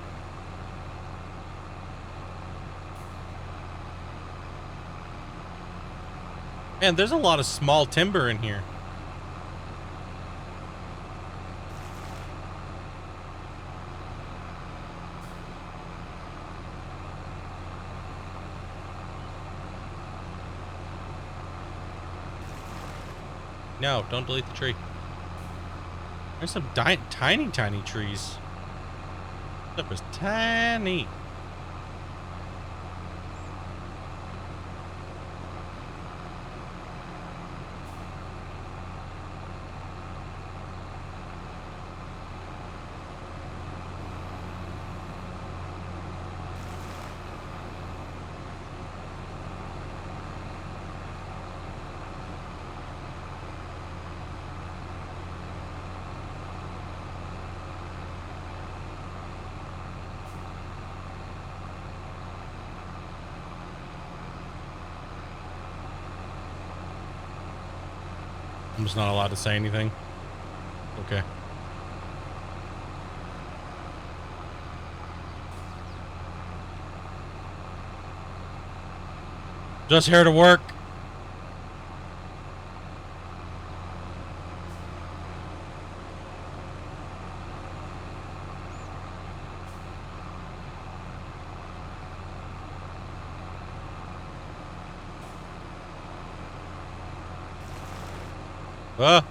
Man, there's a lot of small timber in here. No, don't delete the tree. There's some tiny trees. That was tiny. I'm just not allowed to say anything. Okay. Just here to work. Uh.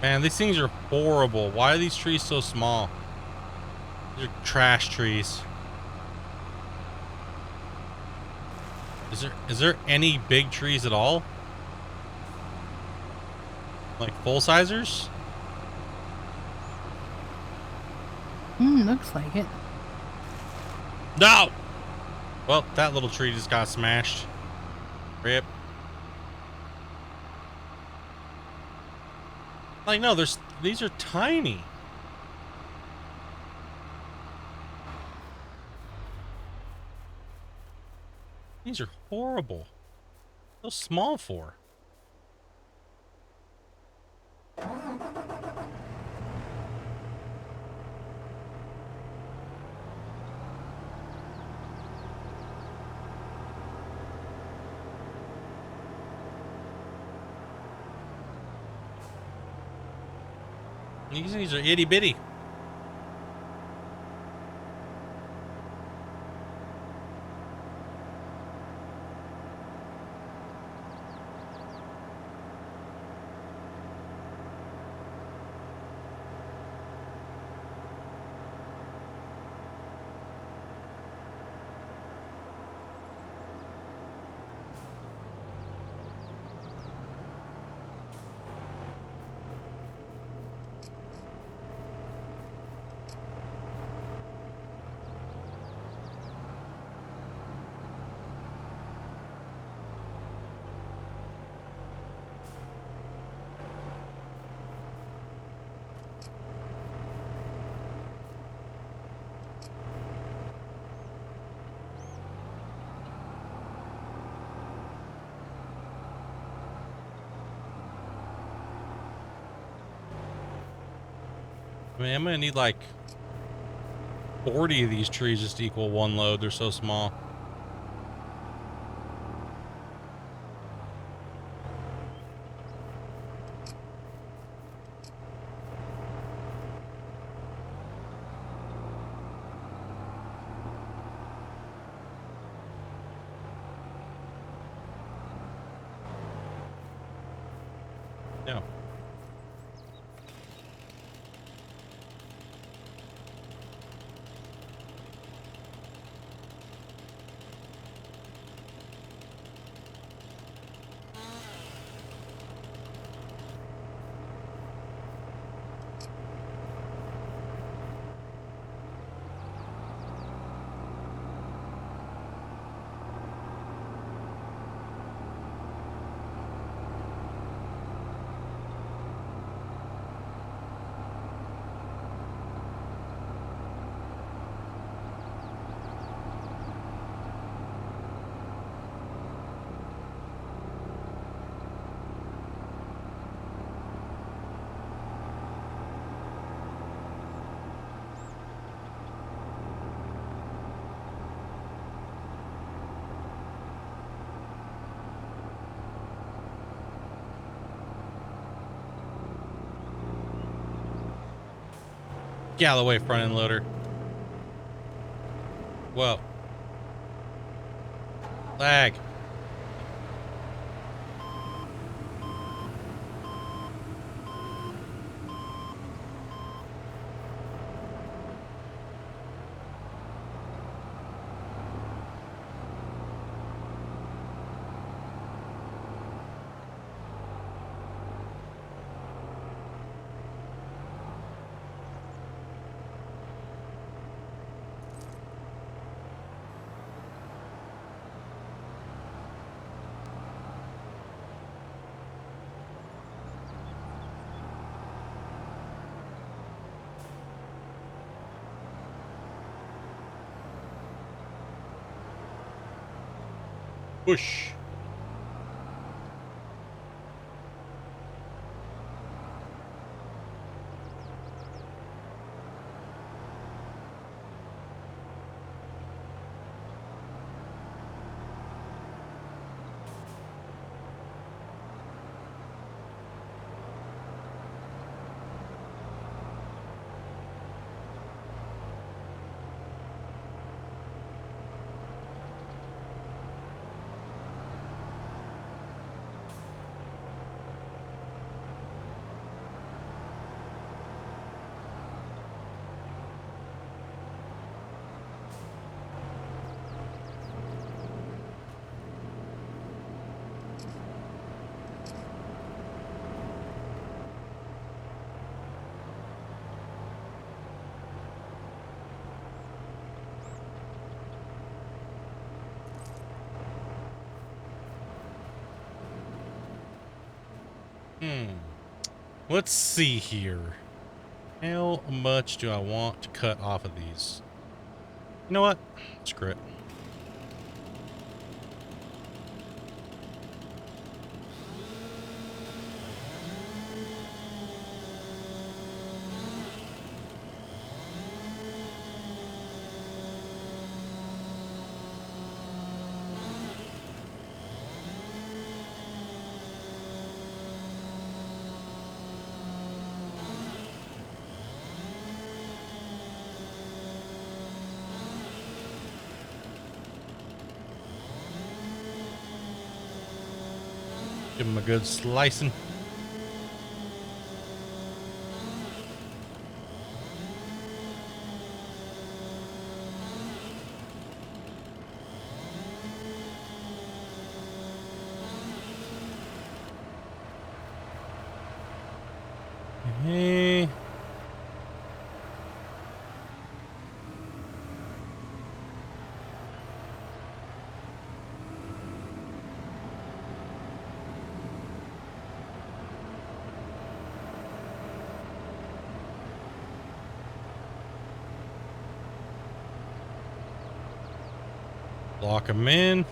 Man, these things are horrible. Why are these trees so small? These are trash trees. Is there any big trees at all? Like full-sizers? Looks like it. No! Well, that little tree just got smashed. Rip. Like, no, these are tiny. These are horrible. So small for. These are itty bitty. I mean, I'm gonna need like 40 of these trees just to equal one load. They're so small. No. Get out of the way, front end loader. Whoa. Lag. Push. Let's see here. How much do I want to cut off of these? You know what? Screw it. Give him a good slicing. Hey. Lock him in.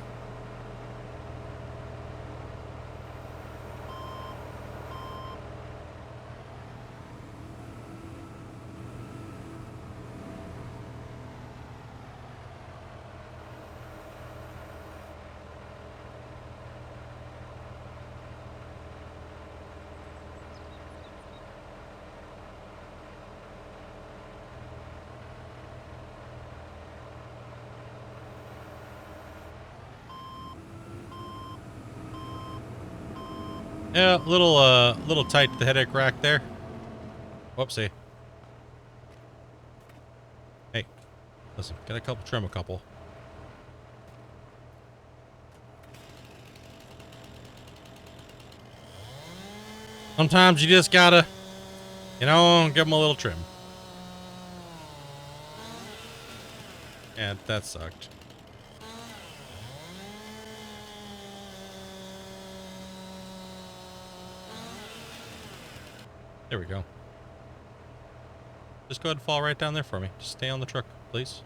Yeah, little tight to the headache rack there. Whoopsie. Hey, listen, get a couple, trim a couple. Sometimes you just gotta, you know, give them a little trim. And that sucked. There we go. Just go ahead and fall right down there for me. Just stay on the truck, please.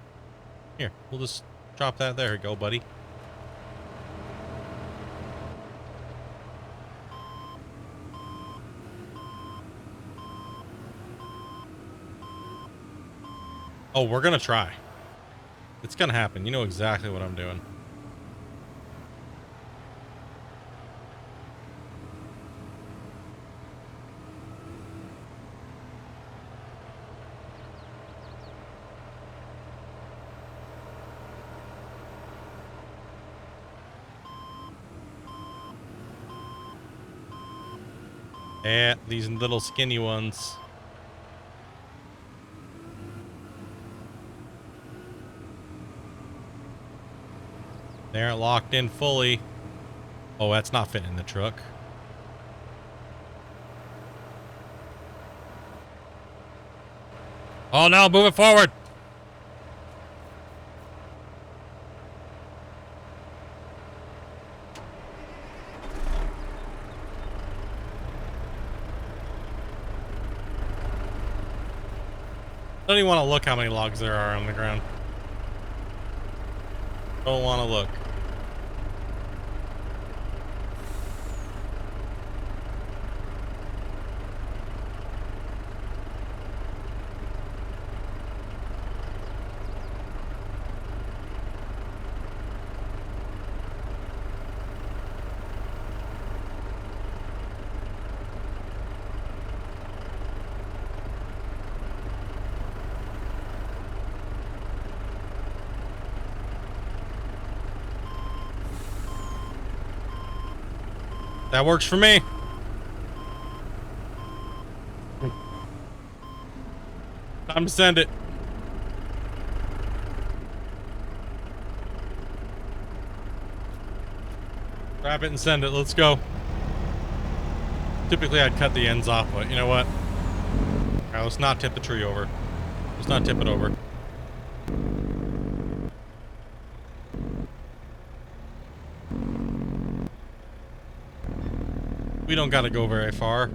Here, we'll just drop that. There we go, buddy. Oh, we're gonna try. It's gonna happen. You know exactly what I'm doing. Yeah, these little skinny ones. They aren't locked in fully. Oh, that's not fitting in the truck. Oh no, move it forward. Don't even want to look how many logs there are on the ground. Don't want to look. That works for me. Time to send it. Grab it and send it. Let's go. Typically, I'd cut the ends off, but you know what? All right, let's not tip the tree over. Let's not tip it over. We don't gotta go very far.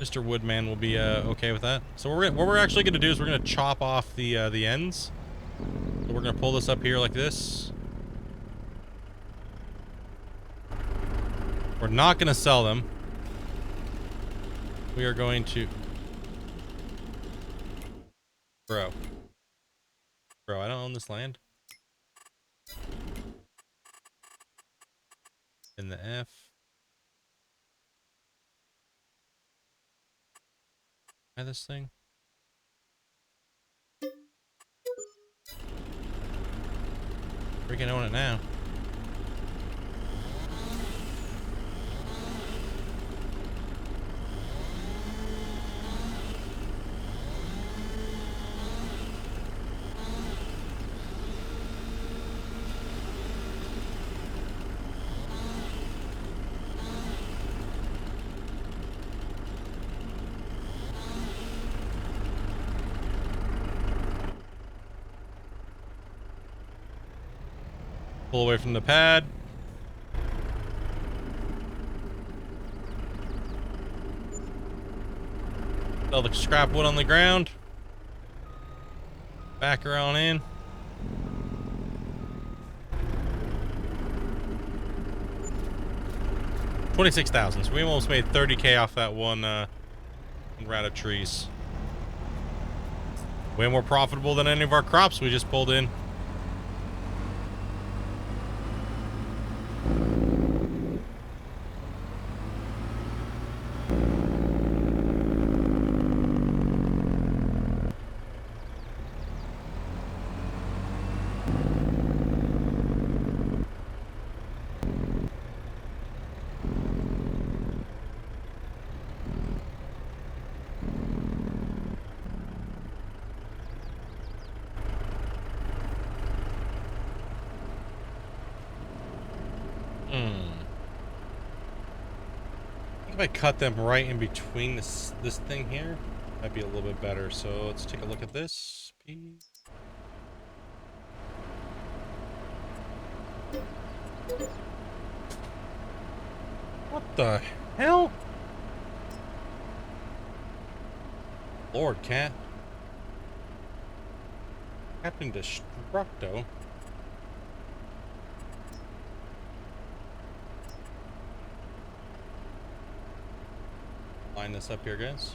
Mr. Woodman will be okay with that. So what we're actually gonna do is we're gonna chop off the ends. So we're gonna pull this up here like this. We're not gonna sell them. We are going to... Bro, I don't own this land. In the F. Buy this thing. Freaking own it now. Pull away from the pad. Sell the scrap wood on the ground. Back her on in. $26,000. So we almost made 30K off that one round of trees. Way more profitable than any of our crops we just pulled in. If I cut them right in between this thing here, might be a little bit better. So let's take a look at this piece. What the hell? Lord, cat. Captain Destructo. Line this up here, guys.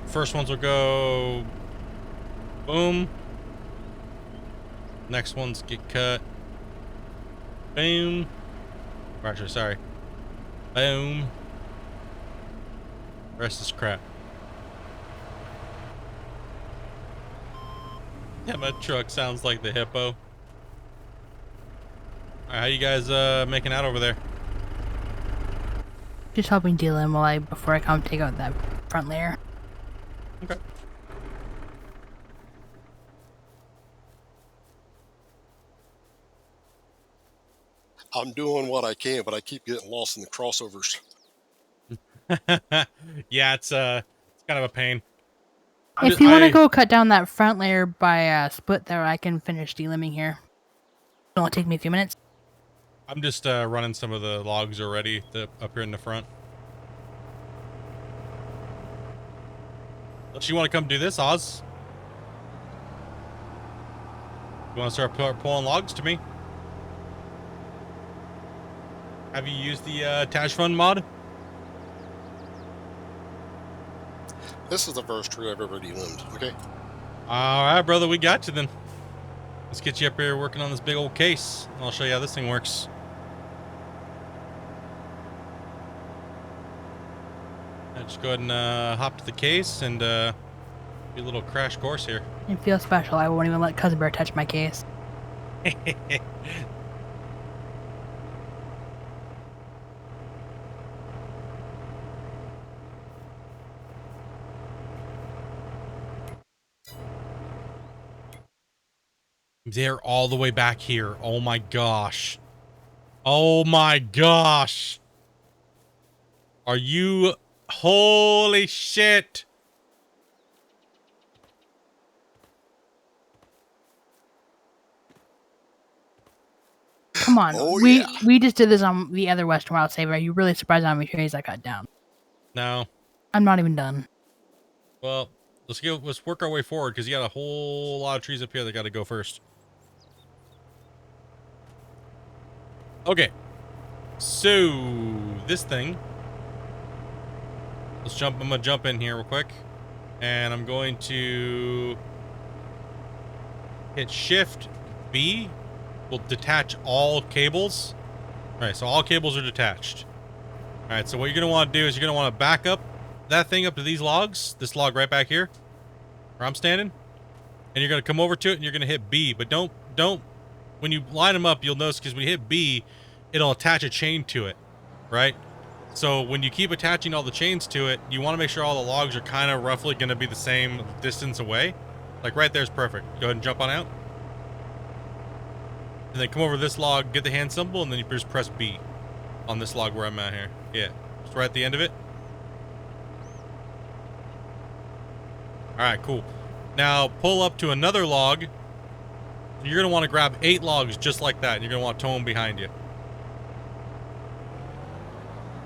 First ones will go boom. Next ones get cut. Boom. Or actually, sorry. Boom. The rest is crap. Yeah, my truck sounds like the hippo. Alright, how you guys making out over there? Just helping deal in before I come take out that front layer. Okay. I'm doing what I can, but I keep getting lost in the crossovers. Yeah, it's kind of a pain. If you want to go cut down that front layer by split there, I can finish delimbing here. It'll only take me a few minutes. I'm just running some of the logs already up here in the front. Unless you want to come do this, Oz. You want to start pulling logs to me? Have you used the Tash Fund mod? This is the first tree I've ever delimbed, okay? Alright, brother, we got you then. Let's get you up here working on this big old case. I'll show you how this thing works. Just go ahead and hop to the case and do a little crash course here. It feels special. I won't even let Cousin Bear touch my case. They're all the way back here. Oh my gosh. Oh my gosh. Are you... Holy shit. Come on. Oh, we yeah. we just did this on the other Western Wild Saber. Are you really surprised how many trees I cut down? No. I'm not even done. Well, let's work our way forward because you got a whole lot of trees up here that got to go first. Okay. So, this thing. I'm gonna jump in here real quick. And I'm going to hit Shift B. Will detach all cables. Alright, so all cables are detached. Alright, so what you're gonna want to do is you're gonna want to back up that thing up to these logs. This log right back here, where I'm standing. And you're gonna come over to it and you're gonna hit B. But don't when you line them up, you'll notice because when you hit B, it'll attach a chain to it. Right? So when you keep attaching all the chains to it, you want to make sure all the logs are kind of roughly going to be the same distance away. Like right there's perfect. Go ahead and jump on out. And then come over to this log, get the hand symbol, and then you just press B on this log where I'm at here. Yeah, just right at the end of it. Alright, cool. Now pull up to another log. You're going to want to grab 8 logs just like that. And you're going to want to tow them behind you.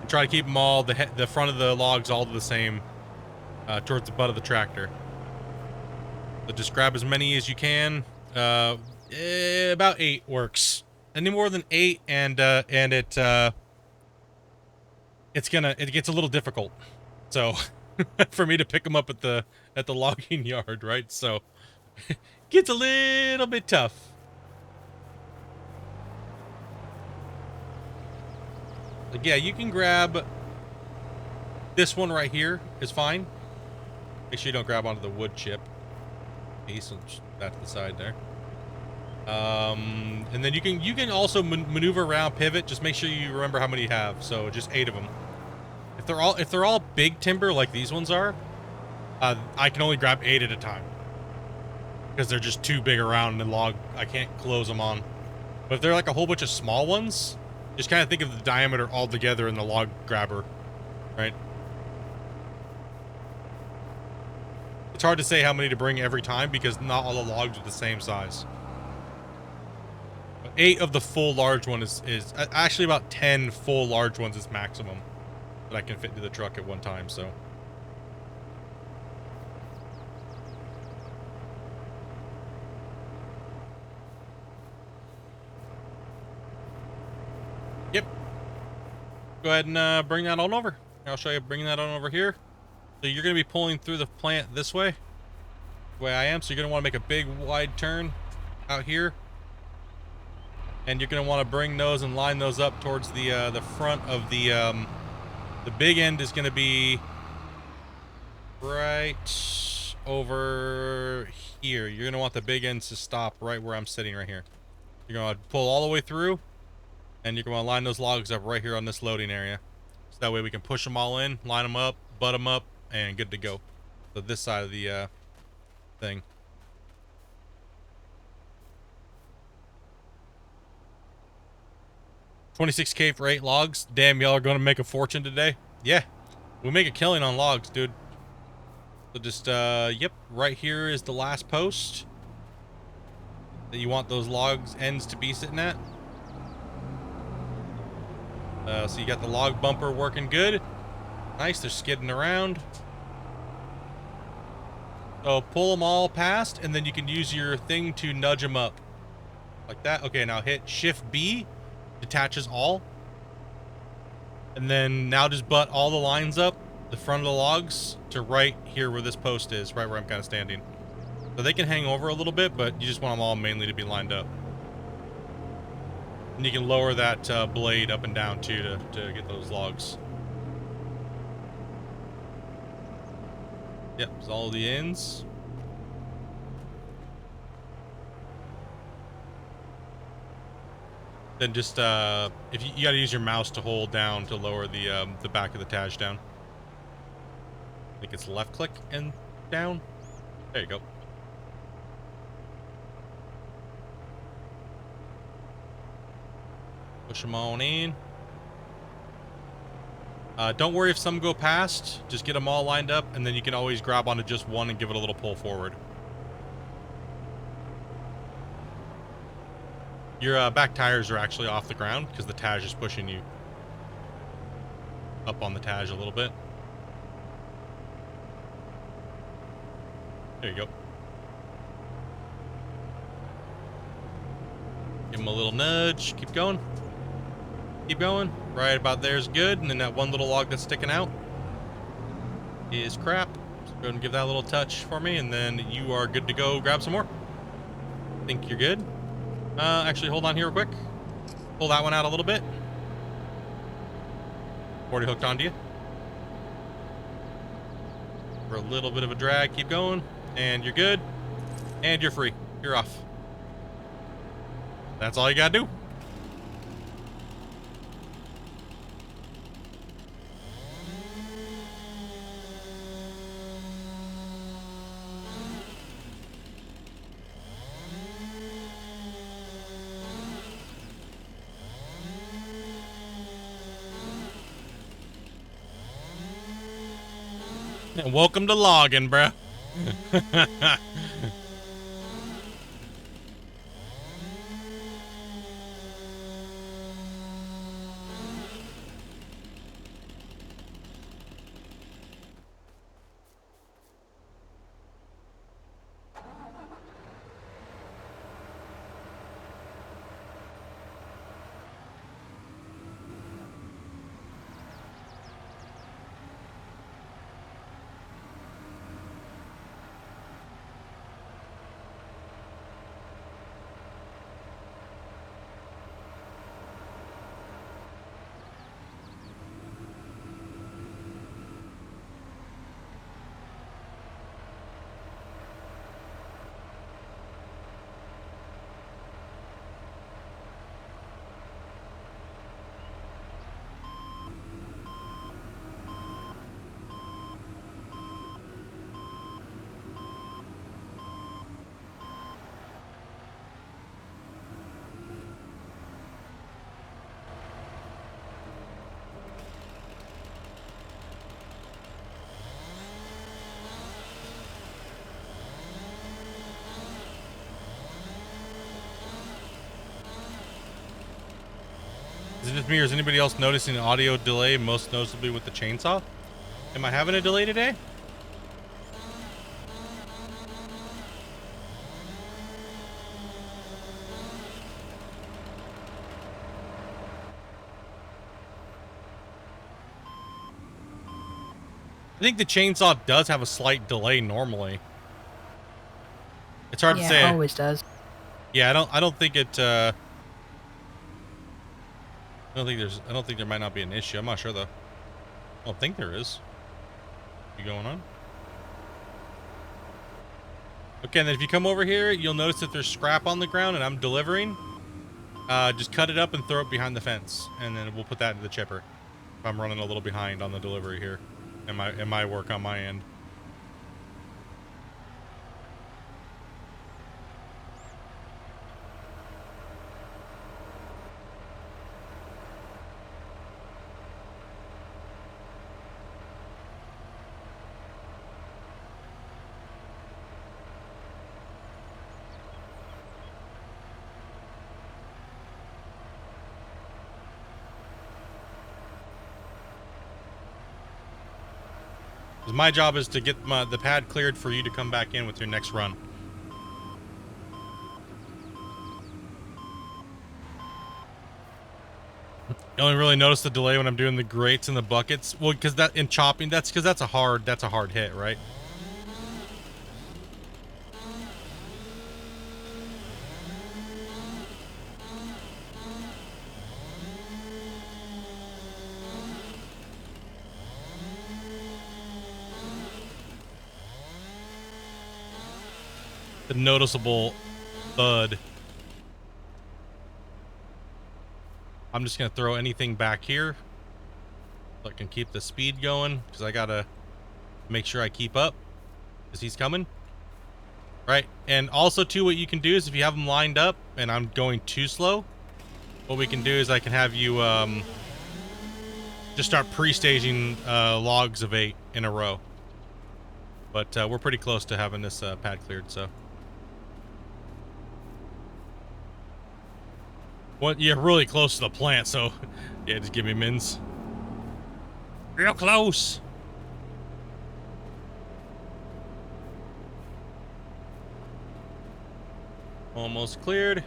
Try to keep them all, the front of the logs all the same towards the butt of the tractor. So just grab as many as you can. About 8 works. Any more than 8 and it gets a little difficult. So for me to pick them up at the logging yard, right? So gets a little bit tough. Like, yeah, you can grab this one right here is fine. Make sure you don't grab onto the wood chip piece. So just that to the side there. And then you can also maneuver around, pivot. Just make sure you remember how many you have. So just 8 of them. If they're all big timber like these ones are, I can only grab 8 at a time because they're just too big around the log. I can't close them on. But if they're like a whole bunch of small ones, just kind of think of the diameter all together in the log grabber, right? It's hard to say how many to bring every time because not all the logs are the same size. But 8 of the full large one is actually about 10 full large ones is maximum that I can fit into the truck at one time, so. Yep. Go ahead and bring that on over. I'll show you bringing that on over here. So you're going to be pulling through the plant this way. The way I am. So you're going to want to make a big wide turn out here. And you're going to want to bring those and line those up towards the front of the big end is going to be right over here. You're going to want the big ends to stop right where I'm sitting right here. You're going to pull all the way through. And you're going to line those logs up right here on this loading area. So that way we can push them all in, line them up, butt them up, and good to go. So this side of the thing. $26K for 8 logs. Damn, y'all are going to make a fortune today. Yeah, we make a killing on logs, dude. So just, yep, right here is the last post that you want those logs ends to be sitting at. So you got the log bumper working good. Nice, they're skidding around. So pull them all past, and then you can use your thing to nudge them up. Like that. Okay, now hit Shift B. Detaches all. And then now just butt all the lines up, the front of the logs, to right here where this post is, right where I'm kind of standing. So they can hang over a little bit, but you just want them all mainly to be lined up. And you can lower that blade up and down too to get those logs. Yep, it's all the ends. Then just if you got to use your mouse to hold down to lower the back of the Taj down. I think it's left click and down. There you go. Push them on in. Don't worry if some go past. Just get them all lined up, and then you can always grab onto just one and give it a little pull forward. Your back tires are actually off the ground because the Taj is pushing you up on the Taj a little bit. There you go. Give him a little nudge. Keep going. Keep going. Right about there's good. And then that one little log that's sticking out is crap. So go ahead and give that a little touch for me, and then you are good to go. Grab some more. Think you're good. Actually, hold on here real quick. Pull that one out a little bit. Already hooked onto you. For a little bit of a drag. Keep going. And you're good. And you're free. You're off. That's all you gotta do. And welcome to logging, bruh. Is it just me, or is anybody else noticing an audio delay, most noticeably with the chainsaw? Am I having a delay today? I think the chainsaw does have a slight delay normally. It's hard to say. Yeah, it always does. Yeah, I don't think it I don't think there might not be an issue. I'm not sure though. I don't think there is. You going on? Okay, and then if you come over here, you'll notice that there's scrap on the ground and I'm delivering. Just cut it up and throw it behind the fence, and then we'll put that into the chipper. If I'm running a little behind on the delivery here, and my work on my end. My job is to get the pad cleared for you to come back in with your next run. You only really notice the delay when I'm doing the grates and the buckets. Well, because that in chopping, that's because that's a hard hit, right? The noticeable thud. I'm just gonna throw anything back here so I can keep the speed going, because I gotta make sure I keep up because he's coming, right? And also too, what you can do is if you have them lined up and I'm going too slow, what we can do is I can have you just start pre-staging logs of 8 in a row. But we're pretty close to having this pad cleared, so. Well, you're really close to the plant, so yeah, just give me mins. Real close. Almost cleared.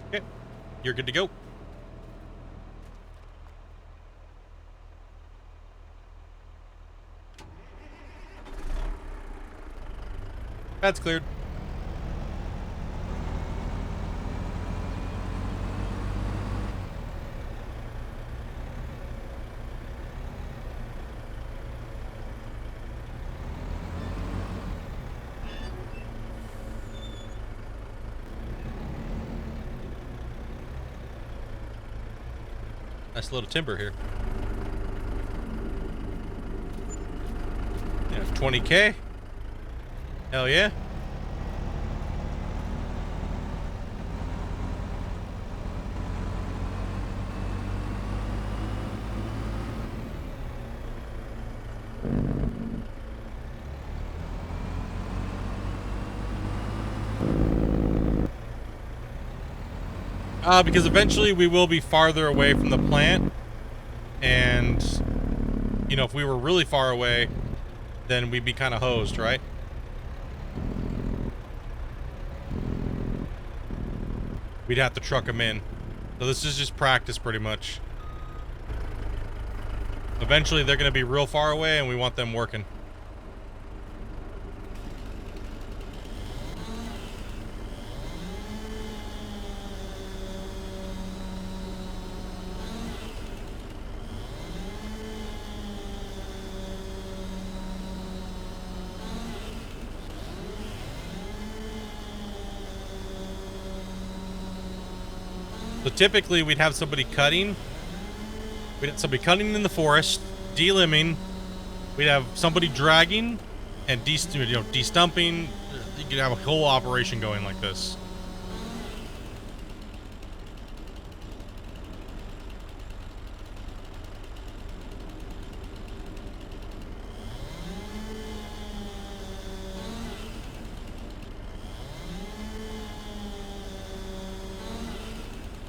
Okay, you're good to go. That's cleared. Nice little timber here. Yeah, 20K. Hell yeah. Because eventually we will be farther away from the plant, and you know, if we were really far away, then we'd be kind of hosed, right? We'd have to truck them in. So this is just practice, pretty much. Eventually they're going to be real far away, and we want them working. So typically we'd have somebody cutting. We'd have somebody cutting in the forest, delimbing. We'd have somebody dragging and de-stumping. You could have a whole operation going like this.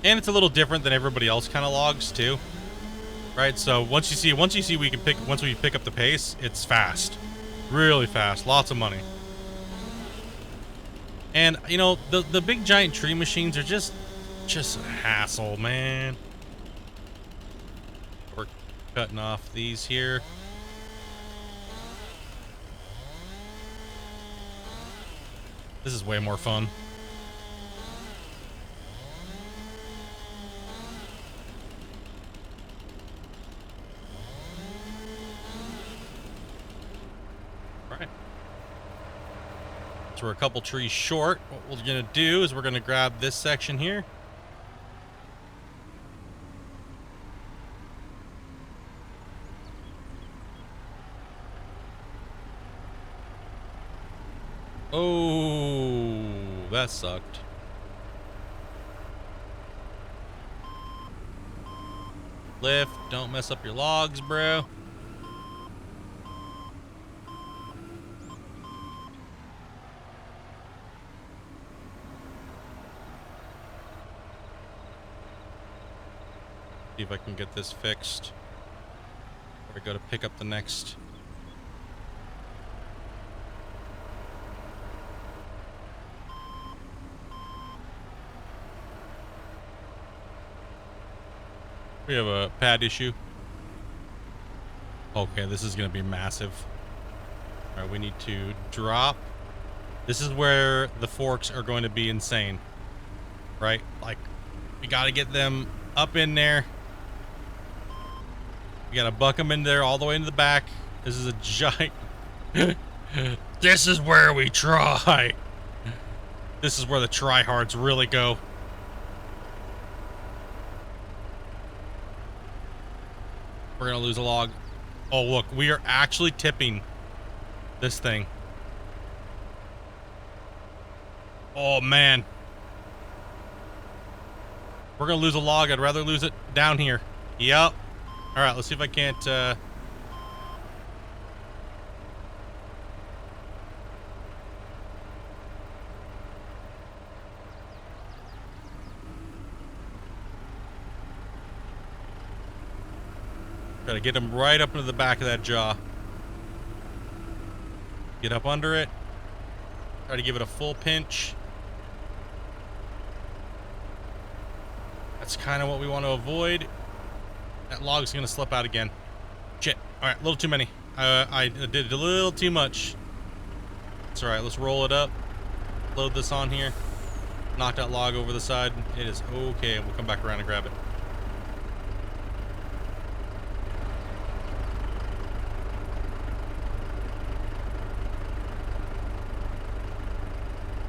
And it's a little different than everybody else kind of logs too, right? So once we pick up the pace, it's fast, really fast, lots of money. And you know, the big giant tree machines are just a hassle, man. We're cutting off these here. This is way more fun. We're a couple trees short. What we're gonna do is we're gonna grab this section here. Oh, that sucked. Lift, don't mess up your logs, bro. See if I can get this fixed. Or go to pick up the next. We have a pad issue. Okay, this is going to be massive. All right, we need to drop. This is where the forks are going to be insane. Right? Like, we got to get them up in there. You gotta buck them in there all the way into the back. This is a giant... This is where we try. This is where the tryhards really go. We're gonna lose a log. Oh, look, we are actually tipping this thing. Oh, man. We're gonna lose a log. I'd rather lose it down here. Yep. All right, let's see if I can't, try to get him right up into the back of that jaw. Get up under it. Try to give it a full pinch. That's kind of what we want to avoid. That log's going to slip out again. Shit. All right, a little too many. I did a little too much. It's all right. Let's roll it up. Load this on here. Knock that log over the side. It is okay. We'll come back around and grab it.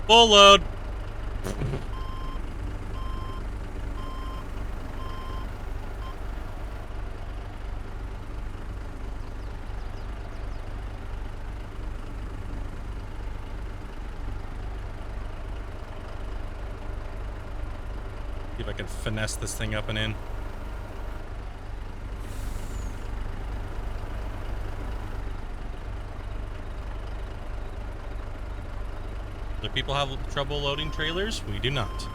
Full load. See if I can finesse this thing up and in. Do people have trouble loading trailers? We do not.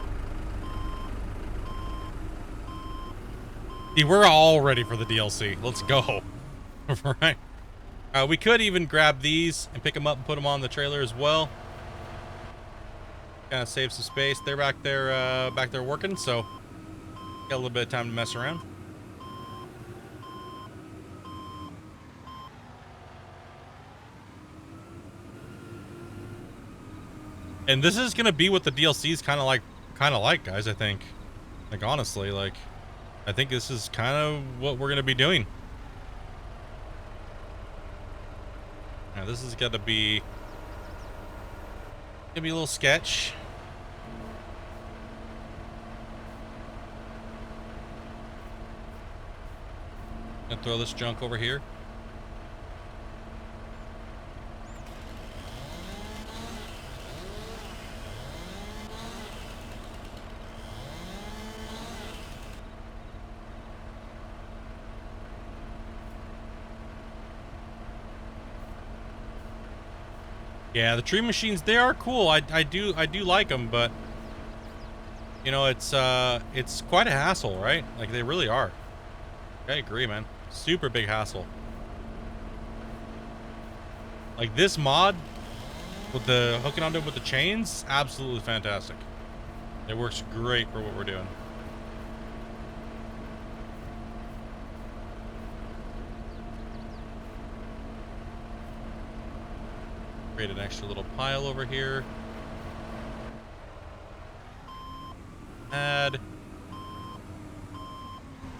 See, we're all ready for the DLC. Let's go. Right. We could even grab these and pick them up and put them on the trailer as well. Kind of save some space. They're back there working, so got a little bit of time to mess around. And this is gonna be what the DLC is kind of like, guys. I think, like, honestly, like, I think this is kind of what we're gonna be doing. Now, this is gonna be a little sketch. Gonna throw this junk over here. Yeah, the tree machines, they are cool. I do like them, but you know, it's quite a hassle, right? Like, they really are. I agree, man. Super big hassle. Like, this mod with the hooking onto it with the chains, absolutely fantastic. It works great for what we're doing. Create an extra little pile over here. Add.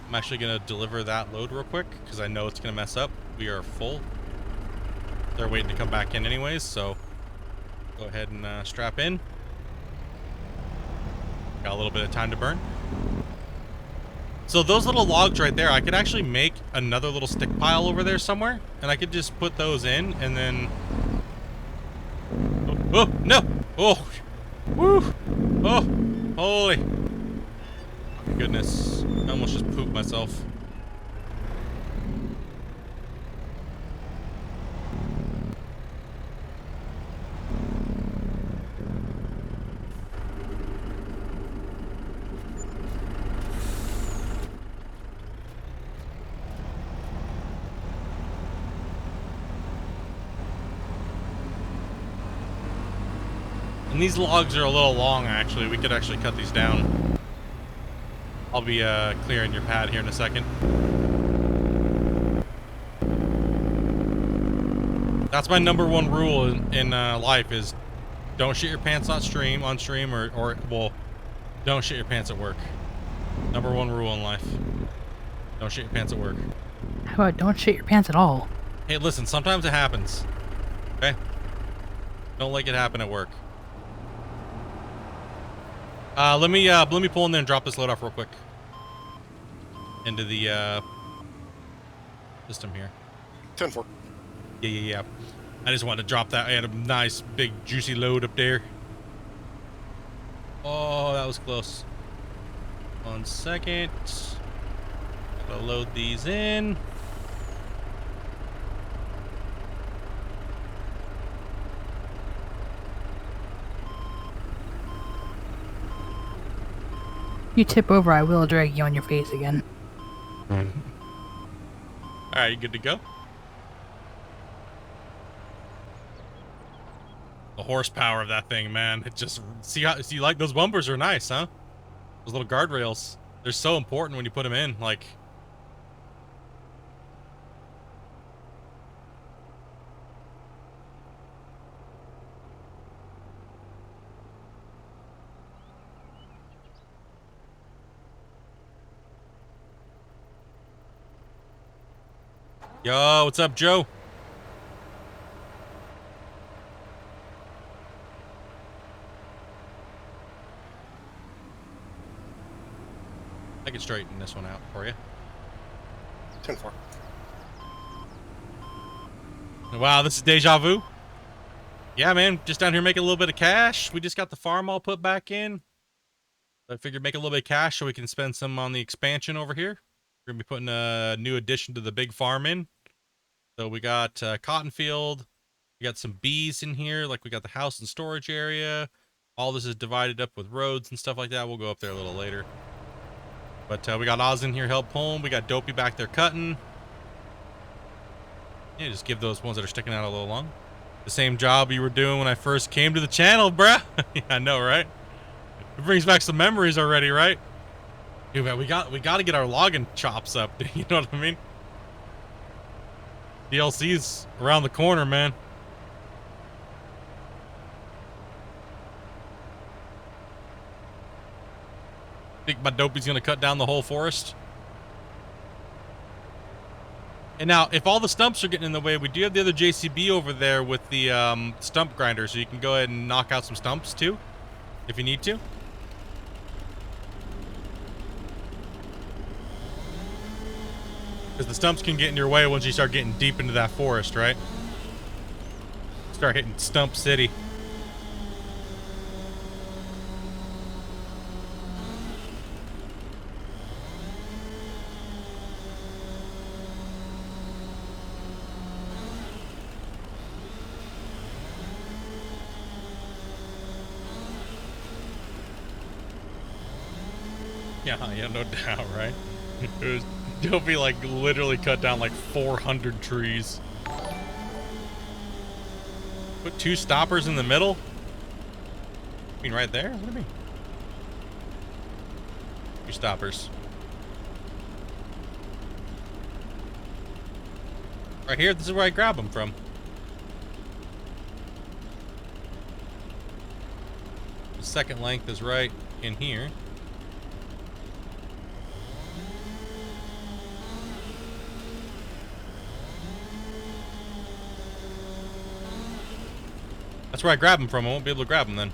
I'm actually gonna deliver that load real quick because I know it's gonna mess up. We are full. They're waiting to come back in anyways, so go ahead and strap in. Got a little bit of time to burn. So those little logs right there, I could actually make another little stick pile over there somewhere, and I could just put those in and then. Oh, no! Oh! Woo! Oh! Holy! Goodness. I almost just pooped myself. And these logs are a little long, actually. We could actually cut these down. I'll be clearing your pad here in a second. That's my #1 rule in life is don't shit your pants on stream, or well, don't shit your pants at work. #1 rule in life. Don't shit your pants at work. How about don't shit your pants at all? Hey, listen, sometimes it happens. Okay? Don't let it happen at work. Let me pull in there and drop this load off real quick. Into the system here. 10-4. Yeah. I just wanted to drop that. I had a nice big juicy load up there. Oh, that was close. 1 second. Gotta load these in. You tip over, I will drag you on your face again. All right, you good to go? The horsepower of that thing, man. It just see like those bumpers are nice, huh? Those little guardrails. They're so important when you put them in. Like, yo, what's up, Joe? I can straighten this one out for you. 10-4. Wow, this is deja vu. Yeah, man, just down here making a little bit of cash. We just got the farm all put back in. I figured make a little bit of cash so we can spend some on the expansion over here. We're gonna be putting a new addition to the big farm in. So we got cotton field. We got some bees in here, like we got the house and storage area. All this is divided up with roads and stuff like that. We'll go up there a little later. But we got Oz in here help home. We got Dopey back there cutting. Yeah, just give those ones that are sticking out a little long. The same job you were doing when I first came to the channel, bruh. Yeah, I know, right? It brings back some memories already, right? Dude, man, we got to get our logging chops up. You know what I mean? DLC's around the corner, man. Think my Dopey's gonna cut down the whole forest. And now, if all the stumps are getting in the way, we do have the other JCB over there with the stump grinder, so you can go ahead and knock out some stumps too, if you need to. Because the stumps can get in your way once you start getting deep into that forest, right? Start hitting Stump City. Yeah, no doubt, right? Dopey like literally cut down like 400 trees. Put 2 stoppers in the middle? I mean, right there? What do you mean? 2 stoppers. Right here, this is where I grab them from. The second length is right in here. That's where I grab them from. I won't be able to grab them then.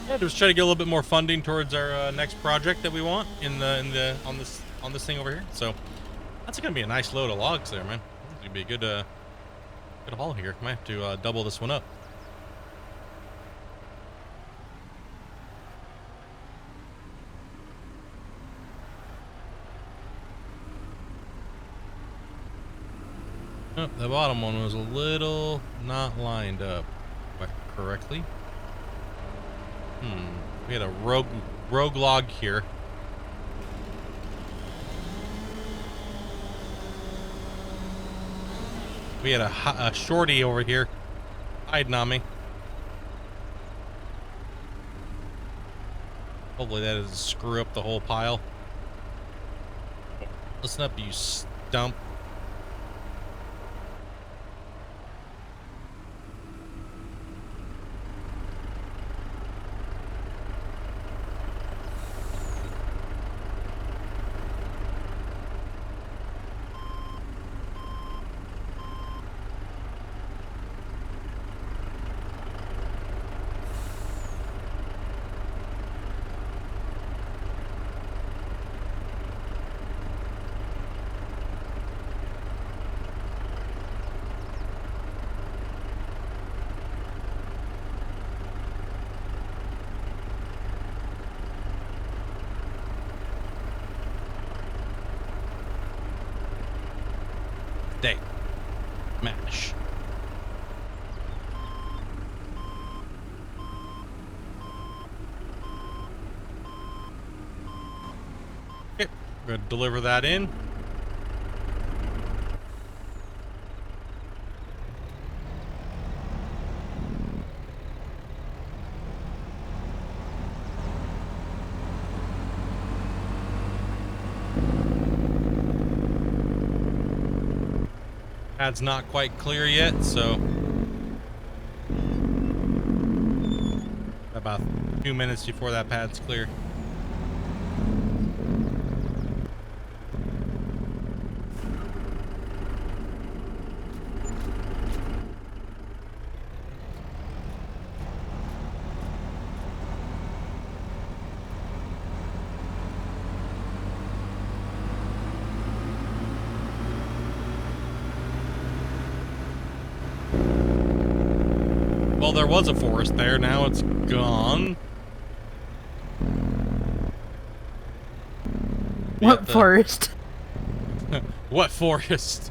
Yeah, just try to get a little bit more funding towards our next project that we want on this thing over here. So that's gonna be a nice load of logs there, man. It's gonna be a good haul here. Might have to double this one up. Oh, the bottom one was a little not lined up quite correctly. We had a rogue log here. We had a shorty over here hiding on me. Hopefully that doesn't screw up the whole pile. Listen up, you stump. Stay. Mash. Okay, we're gonna deliver that in. Pad's not quite clear yet, so about 2 minutes before that pad's clear. Well, there was a forest there, now it's gone. What forest? What forest?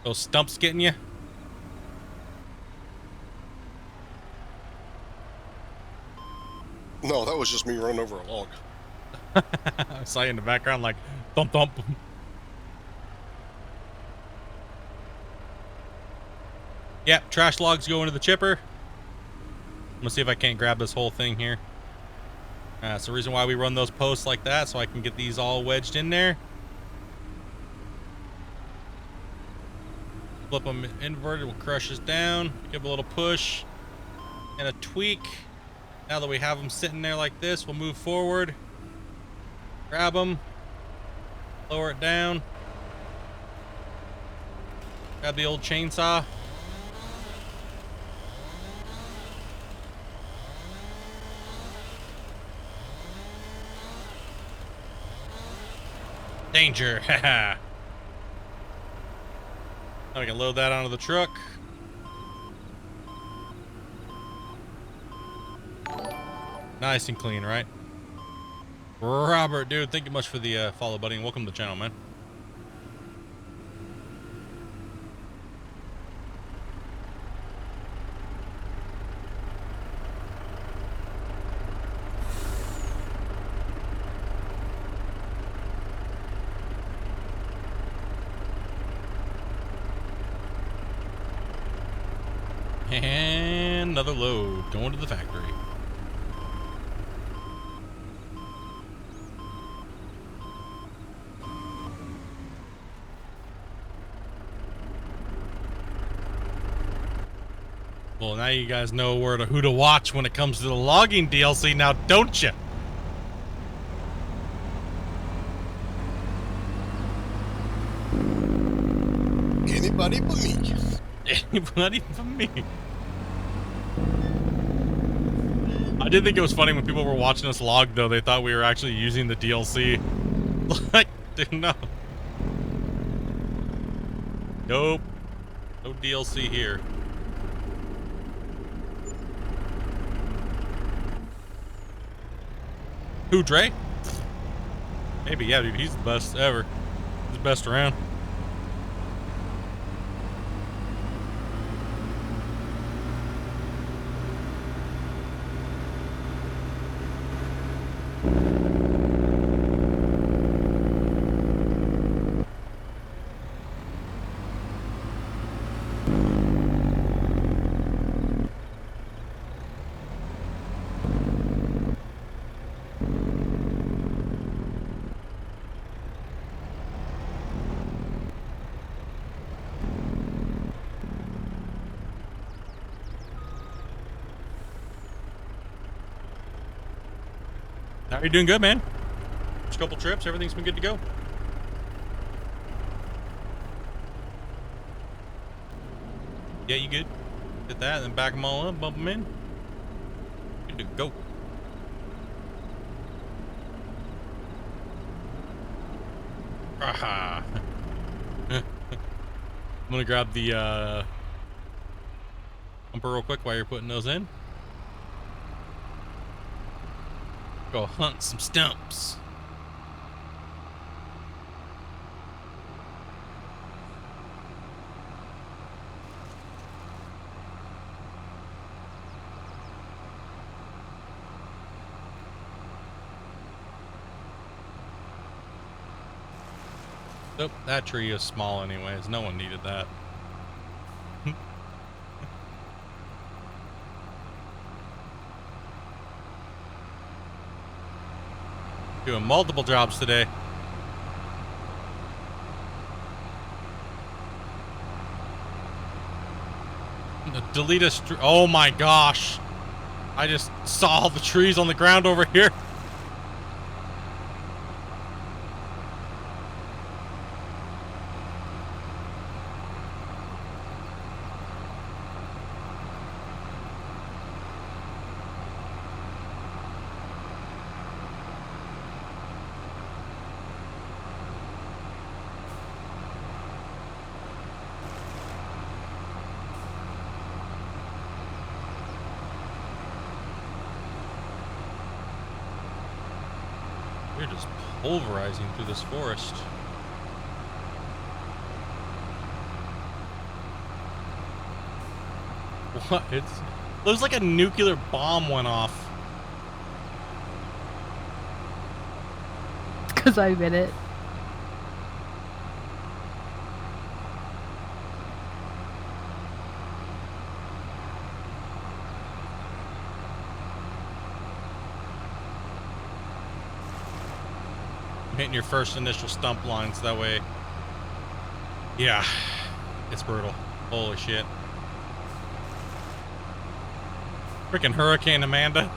Those stumps getting you? No, that was just me running over a log. I saw you in the background like thump thump. Yep, trash logs go into the chipper. I'm gonna see if I can't grab this whole thing here. That's the reason why we run those posts like that, so I can get these all wedged in there. Flip them inverted, we'll crush this down, give a little push and a tweak. Now that we have them sitting there like this, we'll move forward, grab them, lower it down, grab the old chainsaw. Danger, haha. Now we can load that onto the truck. Nice and clean, right? Robert, dude, thank you much for the follow, buddy, and welcome to the channel, man. And another load going to the factory. Well, now you guys know who to watch when it comes to the logging DLC, now don't you? Anybody but me. Anybody but me. I did think it was funny when people were watching us log, though. They thought we were actually using the DLC. Like, dude, no. Nope. No DLC here. Who, Dre? Maybe, yeah, dude. He's the best ever. He's the best around. How are you doing? Good, man. Just a couple trips. Everything's been good to go. Yeah, you good? Hit that, and then back them all up, bump them in. Good to go. Aha. I'm gonna grab the bumper real quick while you're putting those in. Go hunt some stumps. Nope, that tree is small anyways. No one needed that. Doing multiple jobs today. Delete a oh my gosh. I just saw all the trees on the ground over here. We're just pulverizing through this forest. What? It looks like a nuclear bomb went off. Because I'm in it. Hitting your first initial stump lines that way. Yeah, it's brutal. Holy shit. Freaking Hurricane Amanda.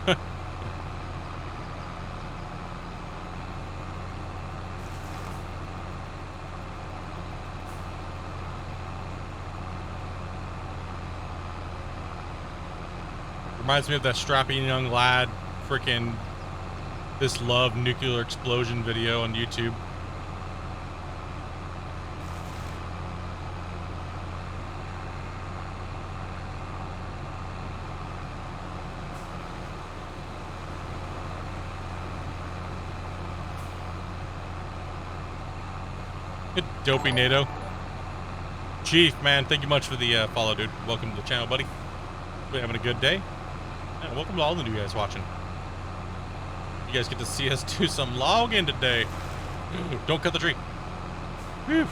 Reminds me of that strapping young lad freaking this love nuclear explosion video on YouTube. Good dopey NATO. Chief, man, thank you much for the follow, dude. Welcome to the channel, buddy. We're having a good day. Yeah, welcome to all the new guys watching. You guys get to see us do some logging today. Don't cut the tree. Whew.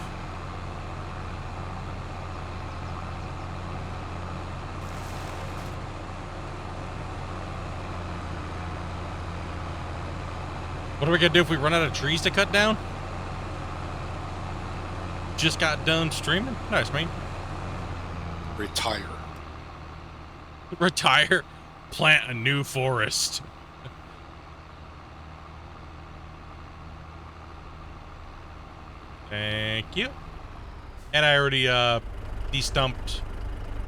What are we gonna do if we run out of trees to cut down? Just got done streaming. Nice, man. Retire. Retire. Plant a new forest. Thank you. And I already de-stumped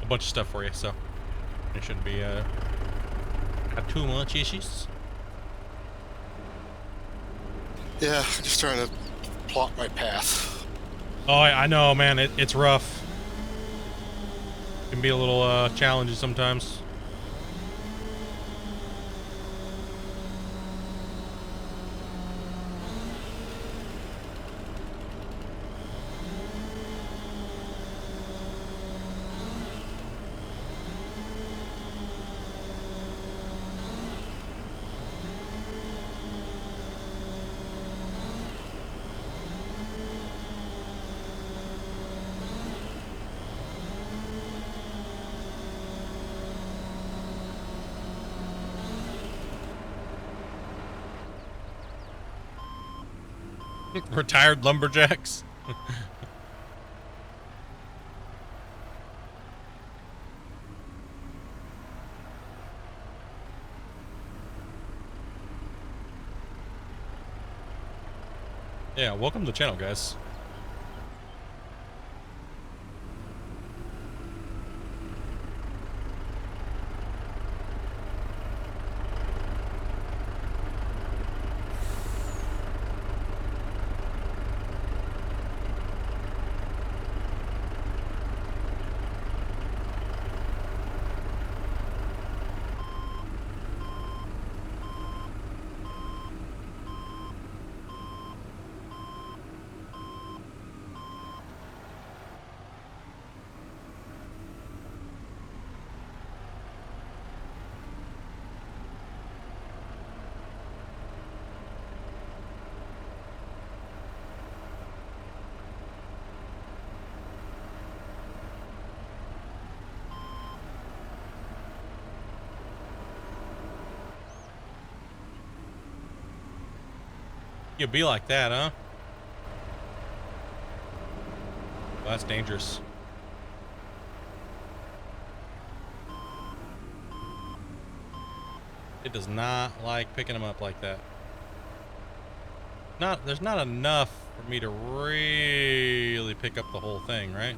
a bunch of stuff for you, so it shouldn't be not too much issues. Yeah, just trying to plot my path. Oh, I know, man. It's rough. It can be a little challenging sometimes. Retired lumberjacks. Yeah, welcome to the channel, guys. You be like that, huh? Well, that's dangerous. It does not like picking them up like that. There's not enough for me to really pick up the whole thing, right?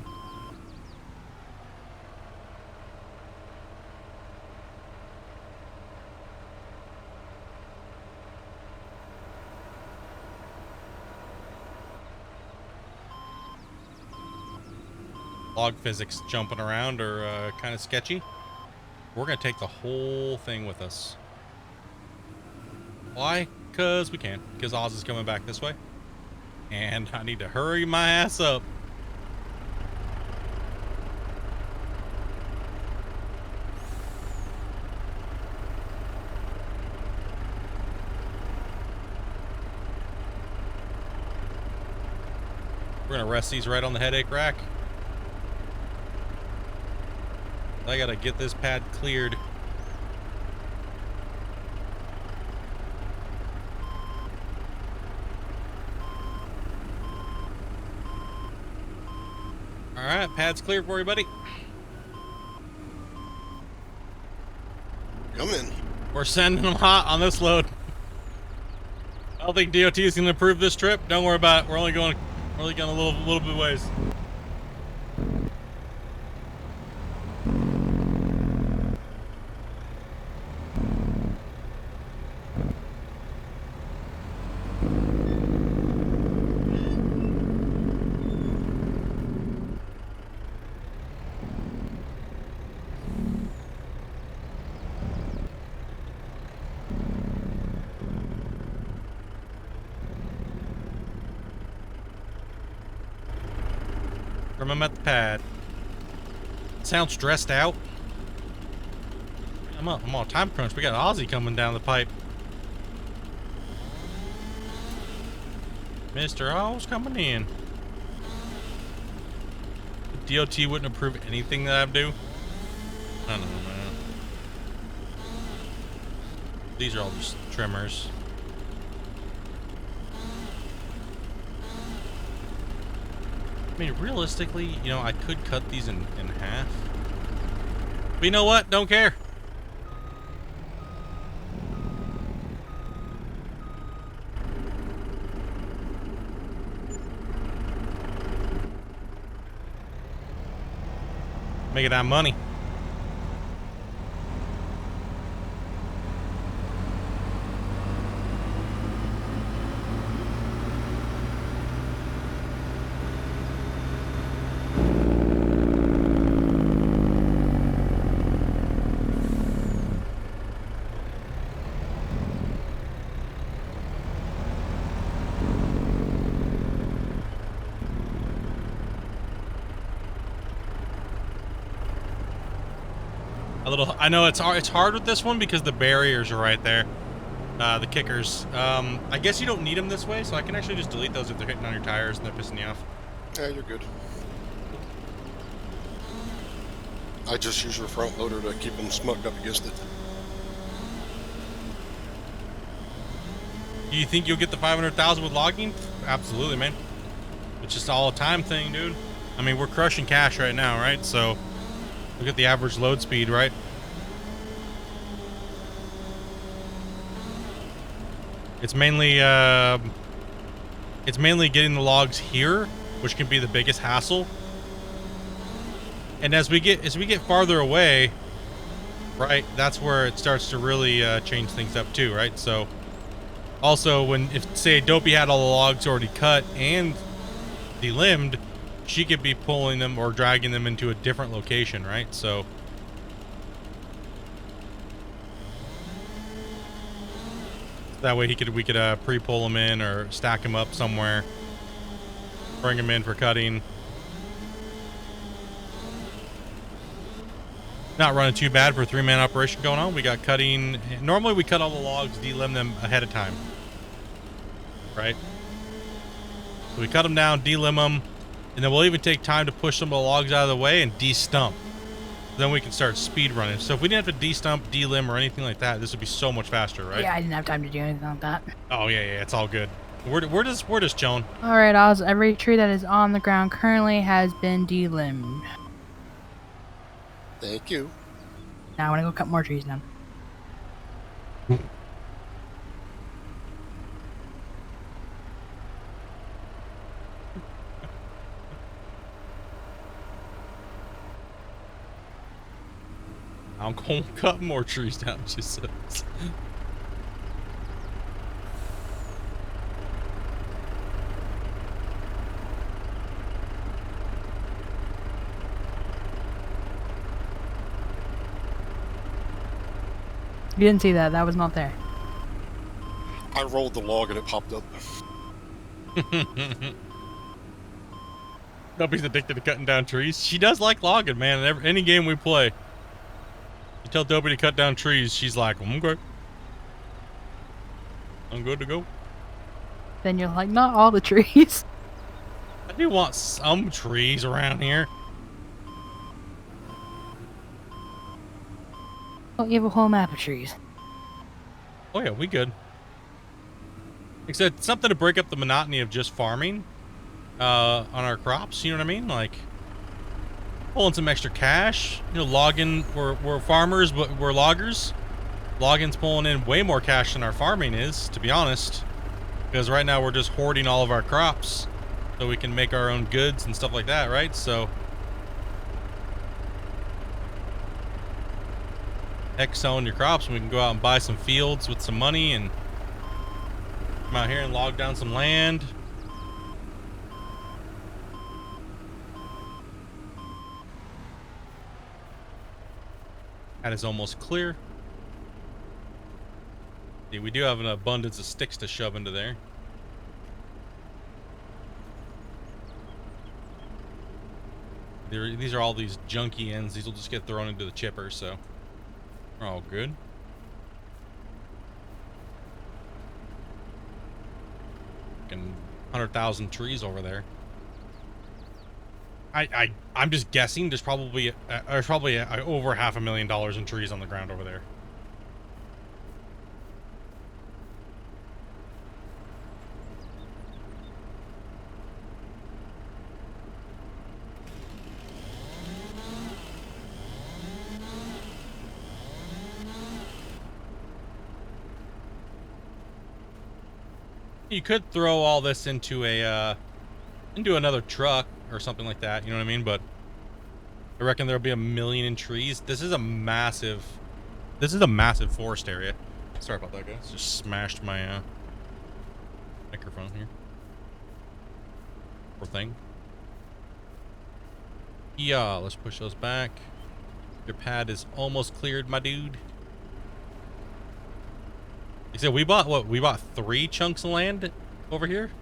Log physics jumping around are kind of sketchy. We're gonna take the whole thing with us. Why? Because we can. Because Oz is coming back this way. And I need to hurry my ass up. We're gonna rest these right on the headache rack. I gotta get this pad cleared. Alright, pad's cleared for you, buddy. Come in. We're sending them hot on this load. I don't think DOT is gonna approve this trip. Don't worry about it. We're only going a little bit ways. I'm at the pad. Sounds stressed out. I'm on a time crunch. We got Aussie coming down the pipe. Mr. O's coming in. The DOT wouldn't approve anything that I do. I don't know, man. These are all just trimmers. I mean, realistically, you know, I could cut these in half. But you know what? Don't care. Make it that money. I know it's hard with this one because the barriers are right there. The kickers. I guess you don't need them this way, so I can actually just delete those if they're hitting on your tires and they're pissing you off. Yeah, you're good. I just use your front loader to keep them smugged up against it. Do you think you'll get the 500,000 with logging? Absolutely, man. It's just all a time thing, dude. I mean, we're crushing cash right now, right? So look at the average load speed, right? It's mainly It's mainly getting the logs here, which can be the biggest hassle. And as we get farther away, right, that's where it starts to really change things up too, right? So also if say Dopey had all the logs already cut and delimbed, she could be pulling them or dragging them into a different location, right? So that way we could pre-pull them in or stack them up somewhere, bring them in for cutting. Not running too bad for a 3-man operation going on. We got cutting. Normally we cut all the logs, delimb them ahead of time, right? So we cut them down, delimb them, and then we'll even take time to push some of the logs out of the way and de-stump. Then we can start speed running. So if we didn't have to de-stump, delimb, or anything like that, this would be so much faster, right? Yeah, I didn't have time to do anything like that. Oh yeah, it's all good. We're just chilling. All right, Oz. Every tree that is on the ground currently has been delimbed. Thank you. Now I want to go cut more trees down. I'm going to cut more trees down, she says. You didn't see that. That was not there. I rolled the log and it popped up. Nobody's addicted to cutting down trees. She does like logging, man. In any game we play, you tell Dobie to cut down trees, she's like, okay, I'm good to go. Then you're like, not all the trees. I do want some trees around here. Oh, you have a whole map of trees. Oh yeah, we good. Except something to break up the monotony of just farming on our crops, you know what I mean? Like pulling some extra cash, you know, logging. We're farmers, but we're loggers. Logging's pulling in way more cash than our farming is, to be honest. Because right now we're just hoarding all of our crops so we can make our own goods and stuff like that, right? So heck, selling your crops, and we can go out and buy some fields with some money and come out here and log down some land. That is almost clear. See, we do have an abundance of sticks to shove into there. These are all these junky ends. These will just get thrown into the chipper, so we're all good. Fucking 100,000 trees over there. I'm just guessing there's probably over $500,000 in trees on the ground over there. You could throw all this into another truck or something like that, you know what I mean? But I reckon there'll be 1 million in trees. This is a massive forest area. Sorry about that, guys. Just smashed my microphone here. Poor thing. Yeah, let's push those back. Your pad is almost cleared, my dude. You said we bought what? We bought 3 chunks of land over here?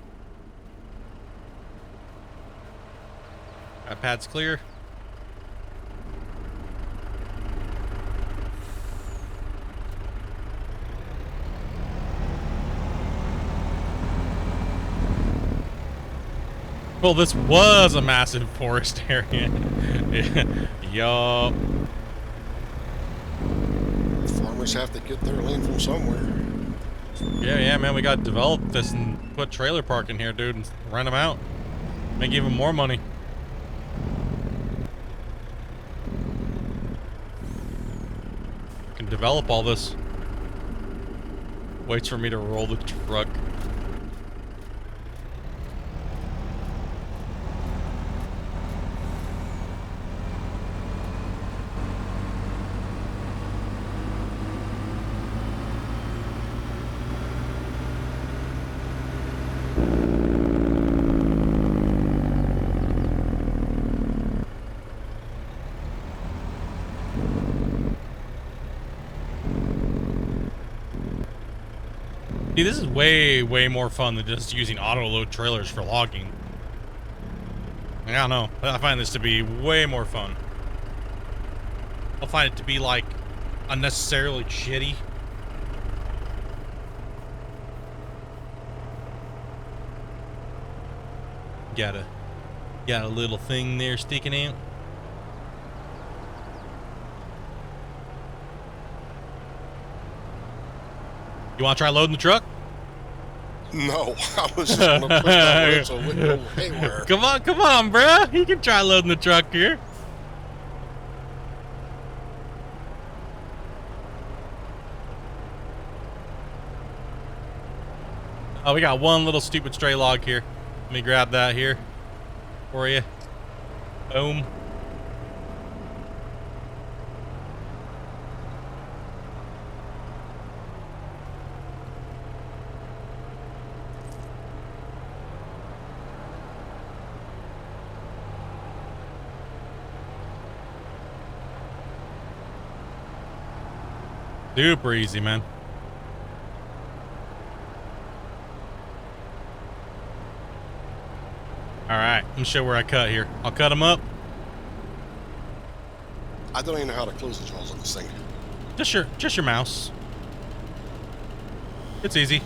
That pad's clear. Well, this was a massive forest area. Yup. Farmers have to get their land from somewhere. Yeah, man, we gotta develop this and put trailer park in here, dude, and rent them out. Make even more money. We can develop all this. Waits for me to roll the truck. See, this is way more fun than just using auto-load trailers for logging. I don't know. I find this to be way more fun. I find it to be, like, unnecessarily shitty. Got a little thing there sticking out. You want to try loading the truck? No, I was just going to push that lid so it wouldn't go haywire. Come on, bro. You can try loading the truck here. Oh, we got one little stupid stray log here. Let me grab that here for you. Boom. Super easy, man. All right, let me show where I cut here. I'll cut them up. I don't even know how to close the jaws on this thing. Just your mouse. It's easy.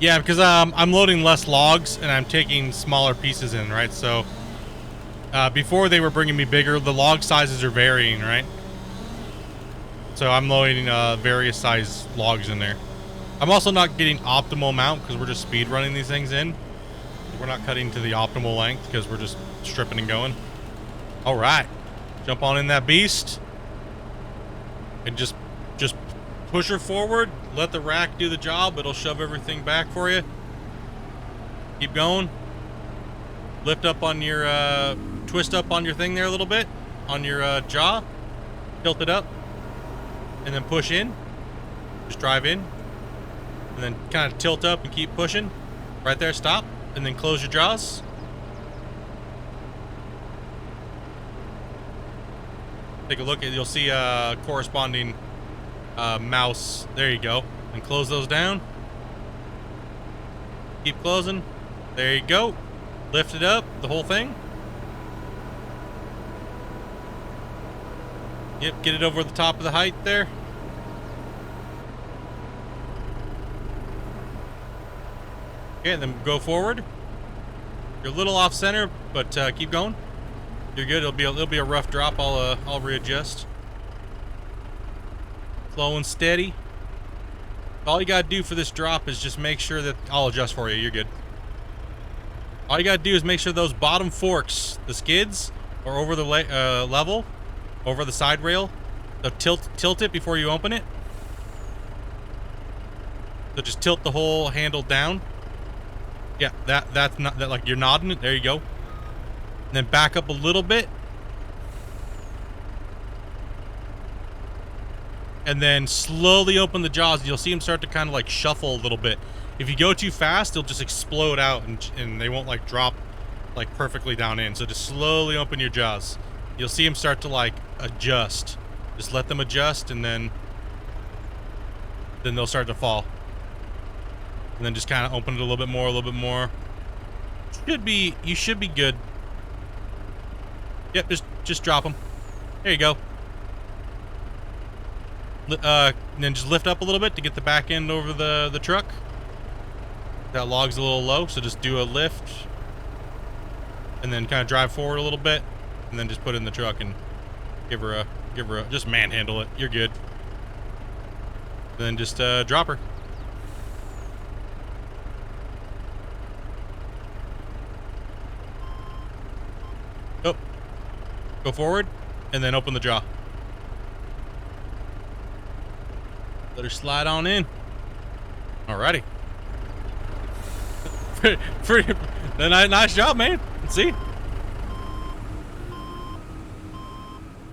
Yeah, because I'm loading less logs and I'm taking smaller pieces in, right? So before they were bringing me bigger, the log sizes are varying, right? So I'm loading various size logs in there. I'm also not getting optimal amount because we're just speed running these things in. We're not cutting to the optimal length because we're just stripping and going. All right, jump on in that beast and just push her forward. Let the rack do the job. It'll shove everything back for you. Keep going. Lift up on your, twist up on your thing there a little bit. On your jaw. Tilt it up. And then push in. Just drive in. And then kind of tilt up and keep pushing. Right there, stop. And then close your jaws. Take a look at, you'll see corresponding mouse. There you go. And close those down. Keep closing. There you go. Lift it up, the whole thing. Yep, get it over the top of the height there. Okay, and then go forward. You're a little off center, but keep going. You're good. It'll be a rough drop. I'll readjust. Slow and steady. All you gotta do for this drop is just make sure that I'll adjust for you. You're good. All you gotta do is make sure those bottom forks, the skids, are over the level, over the side rail. So tilt it before you open it. So just tilt the whole handle down. Yeah, that's not that, like you're nodding it. There you go. And then back up a little bit. And then slowly open the jaws, and you'll see them start to kind of like shuffle a little bit. If you go too fast, they'll just explode out, and they won't like drop like perfectly down in. So just slowly open your jaws. You'll see them start to like adjust. Just let them adjust, and then they'll start to fall. And then just kind of open it a little bit more, a little bit more. You should be good. Yep, just drop them. There you go. And then just lift up a little bit to get the back end over the truck. That log's a little low, so just do a lift. And then kind of drive forward a little bit. And then just put it in the truck and give her a, just manhandle it. You're good. Then just drop her. Oh. Go forward, and then open the jaw. Let her slide on in. Alrighty. Pretty nice job, man. Let's see.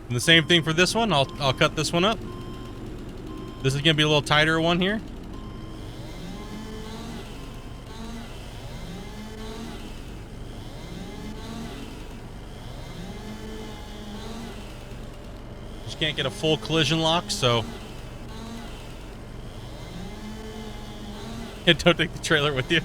And the same thing for this one. I'll cut this one up. This is gonna be a little tighter one here. Just can't get a full collision lock, so don't take the trailer with you.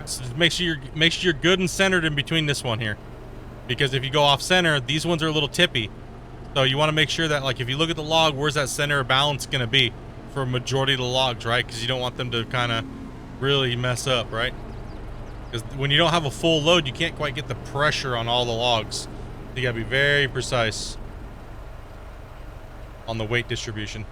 So just make sure you're good and centered in between this one here, because if you go off center, these ones are a little tippy. So you want to make sure that, like, if you look at the log, where's that center of balance going to be for a majority of the logs, right? Because you don't want them to kind of really mess up, right? Because when you don't have a full load, you can't quite get the pressure on all the logs. You got to be very precise on the weight distribution.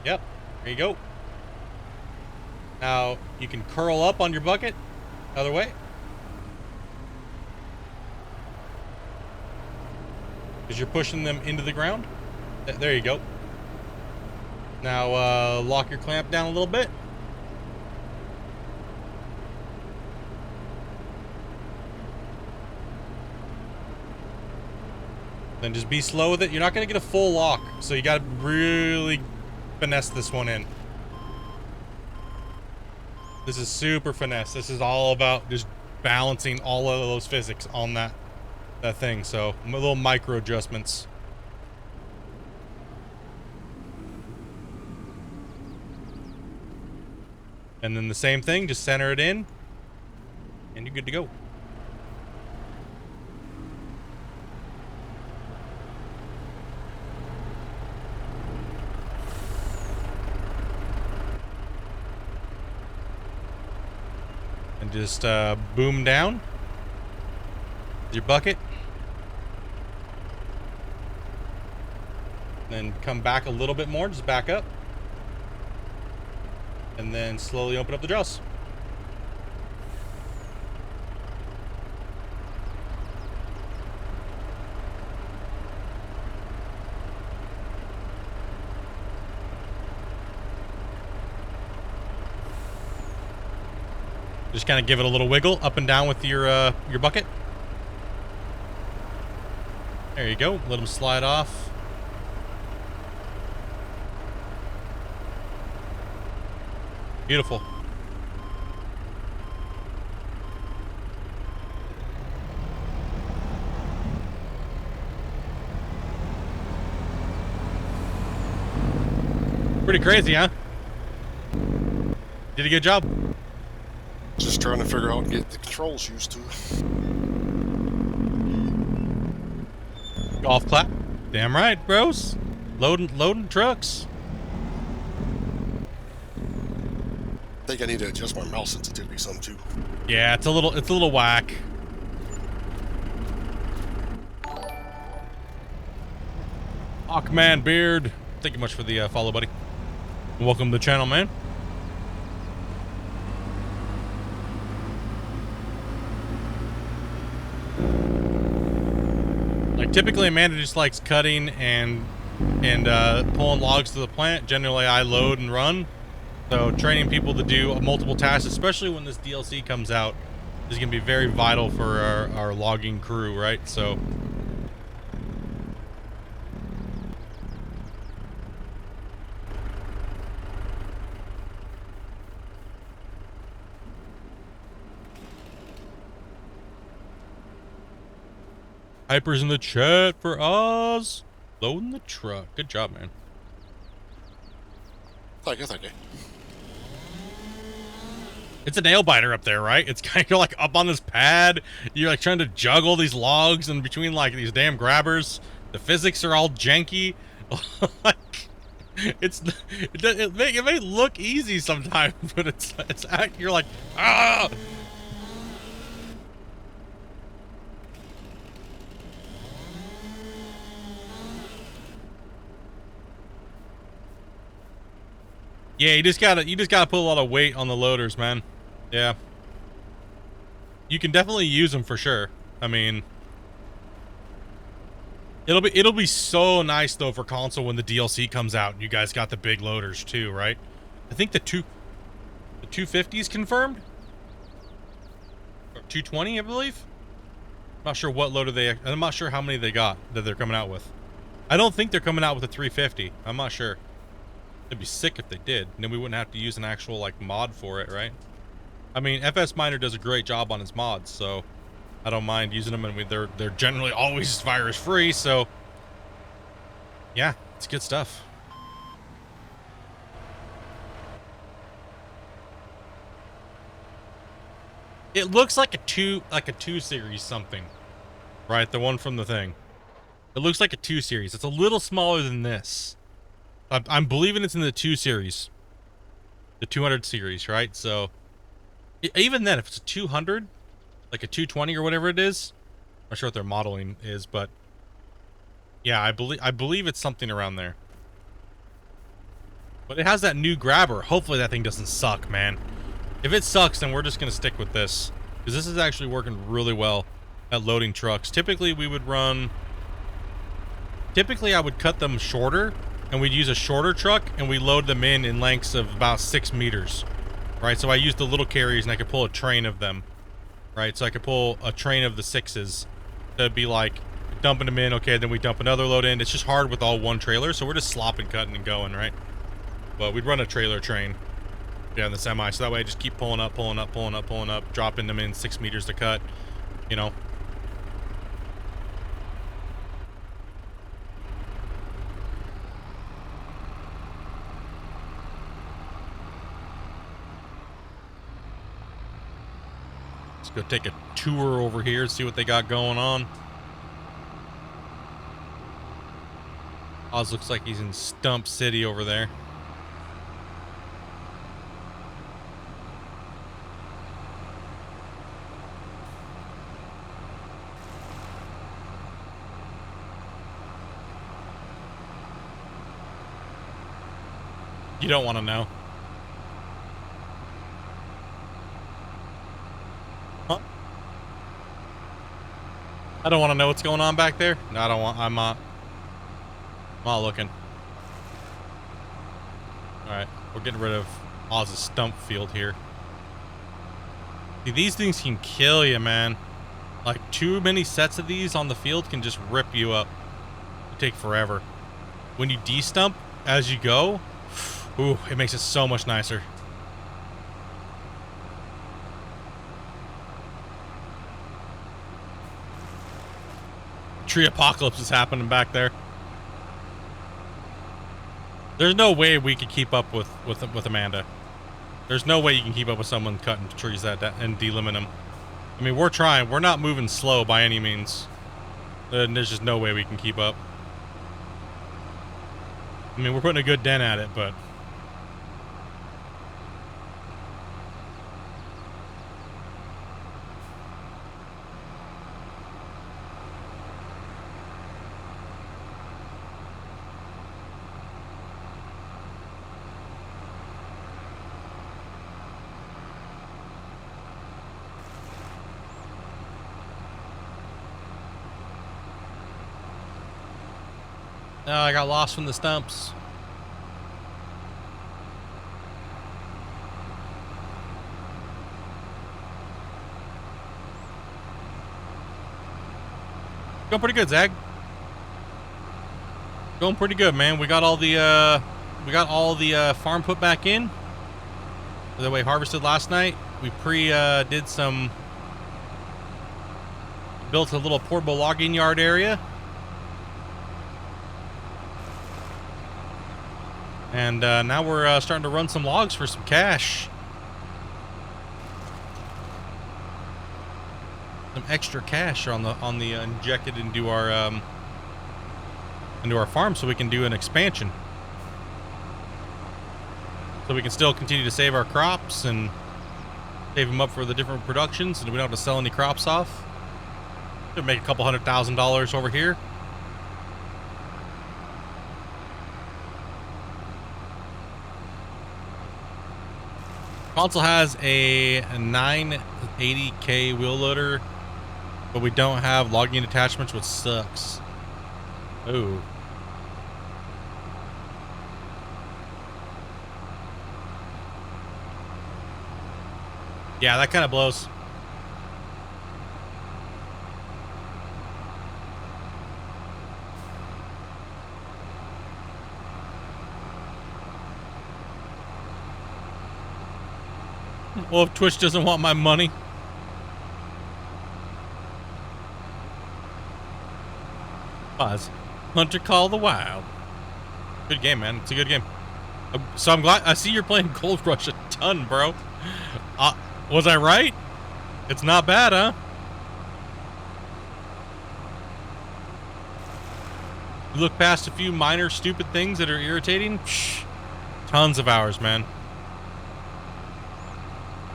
Yep, there you go. Now you can curl up on your bucket, other way. Because you're pushing them into the ground. There you go. Now lock your clamp down a little bit. Then just be slow with it. You're not going to get a full lock, so you got to really finesse this one in. This is super finesse. This is all about just balancing all of those physics on that thing. So little micro adjustments. And then the same thing, just center it in and you're good to go. Just boom down with your bucket, then come back a little bit more, just back up, and then slowly open up the jaws. Just kind of give it a little wiggle up and down with your bucket. There you go. Let them slide off. Beautiful. Pretty crazy, huh? Did a good job. Just trying to figure out and get the controls used to. Golf clap. Damn right, bros. Loading trucks. I think I need to adjust my mouse sensitivity some too. Yeah, it's a little whack. Hawkman Beard. Thank you much for the follow, buddy. Welcome to the channel, man. Like, typically Amanda just likes cutting and pulling logs to the plant. Generally I load and run. So training people to do multiple tasks, especially when this DLC comes out, is going to be very vital for our logging crew, right? So Hyper's in the chat for Oz. Loading the truck. Good job, man. Thank you, thank you. It's a nail biter up there, right? It's kind of like up on this pad. You're like trying to juggle these logs in between like these damn grabbers. The physics are all janky. Like, it may look easy sometimes, but it's you're like, ah. Yeah, you just gotta put a lot of weight on the loaders, man. Yeah. You can definitely use them for sure. I mean, it'll be so nice though for console when the DLC comes out. You guys got the big loaders too, right? I think the 250 is confirmed, or 220, I believe. I'm not sure what loader I'm not sure how many they got that they're coming out with. I don't think they're coming out with a 350. I'm not sure. It'd be sick if they did. And then we wouldn't have to use an actual like mod for it, right? I mean, FS Miner does a great job on its mods, so I don't mind using them, and they're generally always virus free. So yeah, it's good stuff. It looks like a 2 series something, right? The one from the thing. It looks like a 2 series. It's a little smaller than this. I'm believing it's in the 2 series, the 200 series, right? So even then, if it's a 200, like a 220 or whatever it is, I'm not sure what their modeling is, but yeah, I believe it's something around there. But it has that new grabber. Hopefully that thing doesn't suck, man. If it sucks, then we're just going to stick with this, because this is actually working really well at loading trucks. Typically, I would cut them shorter, and we'd use a shorter truck, and we load them in lengths of about 6 meters, right? So I use the little carriers, and I could pull a train of them, right? So I could pull a train of the 6s. That'd be like dumping them in, okay, then we dump another load in. It's just hard with all one trailer, so we're just slopping, cutting, and going, right? But we'd run a trailer train. Yeah, in the semi, so that way I just keep pulling up, dropping them in 6 meters to cut, you know. Let's go take a tour over here, see what they got going on. Oz looks like he's in Stump City over there. You don't want to know. Huh? I don't want to know what's going on back there. No, I don't want. I'm not looking. All right, we're getting rid of Oz's stump field here. See, these things can kill you, man. Like, too many sets of these on the field can just rip you up. It take forever. When you de-stump as you go, ooh, it makes it so much nicer. Tree apocalypse is happening back there. There's no way we could keep up with Amanda. There's no way you can keep up with someone cutting trees that and delimiting them. I mean, we're trying. We're not moving slow by any means. There's just no way we can keep up. I mean, we're putting a good dent at it, but no, I got lost from the stumps. Going pretty good, Zag. Going pretty good, man. We got all the farm put back in. The way harvested last night. We did some, built a little portable logging yard area. And now we're starting to run some logs for some cash. Some extra cash on the injected into our farm, so we can do an expansion. So we can still continue to save our crops and save them up for the different productions, and we don't have to sell any crops off. Should make a couple $100,000 over here. Console has a 980K wheel loader but we don't have logging attachments, which sucks. Ooh. Yeah, that kind of blows. Well, if Twitch doesn't want my money. Pause. Hunter Call the Wild. Good game, man. It's a good game. So I'm glad. I see you're playing Gold Rush a ton, bro. Was I right? It's not bad, huh? You look past a few minor stupid things that are irritating. Psh, tons of hours, man.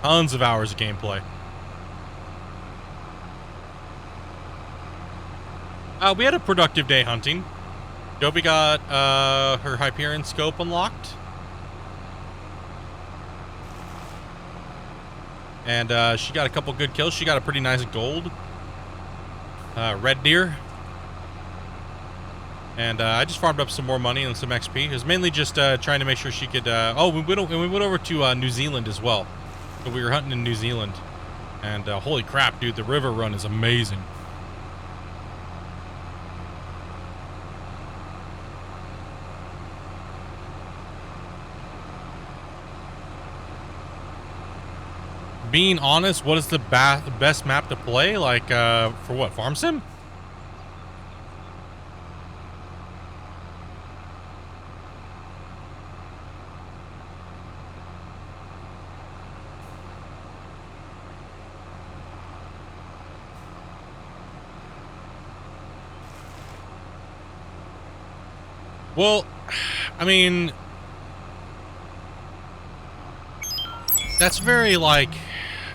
Tons of hours of gameplay. We had a productive day hunting. Dopey got her Hyperion scope unlocked. And she got a couple good kills. She got a pretty nice gold. Red deer. And I just farmed up some more money and some XP. It was mainly just trying to make sure she could... we went over to New Zealand as well. So we were hunting in New Zealand. And holy crap, dude, the river run is amazing. Being honest, what is the best map to play? Like, for what? Farm Sim? Well, I mean, that's very, like,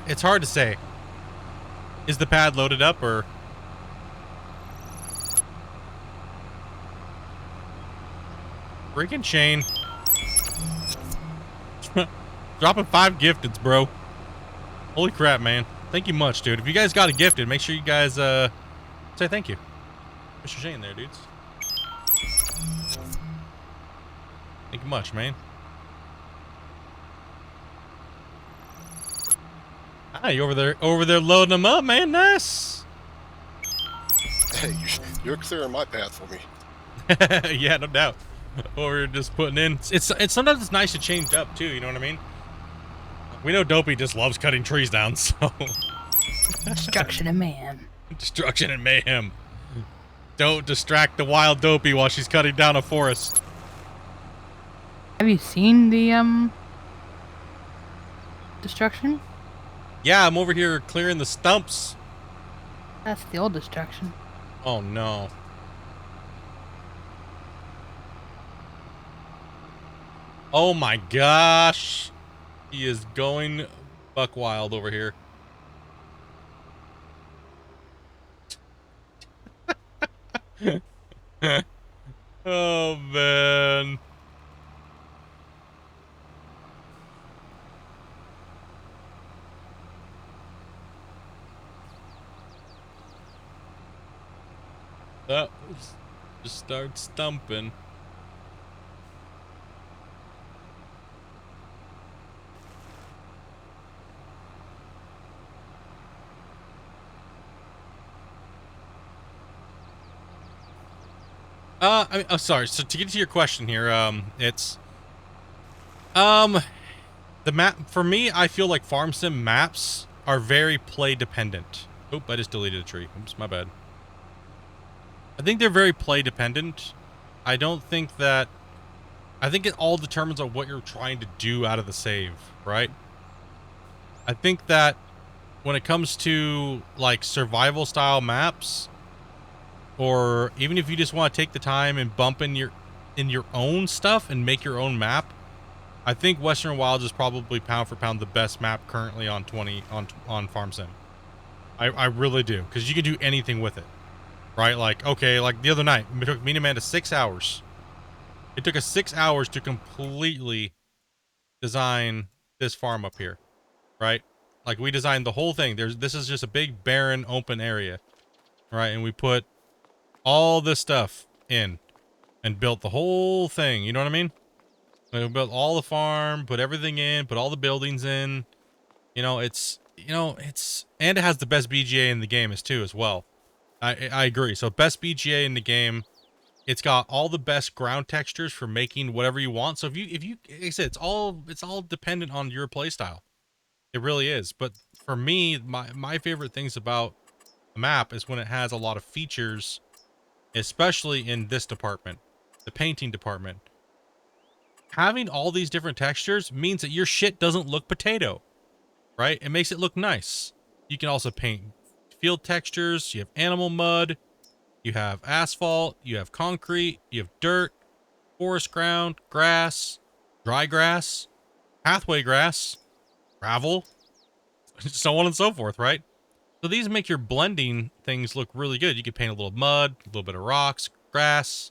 it's hard to say. Is the pad loaded up, or? Freaking Shane. Dropping 5 gifteds, bro. Holy crap, man. Thank you much, dude. If you guys got a gifted, make sure you guys, say thank you. Mr. Shane there, dudes. Thank you much, man. Ah, you over there loading them up, man. Nice. Hey, you're clearing my path for me. Yeah, no doubt. Over here just putting in. It's sometimes it's nice to change up too. You know what I mean? We know Dopey just loves cutting trees down, so. Destruction of man. Destruction and mayhem. Don't distract the wild Dopey while she's cutting down a forest. Have you seen the destruction? Yeah, I'm over here clearing the stumps. That's the old destruction. Oh no. Oh my gosh. He is going buck wild over here. Oh man. That was just start stumping. I mean, oh, sorry. So to get to your question here, it's, the map for me. I feel like farm sim maps are very play dependent. Oop, I just deleted a tree. Oops, my bad. I think they're very play dependent. I don't think that. I think it all determines on what you're trying to do out of the save, right? I think that when it comes to like survival style maps, or even if you just want to take the time and bump in your own stuff and make your own map, I think Western Wilds is probably pound for pound the best map currently on on Farm Sim. I really do, because you can do anything with it, right? Like, okay, like the other night, it took me and Amanda 6 hours. It took us 6 hours to completely design this farm up here, right? Like, we designed the whole thing. This is just a big barren open area. right? And we put all this stuff in and built the whole thing. You know what I mean? We built all the farm, put everything in, put all the buildings in. And it has the best BGA in the game as well. I agree. So best BGA in the game. It's got all the best ground textures for making whatever you want. So if you like I said, it's all dependent on your playstyle. It really is. But for me, my favorite things about a map is when it has a lot of features, especially in this department, the painting department. Having all these different textures means that your shit doesn't look potato, right? It makes it look nice. You can also paint field textures. You have animal mud. You have asphalt, you have concrete, you have dirt, forest ground, grass, dry grass, pathway grass, gravel, so on and so forth, right? So these make your blending things look really good. You can paint a little mud, a little bit of rocks, grass,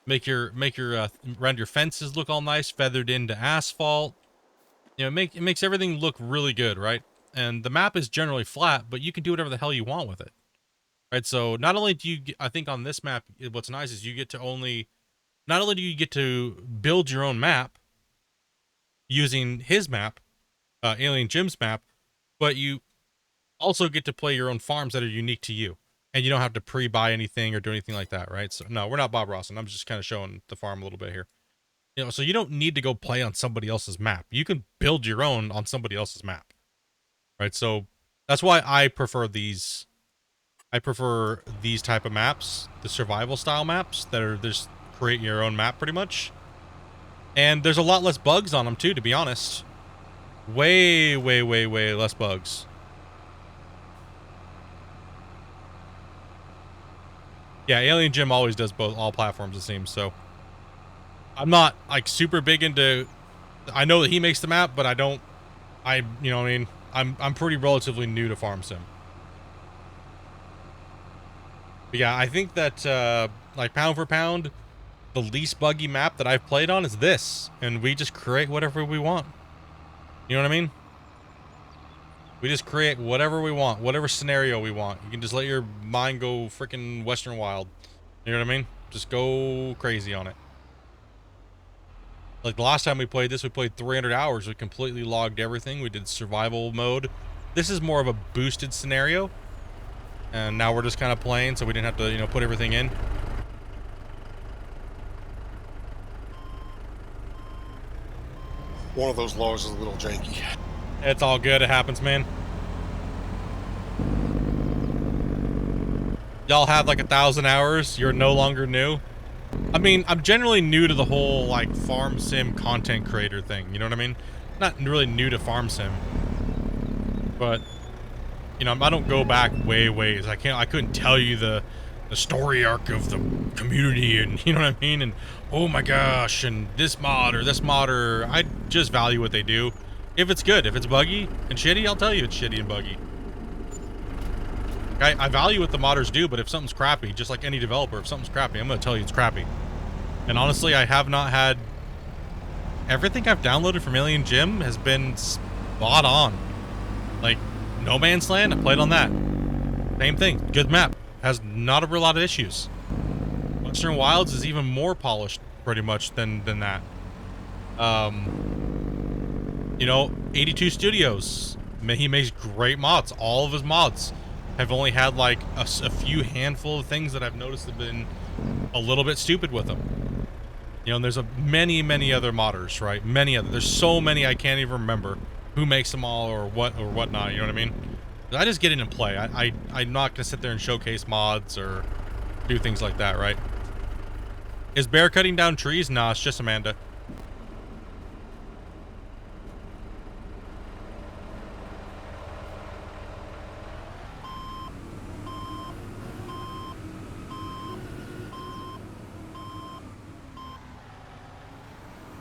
make your render your fences look all nice, feathered into asphalt. You know, it makes everything look really good, right? And the map is generally flat, but you can do whatever the hell you want with it. Right, so not only do you get, I think on this map, what's nice is you get to not only do you get to build your own map using his map, Alien Jim's map, but you also get to play your own farms that are unique to you. And you don't have to pre-buy anything or do anything like that, right? So no, we're not Bob Ross, and I'm just kind of showing the farm a little bit here. You know, so you don't need to go play on somebody else's map. You can build your own on somebody else's map. Right, so that's why I prefer these type of maps, the survival style maps that are just create your own map pretty much. And there's a lot less bugs on them too, to be honest. Way less bugs. Yeah, Alien Jim always does all platforms, it seems, so I'm not like super big into, I know that he makes the map, but you know what I mean? I'm pretty relatively new to Farm Sim. But yeah, I think that, like, pound for pound, the least buggy map that I've played on is this. And we just create whatever we want. You know what I mean? We just create whatever we want, whatever scenario we want. You can just let your mind go freaking Western Wild. You know what I mean? Just go crazy on it. Like, the last time we played this, we played 300 hours. We completely logged everything. We did survival mode. This is more of a boosted scenario. And now we're just kind of playing, so we didn't have to, you know, put everything in. One of those logs is a little janky. It's all good. It happens, man. Y'all have like 1,000 hours. You're no longer new. I mean, I'm generally new to the whole, like, farm sim content creator thing. You know what I mean? Not really new to farm sim. But, you know, I don't go back ways. I couldn't tell you the story arc of the community, and you know what I mean? And oh my gosh, and this mod or I just value what they do. If it's good, if it's buggy and shitty, I'll tell you it's shitty and buggy. I value what the modders do, but if something's crappy, just like any developer, if something's crappy, I'm gonna tell you it's crappy. And honestly, I have not had, everything I've downloaded from Alien Jim has been spot on. Like, No Man's Land, I played on that. Same thing, good map. Has not a real lot of issues. Western Wilds is even more polished, pretty much, than that. You know, 82 Studios. He makes great mods. All of his mods have only had like a few handful of things that I've noticed have been a little bit stupid with them. You know, and there's many other modders, right? There's so many I can't even remember who makes them all or whatnot. You know what I mean? I just get in and play. I'm not gonna sit there and showcase mods or do things like that, right? Is Bear cutting down trees? Nah, it's just Amanda.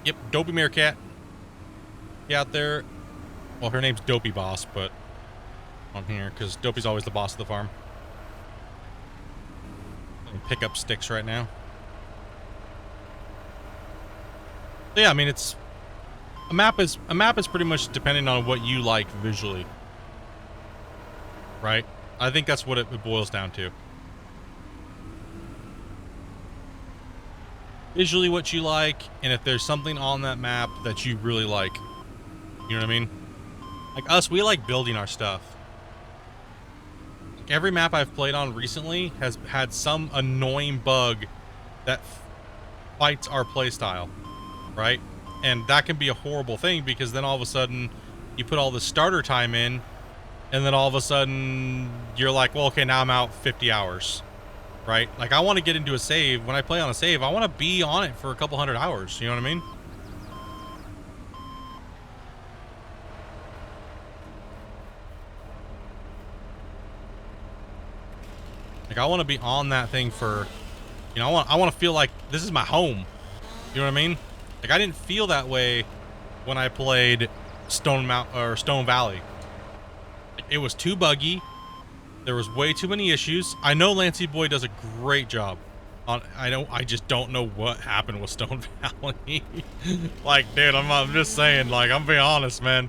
Yep, Dopey Meerkat. Yeah, out there. Well, her name's Dopey Boss, but on here, because Dopey's always the boss of the farm. Pick up sticks right now. So yeah, I mean, it's a map is pretty much depending on what you like visually, right? I think that's what it boils down to. visually what you like, and if there's something on that map that you really like. You know what I mean? Like us, we like building our stuff. Like every map I've played on recently has had some annoying bug that fights our playstyle, right? And that can be a horrible thing, because then all of a sudden you put all the starter time in, and then all of a sudden you're like, well, okay, now I'm out 50 hours, right? Like, I want to get into a save. When I play on a save, I want to be on it for a couple hundred hours. You know what I mean? Like, I want to be on that thing for, you know, I want to feel like this is my home. You know what I mean? Like, I didn't feel that way when I played Stone Valley. It was too buggy. There was way too many issues. I know Lancey Boy does a great job. I just don't know what happened with Stone Valley. Like, dude, I'm just saying, like, I'm being honest, man.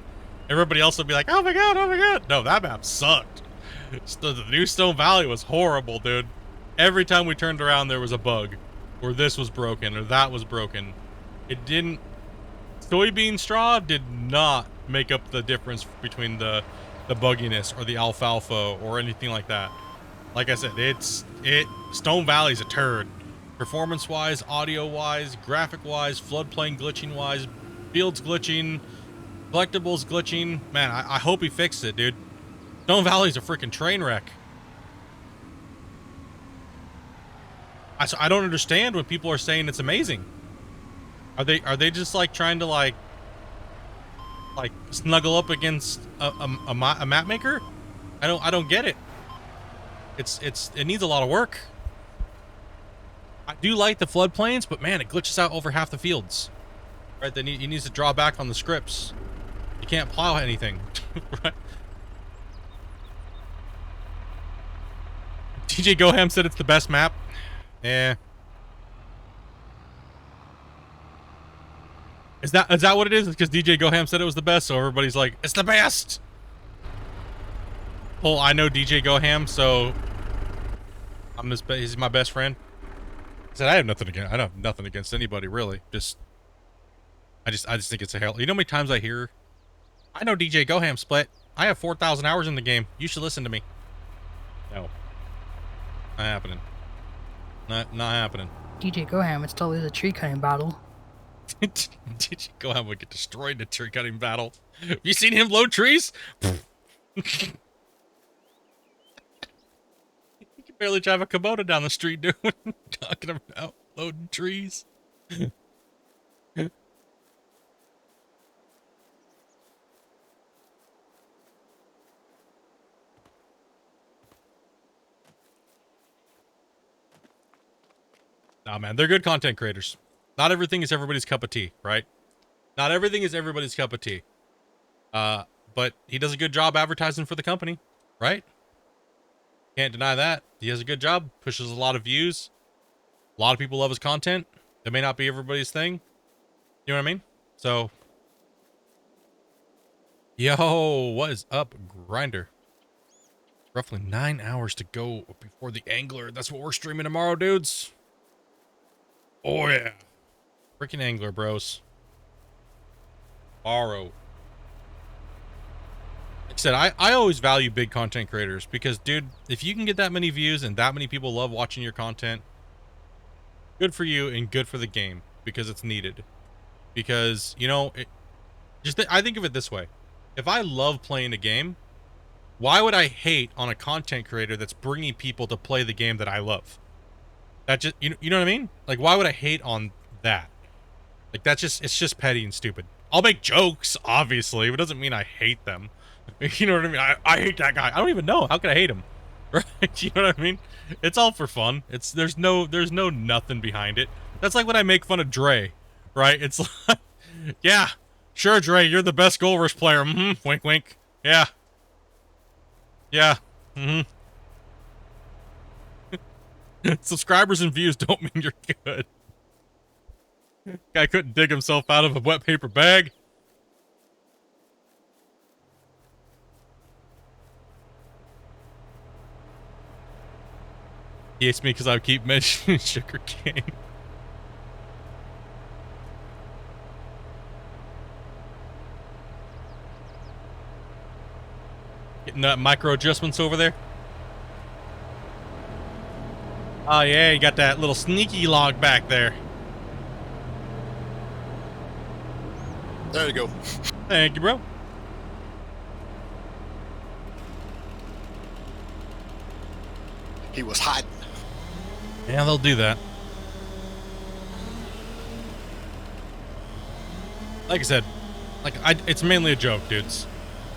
Everybody else would be like, oh my god, oh my god. No, that map sucked. The new Stone Valley was horrible, dude. Every time we turned around, there was a bug. Or this was broken, or that was broken. It didn't... Soybean straw did not make up the difference between the bugginess or the alfalfa or anything like that. Like I said, Stone Valley's a turd. Performance-wise, audio-wise, graphic-wise, floodplain glitching-wise, fields glitching, collectibles glitching. Man, I hope he fixed it, dude. Stone Valley's a freaking train wreck. I don't understand when people are saying it's amazing. Are they just like trying to like snuggle up against a map maker? I don't get it. It needs a lot of work. I do like the floodplains, but man, it glitches out over half the fields. Right? Then he needs to draw back on the scripts. You can't plow anything. Right? DJ Goham said it's the best map. Yeah. Is that what it is? It's because DJ Goham said it was the best, so everybody's like, it's the best. Well, I know DJ Goham, so he's my best friend. I said I have nothing against anybody really. I just think it's a hell. You know how many times I hear, I know DJ Goham Split. I have 4,000 hours in the game. You should listen to me. No. Not happening. Not happening. DJ Goham would still lose a tree cutting battle. DJ Goham would get destroyed in a tree cutting battle. Have you seen him load trees? He can barely drive a Kubota down the street, dude. Talking about loading trees. Nah, man, they're good content creators. Not everything is everybody's cup of tea, right? Not everything is everybody's cup of tea. But he does a good job advertising for the company, right? Can't deny that. He has a good job, pushes a lot of views. A lot of people love his content. That may not be everybody's thing. You know what I mean? So, yo, what is up, Grinder? Roughly 9 hours to go before the Angler. That's what we're streaming tomorrow, dudes. Oh, yeah. Freaking Angler, bros. Borrow. Like I said, I always value big content creators because, dude, if you can get that many views and that many people love watching your content, good for you and good for the game because it's needed. Because, you know, I think of it this way. If I love playing a game, why would I hate on a content creator that's bringing people to play the game that I love? That just, you know what I mean? Like, why would I hate on that? Like, it's just petty and stupid. I'll make jokes, obviously, but it doesn't mean I hate them. You know what I mean? I hate that guy. I don't even know. How could I hate him? Right? You know what I mean? It's all for fun. There's no nothing behind it. That's like when I make fun of Dre, right? It's like, yeah, sure, Dre, you're the best goal rush player. Mm-hmm. Wink, wink. Yeah. Yeah. Mm-hmm. Subscribers and views don't mean you're good. Guy couldn't dig himself out of a wet paper bag. He hates me because I keep mentioning sugar cane. micro adjustments over there? Oh yeah, you got that little sneaky log back there. There you go. Thank you, bro. He was hiding. Yeah, they'll do that. Like I said, it's mainly a joke, dudes.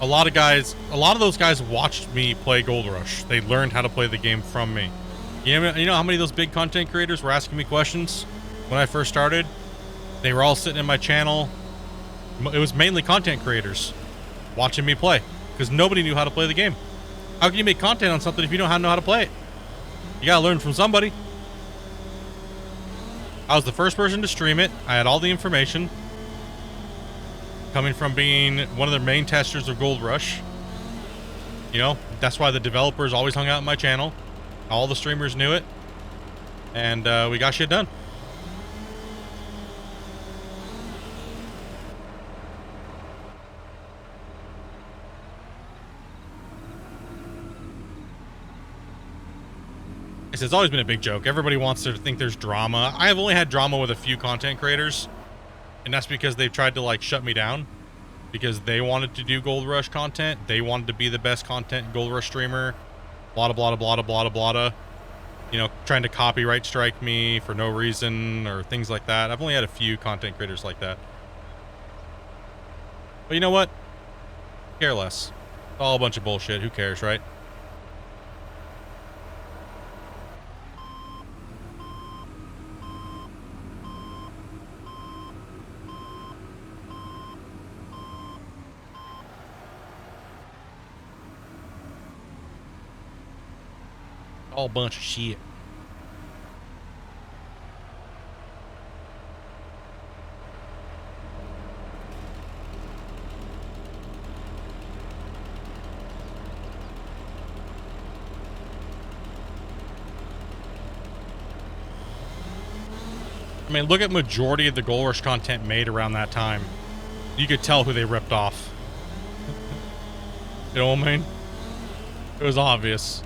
A lot of those guys watched me play Gold Rush. They learned how to play the game from me. You know how many of those big content creators were asking me questions when I first started? They were all sitting in my channel. It was mainly content creators watching me play because nobody knew how to play the game. How can you make content on something if you don't know how to play it? You gotta learn from somebody. I was the first person to stream it. I had all the information coming from being one of the main testers of Gold Rush. You know, that's why the developers always hung out on my channel. All the streamers knew it. And we got shit done. It's always been a big joke. Everybody wants to think there's drama. I have only had drama with a few content creators, and that's because they've tried to like shut me down because they wanted to do Gold Rush content. They wanted to be the best content Gold Rush streamer. Blah blah blah blah blah blah blah. You know, trying to copyright strike me for no reason or things like that. I've only had a few content creators like that. But you know what? Care less. It's all a bunch of bullshit. Who cares, right? All bunch of shit. I mean, look at majority of the Gold Rush content made around that time. You could tell who they ripped off. You know what I mean? It was obvious.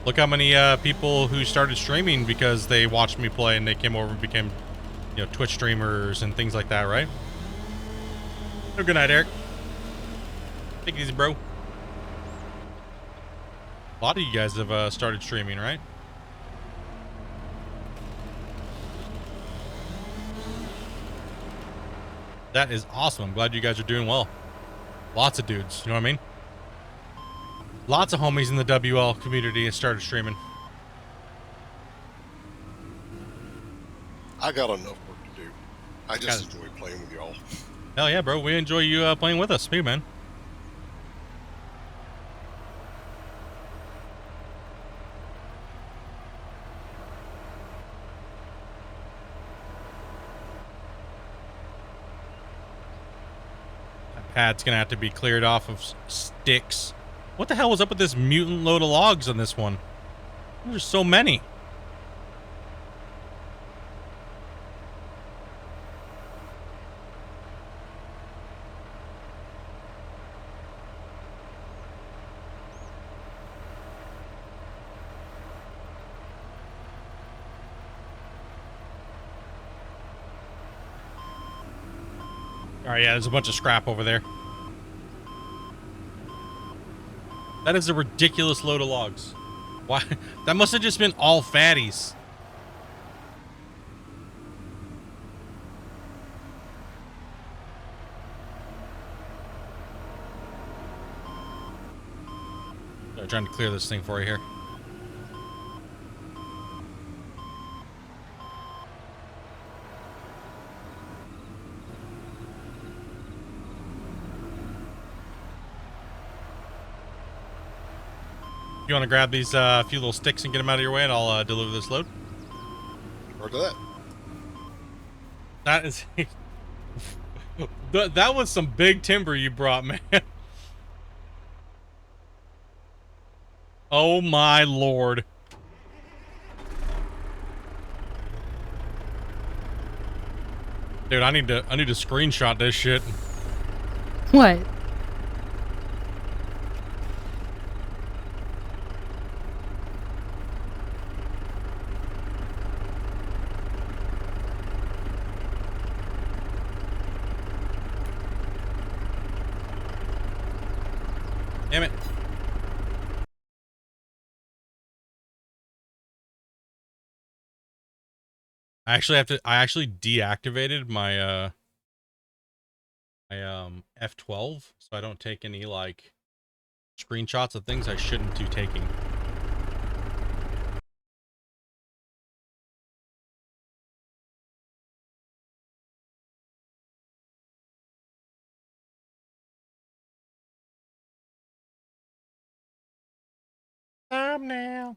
Look how many people who started streaming because they watched me play and they came over and became, you know, Twitch streamers and things like that, right? Oh, good night, Eric. Take it easy, bro. A lot of you guys have started streaming, right? That is awesome. I'm glad you guys are doing well. Lots of dudes, you know what I mean? Lots of homies in the WL community have started streaming. I got enough work to do. I just enjoy playing with y'all. Hell yeah, bro. We enjoy you playing with us. Me, man. That pad's gonna have to be cleared off of sticks. What the hell was up with this mutant load of logs on this one? There's so many. All right, yeah, there's a bunch of scrap over there. That is a ridiculous load of logs. Why? That must have just been all fatties. I'm trying to clear this thing for you here. You want to grab these few little sticks and get them out of your way, and I'll deliver this load? Or to that. That is... that was some big timber you brought, man. Oh my lord. Dude, I need to screenshot this shit. What? Damn it. I actually deactivated my F12 so I don't take any like screenshots of things I shouldn't be taking. Thumbnail.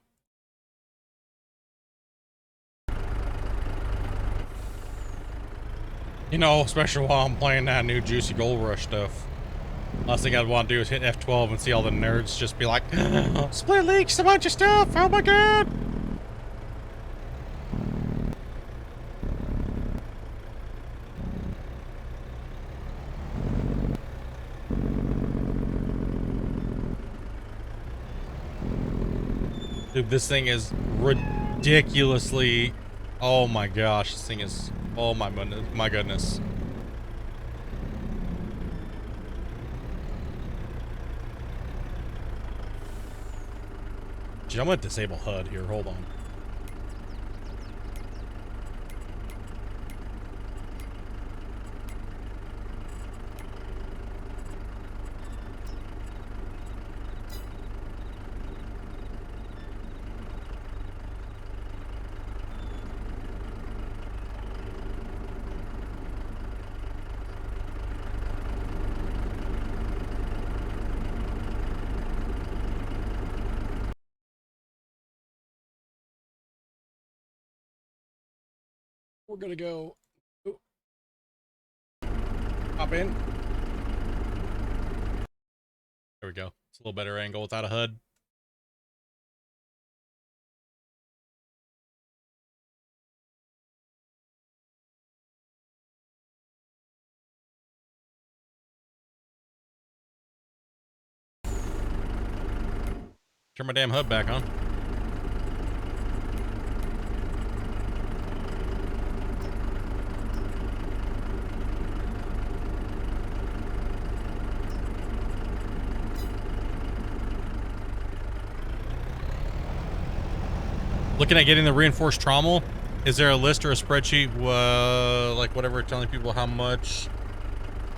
You know, especially while I'm playing that new Juicy Gold Rush stuff. Last thing I'd want to do is hit F12 and see all the nerds just be like, Split leaks a bunch of stuff, oh my god! Dude, this thing is ridiculously... Oh my gosh, this thing is... Oh my goodness. Gee, I'm gonna disable HUD here, hold on. We're gonna go hop in. There we go. It's a little better angle without a HUD. Turn my damn HUD back on. Looking at getting the reinforced trommel. Is there a list or a spreadsheet, like whatever, telling people how much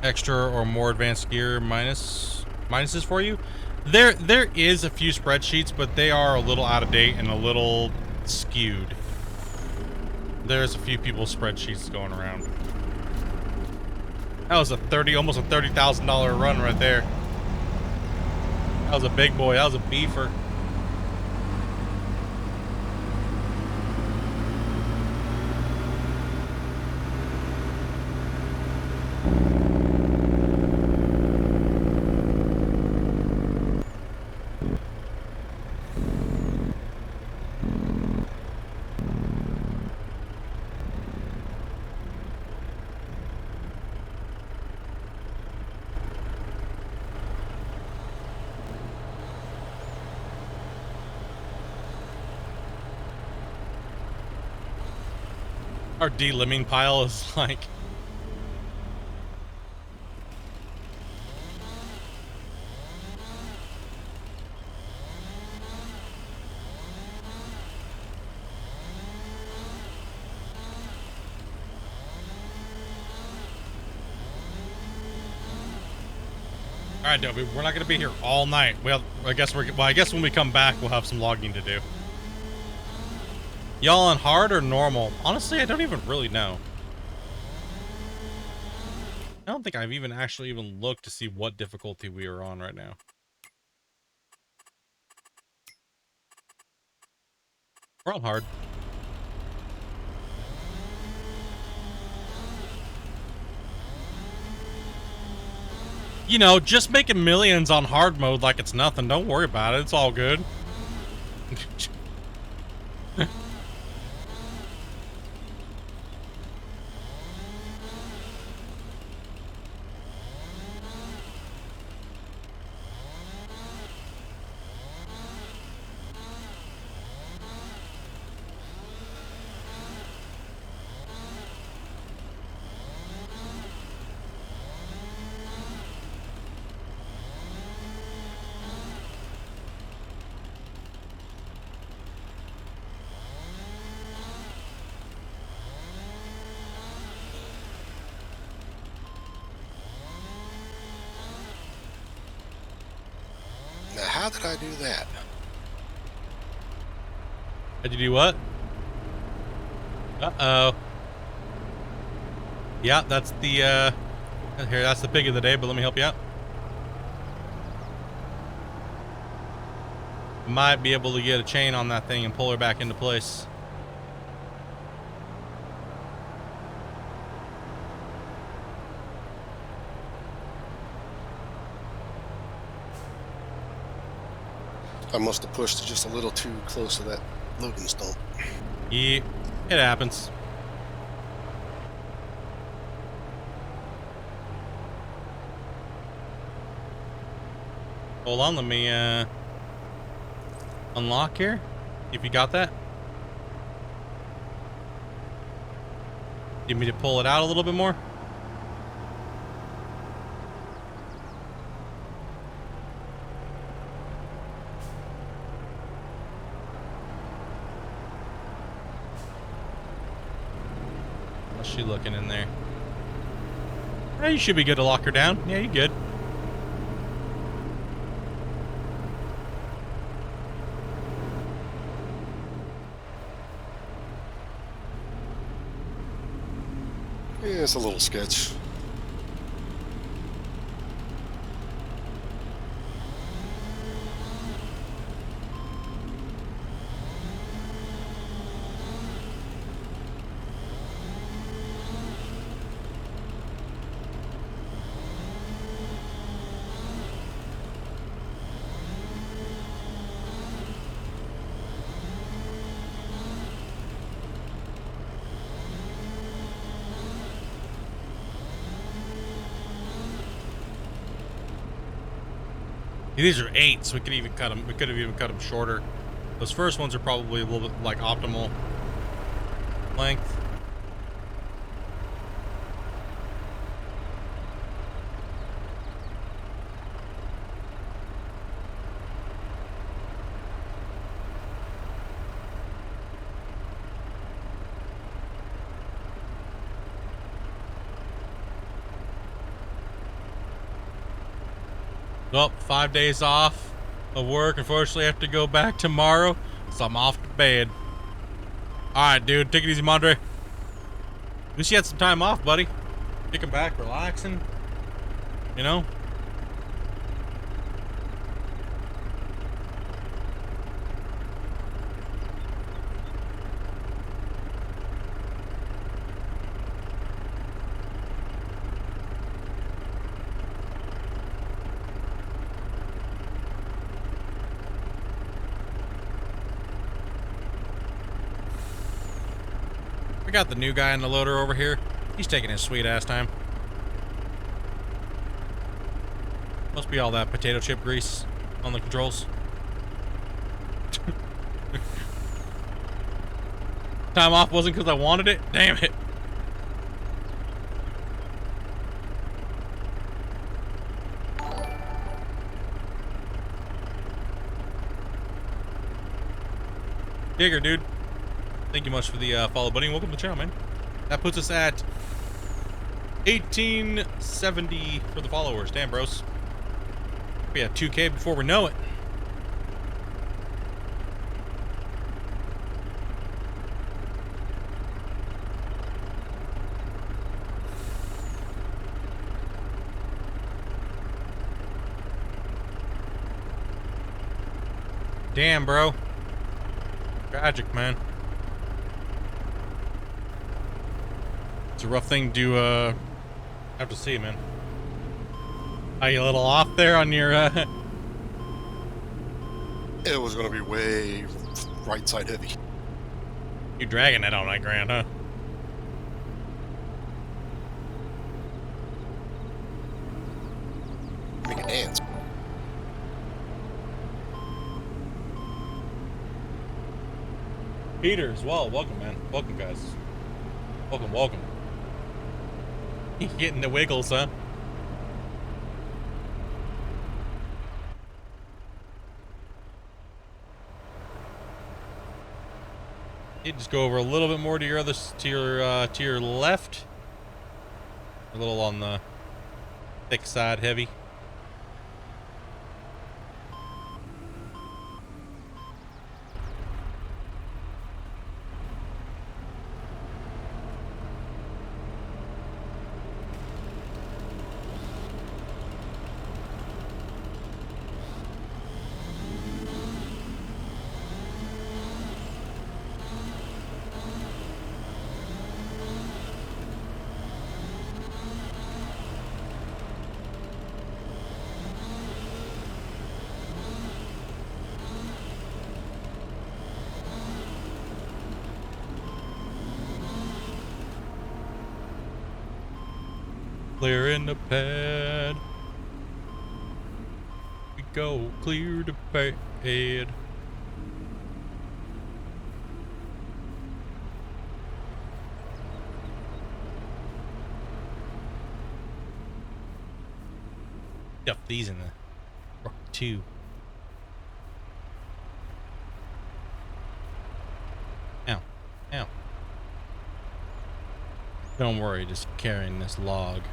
extra or more advanced gear minuses for you? There is a few spreadsheets, but they are a little out of date and a little skewed. There's a few people's spreadsheets going around. That was a almost a $30,000 run right there. That was a big boy. That was a beefer. Our de-limbing pile is like... Alright, Dobie, we're not gonna be here all night. I guess when we come back, we'll have some logging to do. Y'all on hard or normal? Honestly, I don't even really know. I don't think I've actually looked to see what difficulty we are on right now. We're on hard. You know, just making millions on hard mode like it's nothing. Don't worry about it. It's all good. How did I do that? How'd you do what? Uh-oh. Yeah, that's the, here, that's the pig of the day, but let me help you out. Might be able to get a chain on that thing and pull her back into place. I must have pushed it just a little too close to that loading stump. Yeah, it happens. Hold on, let me, unlock here. See if you got that. Need me to pull it out a little bit more? How's she looking in there? Yeah, you should be good to lock her down. Yeah, you're good. Yeah, it's a little sketch. These are 8s. We could even cut them. We could have even cut them shorter. Those first ones are probably a little bit like optimal length. Well, 5 days off of work. Unfortunately, I have to go back tomorrow, so I'm off to bed. Alright, dude. Take it easy, Mondre. At least you had some time off, buddy. Kicking back, relaxing. You know? We got the new guy in the loader over here. He's taking his sweet ass time. Must be all that potato chip grease on the controls. Time off wasn't because I wanted it? Damn it. Digger, dude. Thank you much for the follow, buddy. Welcome to the channel, man. That puts us at 1870 for the followers. Damn, bros. We have 2K before we know it. Damn, bro. Tragic, man. It's a rough thing to have to see, man. Are you a little off there on your It was going to be way right side heavy. you dragging that all night, Grant, huh? Make it dance. Peter as well. Welcome, man. Welcome, guys. Welcome, welcome. You getting the wiggles, huh? You just go over a little bit more to your other, to your left. A little on the thick side, heavy. Clearing the pad. We go clear the pad. Stuff these in the truck too. Ow. Ow. Don't worry, just carrying this log.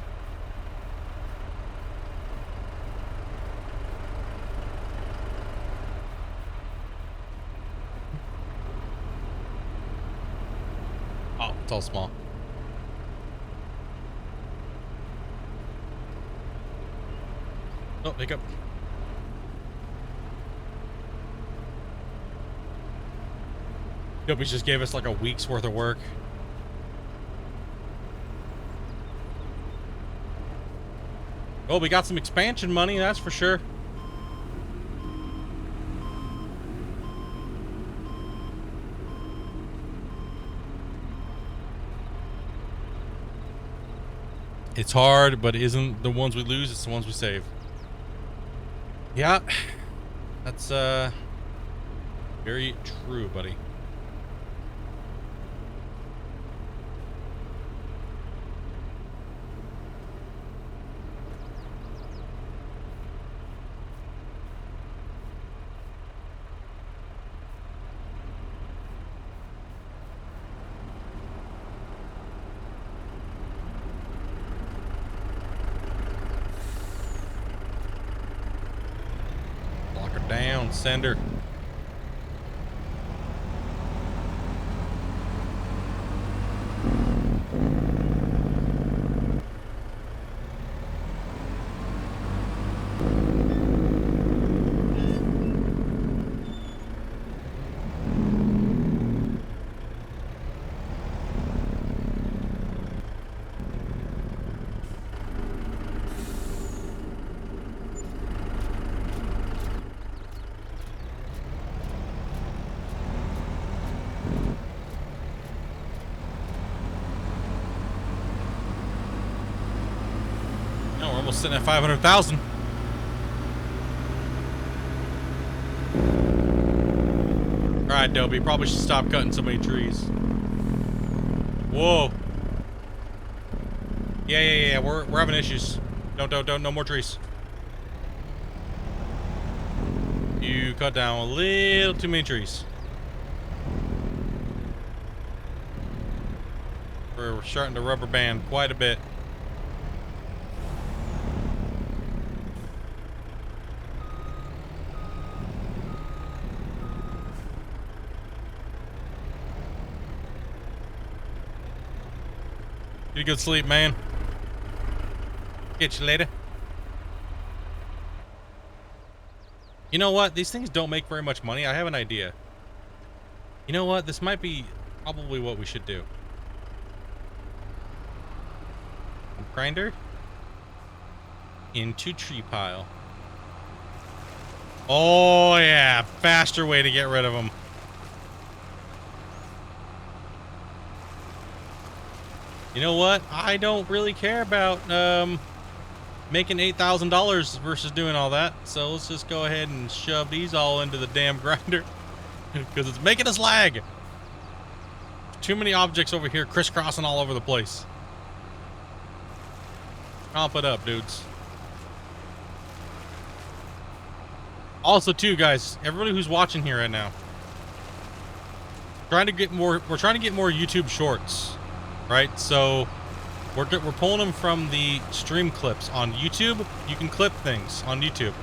Oh, it's all small. Oh, hiccup. Dopey just gave us like a week's worth of work. Oh, we got some expansion money, that's for sure. It's hard, but it isn't the ones we lose, it's the ones we save. Yeah, that's very true, buddy. Down, sender. Almost sitting at 500,000. All right, Dobie, probably should stop cutting so many trees. Whoa. Yeah. We're having issues. Don't. No more trees. You cut down a little too many trees. We're starting to rubber band quite a bit. Get a good sleep, man. Get you later. You know what? These things don't make very much money. I have an idea. You know what? This might be probably what we should do. Grinder into tree pile. Oh yeah, faster way to get rid of them. You know what? I don't really care about making $8,000 versus doing all that. So let's just go ahead and shove these all into the damn grinder because it's making us lag. Too many objects over here crisscrossing all over the place. Comp it up, dudes. Also, too, guys, everybody who's watching here right now, we're trying to get more YouTube shorts. Right, so we're pulling them from the stream clips on YouTube. You can clip things on YouTube.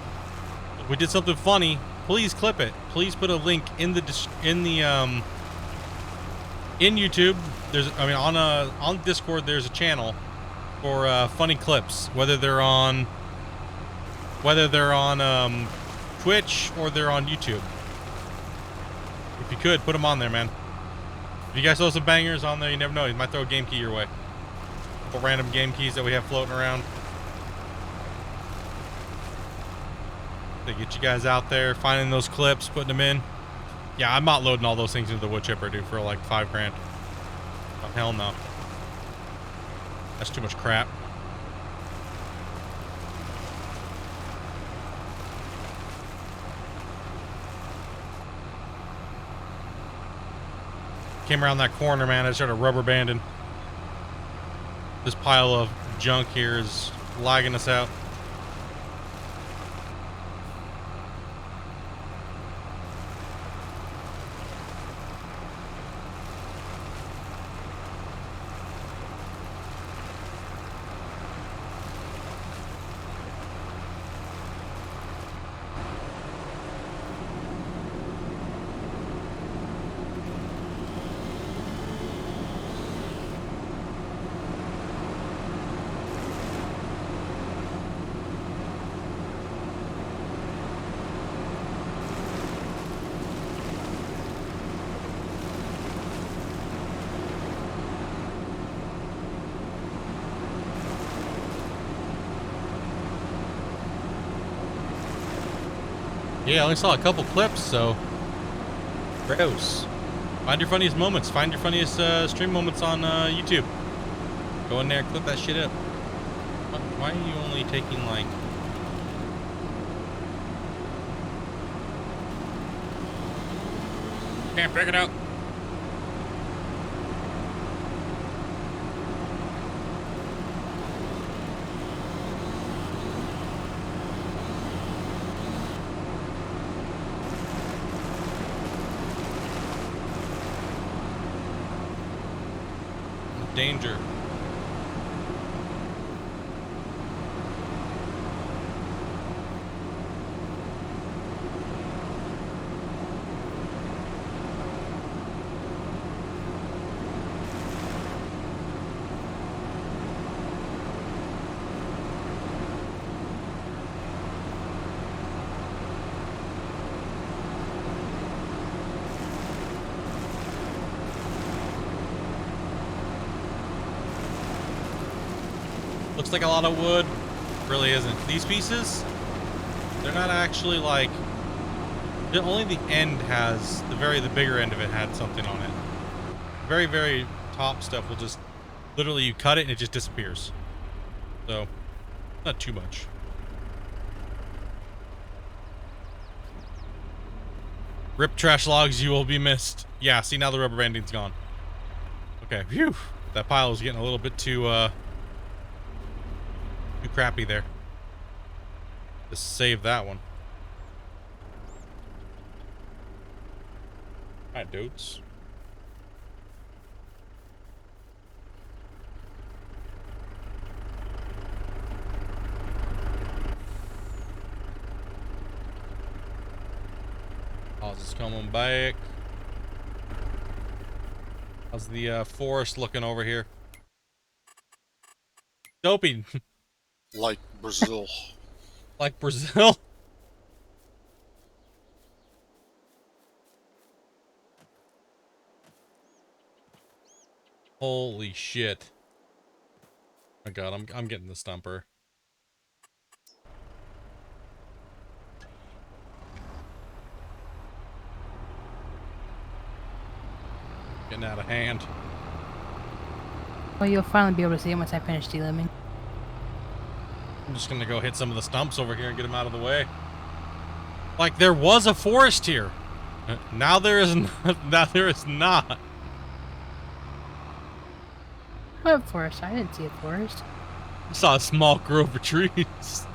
If we did something funny, please clip it. Please put a link in the in YouTube. On Discord there's a channel for funny clips, whether they're on Twitch or they're on YouTube. If you could put them on there, man. If you guys throw some bangers on there, you never know. You might throw a game key your way. A couple random game keys that we have floating around. To get you guys out there, finding those clips, putting them in. Yeah, I'm not loading all those things into the wood chipper, dude, for like $5 grand. Oh, hell no. That's too much crap. came around that corner, man, I started rubber banding. This pile of junk here is lagging us out. Yeah, I only saw a couple clips, so gross. Find your funniest moments. Find your funniest stream moments on YouTube. Go in there, clip that shit up. Why are you only taking like... Can't figure it out. Danger. Looks like a lot of wood. Really isn't. These pieces, they're not actually like... Only the end has... The bigger end of it had something on it. Very, very top stuff will just... Literally, you cut it and it just disappears. So, not too much. Rip trash logs, you will be missed. Yeah, see, now the rubber banding's gone. Okay, phew. That pile was getting a little bit too crappy there. Just save that one. Alright, dudes. How's this coming back? How's the forest looking over here? Dopey. Like Brazil. Like Brazil? Holy shit. Oh my god, I'm getting the stumper. Getting out of hand. Well, you'll finally be able to see it once I finish delimbing. I'm just gonna go hit some of the stumps over here and get them out of the way. Like, there was a forest here. Now there is now there is not. What forest? I didn't see a forest. I saw a small grove of trees.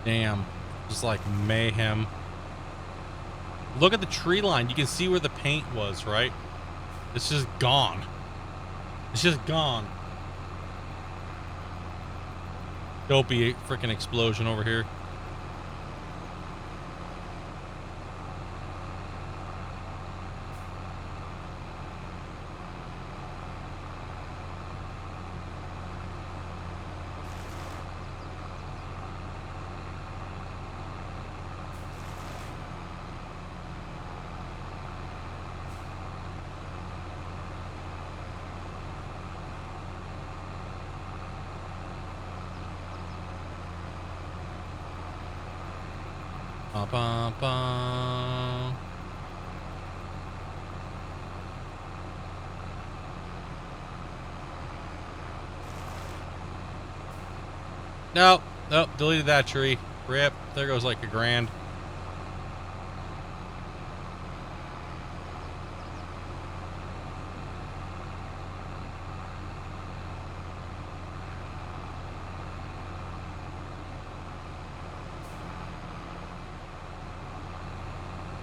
Damn. Just like mayhem. Look at the tree line. You can see where the paint was, right? It's just gone. It's just gone. Dopey freaking explosion over here. Bum, bum, bum. Nope, nope, deleted that tree. Rip, there goes like $1,000.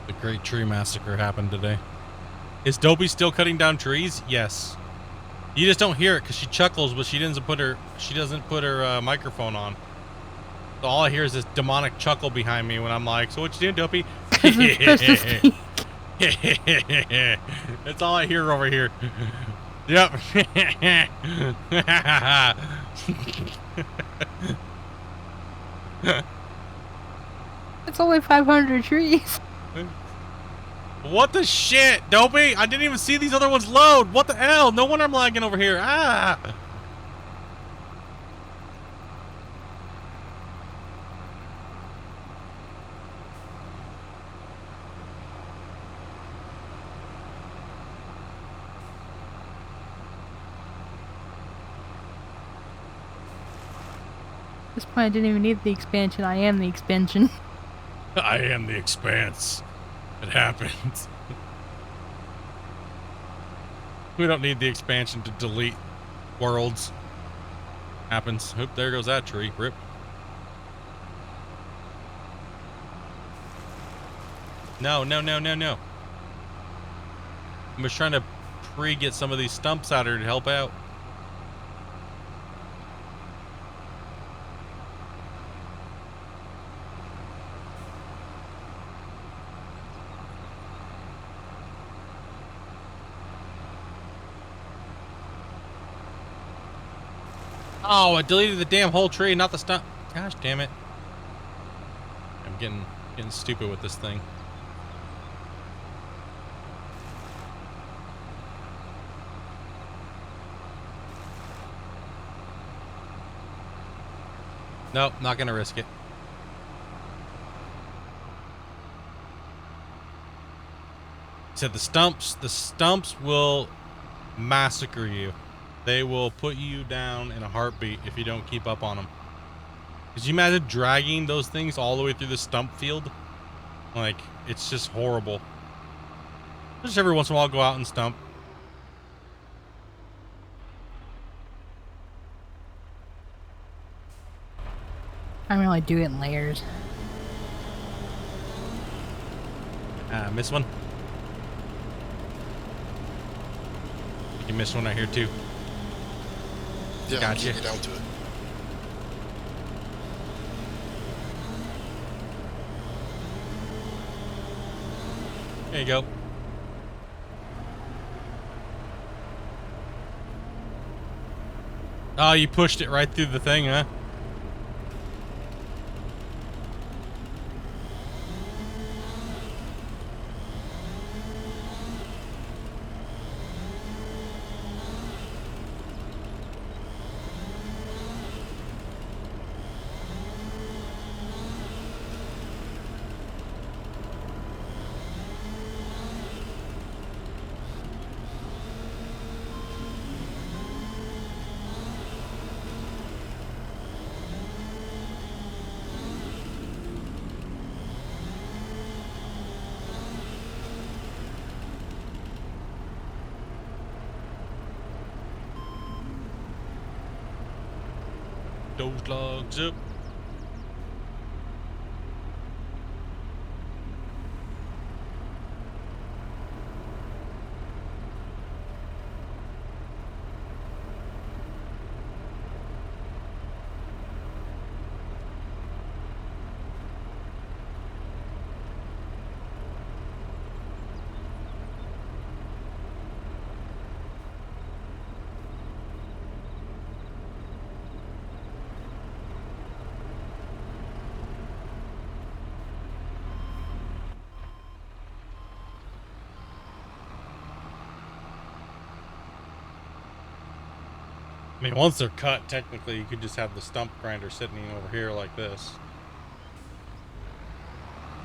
The Great Tree Massacre happened today. Is Dopey still cutting down trees? Yes. You just don't hear it because she chuckles, but she doesn't put her microphone on. So all I hear is this demonic chuckle behind me when I'm like, "So what you doing, Dopey?" That's all I hear over here. Yep. It's only 500 trees. What the shit, Dopey? I didn't even see these other ones load. What the hell? No wonder I'm lagging over here. Ah. At this point, I didn't even need the expansion. I am the expansion. I am the expanse. It happens. We don't need the expansion to delete worlds. Happens. Oop, there goes that tree. Rip. No, no, no, no, no. I'm just trying to get some of these stumps out here to help out. Oh, I deleted the damn whole tree, not the stump. Gosh damn it. I'm getting stupid with this thing. Nope, not gonna risk it. Said the stumps will massacre you. They will put you down in a heartbeat if you don't keep up on them. Could you imagine dragging those things all the way through the stump field? Like, it's just horrible. Just every once in a while, I'll go out and stump. I really do it in layers. Miss one. You missed one right here too. Yeah, Gotcha. get down to it. There you go. Oh, you pushed it right through the thing, huh? Those logs up. I mean, once they're cut, technically, you could just have the stump grinder sitting over here like this.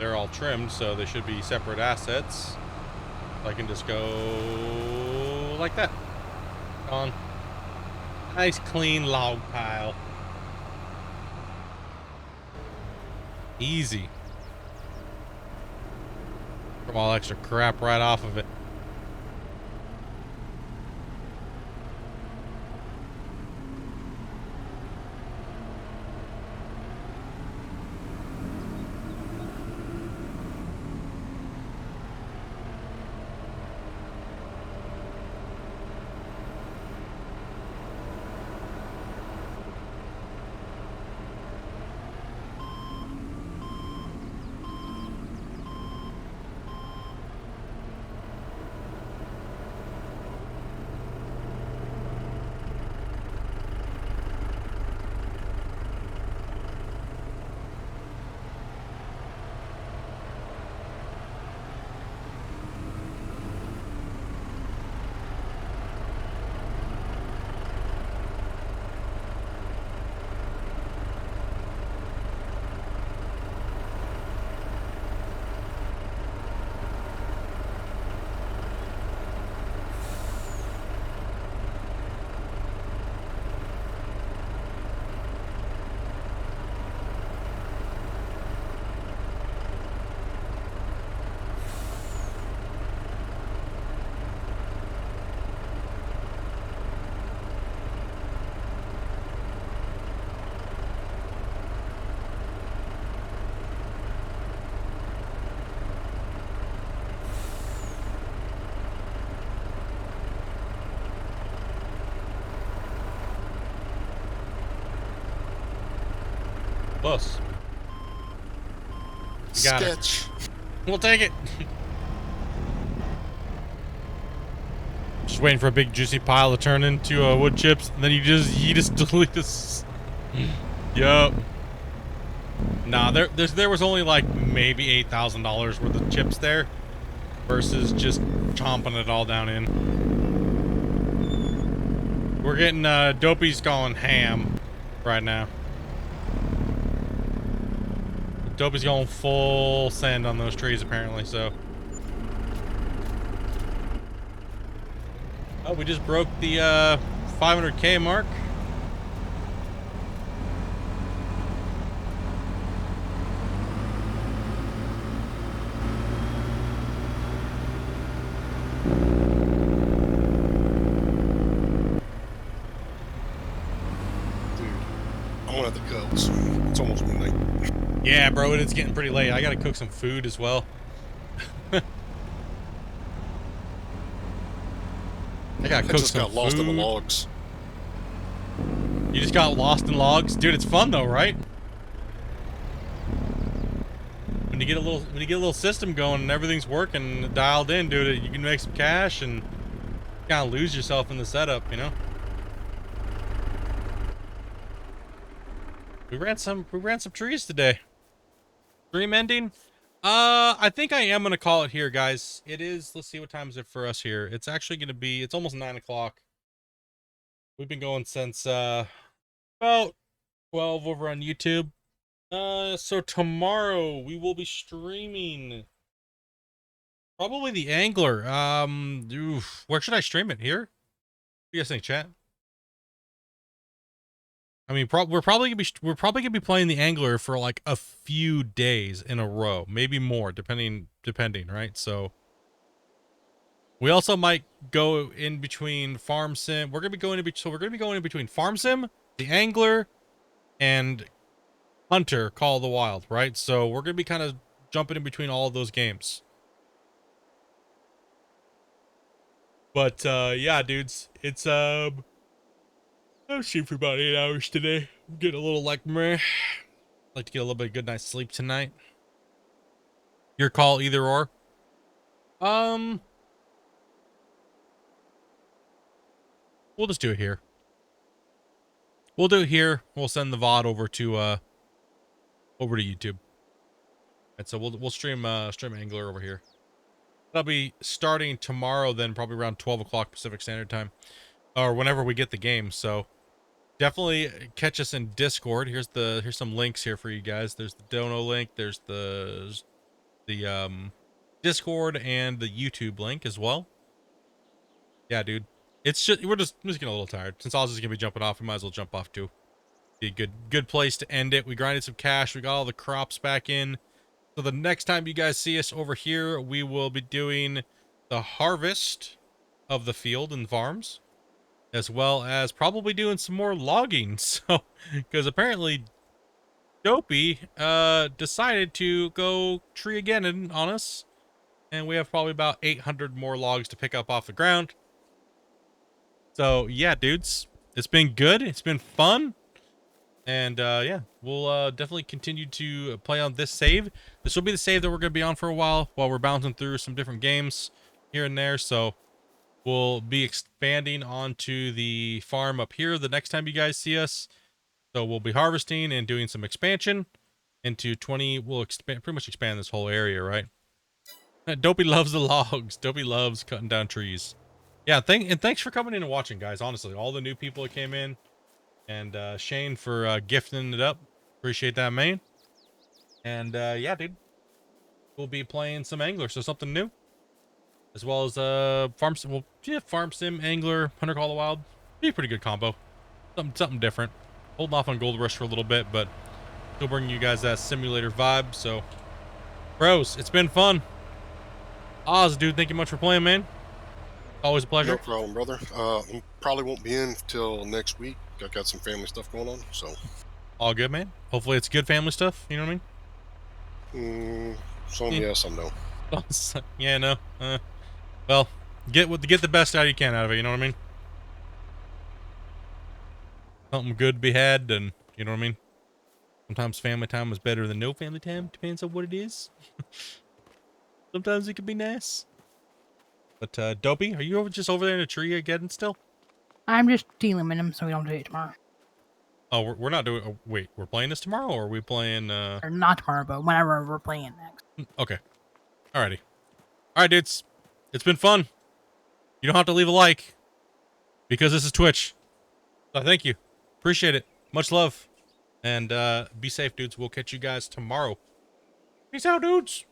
they're all trimmed, so they should be separate assets. I can just go like that. On. Nice clean log pile. Easy. From all extra crap right off of it. Close. You got it. Sketch. We'll take it. Just waiting for a big juicy pile to turn into wood chips, and then you just delete this. Yup. Nah, there was only like maybe $8,000 worth of chips there, versus just chomping it all down in. We're getting Dopey's going ham right now. Dopey's going full send on those trees apparently, so. Oh, we just broke the 500K mark. Dude, I'm gonna have to go. It's almost midnight. Yeah, bro, it's getting pretty late. I gotta cook some food as well. I gotta cook just some got lost in the food. logs. You just got lost in logs? Dude, it's fun though, right? When you get a little system going and everything's working, dialed in, dude, you can make some cash and kind of lose yourself in the setup, you know? We ran some trees today. Stream ending? I think I am gonna call it here, guys. It is, let's see, what time is it for us here? It's actually gonna be, it's almost 9 o'clock. We've been going since about 12 over on YouTube. So tomorrow we will be streaming probably the Angler. Where should I stream it? Here? What do you guys think, chat? I mean, we're probably gonna be playing the Angler for like a few days in a row, maybe more, depending, right? So we also might go in between Farm Sim. We're gonna be going in between Farm Sim, the Angler, and Hunter Call of the Wild, right? So we're gonna be kind of jumping in between all of those games. But yeah, dudes, it's I'll shoot for about 8 hours today. I'm getting a little like meh. Like to get a little bit of good night's sleep tonight. Your call, either or. We'll just do it here. We'll do it here. We'll send the VOD over to YouTube. And so we'll stream Angler over here. That'll be starting tomorrow, then probably around 12 o'clock Pacific Standard Time, or whenever we get the game. So definitely catch us in Discord. Here's some links here for you guys. There's the dono link. There's the Discord and the YouTube link as well. Yeah, dude. It's just I'm just getting a little tired. Since Oz is gonna be jumping off, we might as well jump off too. Be a good place to end it. We grinded some cash. We got all the crops back in. So the next time you guys see us over here, we will be doing the harvest of the field and farms, as well as probably doing some more logging. So, because apparently Dopey decided to go tree again on us, and we have probably about 800 more logs to pick up off the ground. So yeah, dudes, it's been good. It's been fun. And yeah, we'll definitely continue to play on this save. This will be the save that we're going to be on for a while we're bouncing through some different games here and there. So we'll be expanding onto the farm up here the next time you guys see us. So we'll be harvesting and doing some expansion into 20. We'll pretty much expand this whole area, right? Dopey loves the logs. Dopey loves cutting down trees. Yeah, thanks for coming in and watching, guys. Honestly, all the new people that came in. And Shane for gifting it up. Appreciate that, man. And yeah, dude. We'll be playing some Angler, so something new. As well as Farm Sim. Well, yeah, Farm Sim, Angler, Hunter Call of the Wild. Be a pretty good combo. Something different. Holding off on Gold Rush for a little bit, but still bringing you guys that simulator vibe. So, bros, it's been fun. Oz, dude, thank you much for playing, man. Always a pleasure. No problem, brother. Probably won't be in till next week. I got some family stuff going on, so. All good, man. Hopefully it's good family stuff. You know what I mean? Some yes, some no. Yeah, no. Well, get the best out you can out of it. You know what I mean? Something good to be had, and you know what I mean. Sometimes family time is better than no family time. Depends on what it is. Sometimes it can be nice. But Dopey, are you just over there in a tree again still? I'm just deliming them so we don't do it tomorrow. Oh, we're not doing. Oh, wait, we're playing this tomorrow, or are we playing? Or not tomorrow, but whenever we're playing next. Okay. Alrighty. All right, dudes. It's been fun. You don't have to leave a like because this is Twitch. So thank you. Appreciate it. Much love. And be safe, dudes. We'll catch you guys tomorrow. Peace out, dudes.